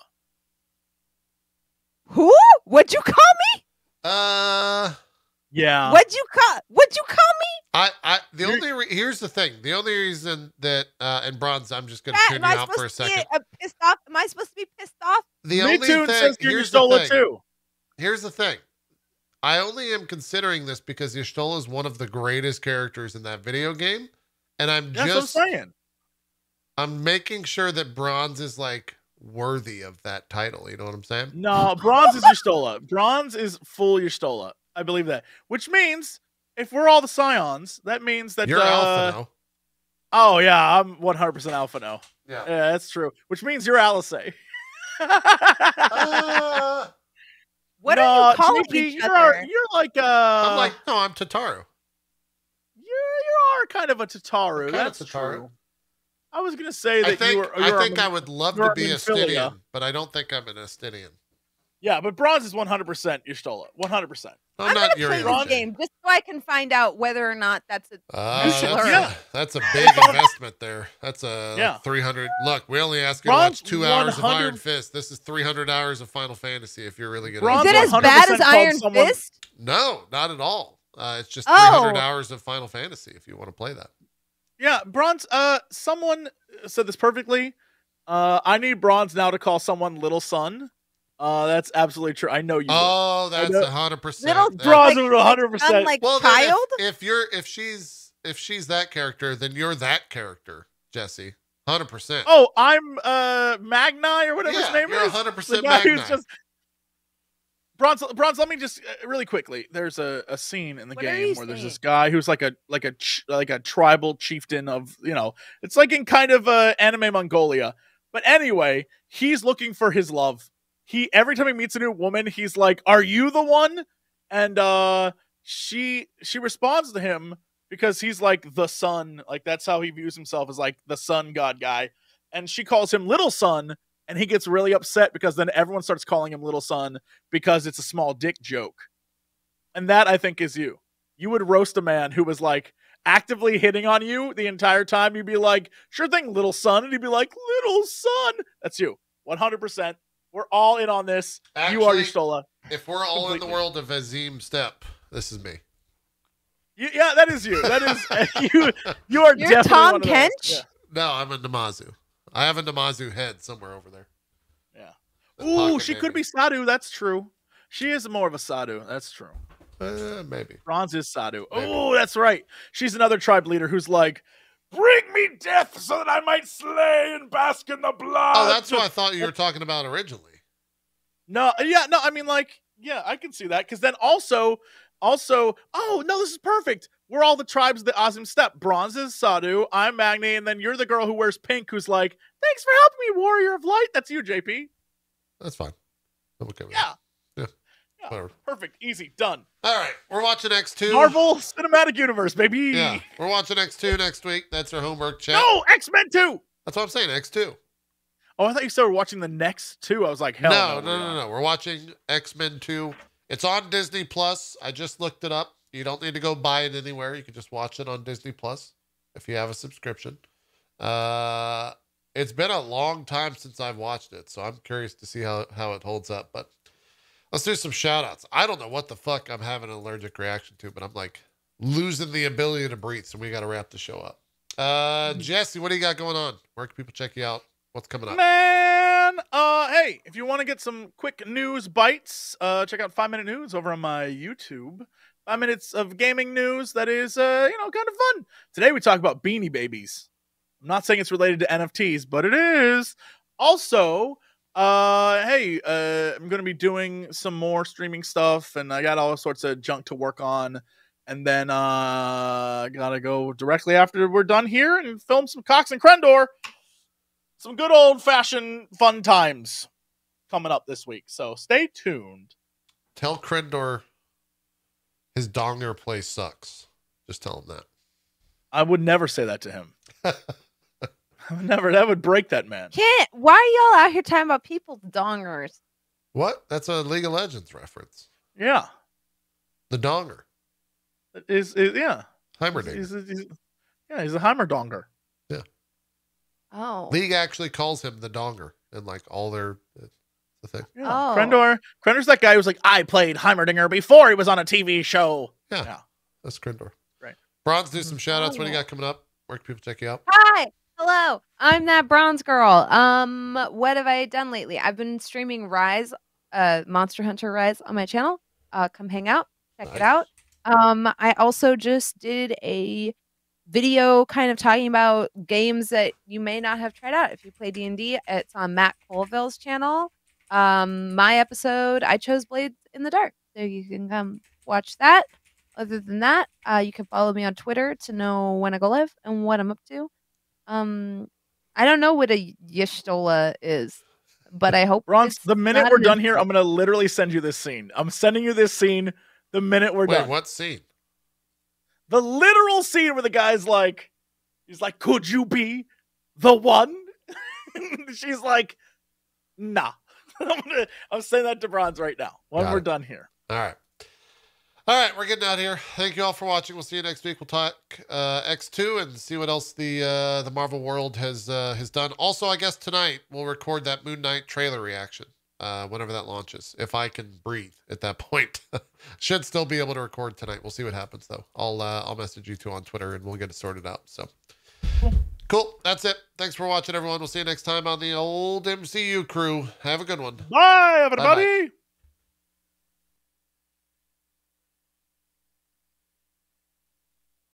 What'd you call me? Yeah. What'd you call me? Here's the thing. The only reason that and Bronze, I'm just gonna tune you out for a second. Pissed off? Am I supposed to be pissed off? The only thing. Here's the thing. Here's the thing. I only am considering this because Y'shtola is one of the greatest characters in that video game, and That's what I'm saying. I'm making sure that Bronze is like worthy of that title. You know what I'm saying? No, Bronze is Y'shtola. Bronze is full Y'shtola. I believe that. Which means if we're all the Scions, that means that you're Alpha now. Oh yeah, I'm 100% Alpha now. Yeah, that's true. Which means you're Alice. What are you calling each other? You're like I'm like, no, I'm Tataru. You are kind of a Tataru. That's Tataru. True. I was gonna say that I would love to be Astidian, but I don't think I'm an Astidian. Yeah, but Bronze is 100% Y'shtola. 100%. I'm gonna play this game just so I can find out whether or not that's that's a big investment there. That's a 300. Look, we only ask you to watch 2 hours of Iron Fist. This is 300 hours of Final Fantasy. If you're really gonna, is it as bad as Iron Fist? No, not at all. It's just 300 hours of Final Fantasy. If you want to play that. Yeah, Bronze. Someone said this perfectly. I need Bronze now to call someone Little Son. That's absolutely true. I know you. Oh, that's 100%. Little Bronze is 100%. Like child. If she's that character, then you're that character, Jesse. 100%. Oh, I'm Magni or whatever his name you're is. 100% Magni. Bronze, let me just really quickly. There's a scene in the game where there's this guy who's like a tribal chieftain of, it's like in kind of anime Mongolia. But anyway, he's looking for his love. Every time he meets a new woman, he's like, "Are you the one?" And she responds to him because he's like the son, like that's how he views himself, as like the sun god guy. And she calls him Little Son. And he gets really upset because then everyone starts calling him Little Son because it's a small dick joke. And that, I think, is you. You would roast a man who was like actively hitting on you the entire time. You'd be like, "Sure thing, Little Son." And he'd be like, "Little Son." That's you. 100%. We're all in on this. Actually, you are Y'shtola. If we're all in the world of Azim Step, this is me. Yeah, that is you. That is you. You are You're definitely Tom one of those. Kench? Yeah. No, I'm a Namazu. I have a Namazu head somewhere over there. Yeah. Ooh, she could be Sadhu. That's true. She is more of a Sadhu. That's true. Maybe. Bronze is Sadhu. Oh, that's right. She's another tribe leader who's like, "Bring me death so that I might slay and bask in the blood." Oh, that's what I thought you were talking about originally. No, yeah, no, I mean, like, yeah, I can see that. Because then also, oh, no, this is perfect. We're all the tribes of the Azim Steppe. Bronze is Sadhu, I'm Magni, and then you're the girl who wears pink who's like, "Thanks for helping me, Warrior of Light." That's you, JP. That's fine. I'm okay with that. Yeah. Whatever. Perfect. Easy. Done. All right. We're watching X2. Marvel Cinematic Universe, baby. Yeah. We're watching X2 next week. That's our homework, chat. No, X-Men 2. That's what I'm saying. X2. Oh, I thought you said we're watching the next 2. I was like, hell no. We're watching X-Men 2. It's on Disney Plus. I just looked it up. You don't need to go buy it anywhere. You can just watch it on Disney Plus if you have a subscription. It's been a long time since I've watched it, so I'm curious to see how it holds up. But let's do some shout-outs. I don't know what the fuck I'm having an allergic reaction to, but I'm like losing the ability to breathe, so we got to wrap the show up. Jesse, what do you got going on? Where can people check you out? What's coming up? Man, hey, if you want to get some quick news bites, check out 5 Minute News over on my YouTube. 5 minutes of gaming news that is, kind of fun. Today we talk about Beanie Babies. I'm not saying it's related to NFTs, but it is. Also, hey, I'm going to be doing some more streaming stuff, and I got all sorts of junk to work on. And then gotta go directly after we're done here and film some Cox and Crendor. Some good old-fashioned fun times coming up this week. So stay tuned. Tell Crendor his donger play sucks. Just tell him that. I would never say that to him. Never. That would break that man. Why are y'all out here talking about people's dongers? What? That's a League of Legends reference. Yeah. The donger. Yeah. Heimerdinger. He's a Heimerdonger. Yeah. Oh. League actually calls him the donger, and like all their The thing. Yeah. Oh. Krendor's that guy who's like, I played Heimerdinger before he was on a TV show. Yeah. That's Krendor. Right. Bronze, do some shout outs. What do you got coming up? Where can people check you out? Hi. Hello. I'm that bronze girl. What have I done lately? I've been streaming Rise, Monster Hunter Rise on my channel. Come hang out. Check it out. I also just did a video kind of talking about games that you may not have tried out if you play D&D. It's on Matt Colville's channel. My episode, I chose Blades in the Dark, so you can come watch that. Other than that, you can follow me on Twitter to know when I go live and what I'm up to. I don't know what a Y'shtola is, but I hope Ron, the minute we're done here, I'm gonna literally send you this scene. I'm sending you this scene the minute we're done. Wait, what scene? The literal scene where the guy's like, he's like, could you be the one? She's like, nah. I'm saying that to Bronze right now when we're done here. All right. All right, we're getting out of here. Thank you all for watching. We'll see you next week. We'll talk X2 and see what else the Marvel world has done. Also, I guess tonight we'll record that Moon Knight trailer reaction whenever that launches. If I can breathe at that point, should still be able to record tonight. We'll see what happens though. I'll message you two on Twitter and we'll get it sorted out. So cool. That's it. Thanks for watching, everyone. We'll see you next time on the old MCU crew. Have a good one. Bye, everybody. Bye-bye.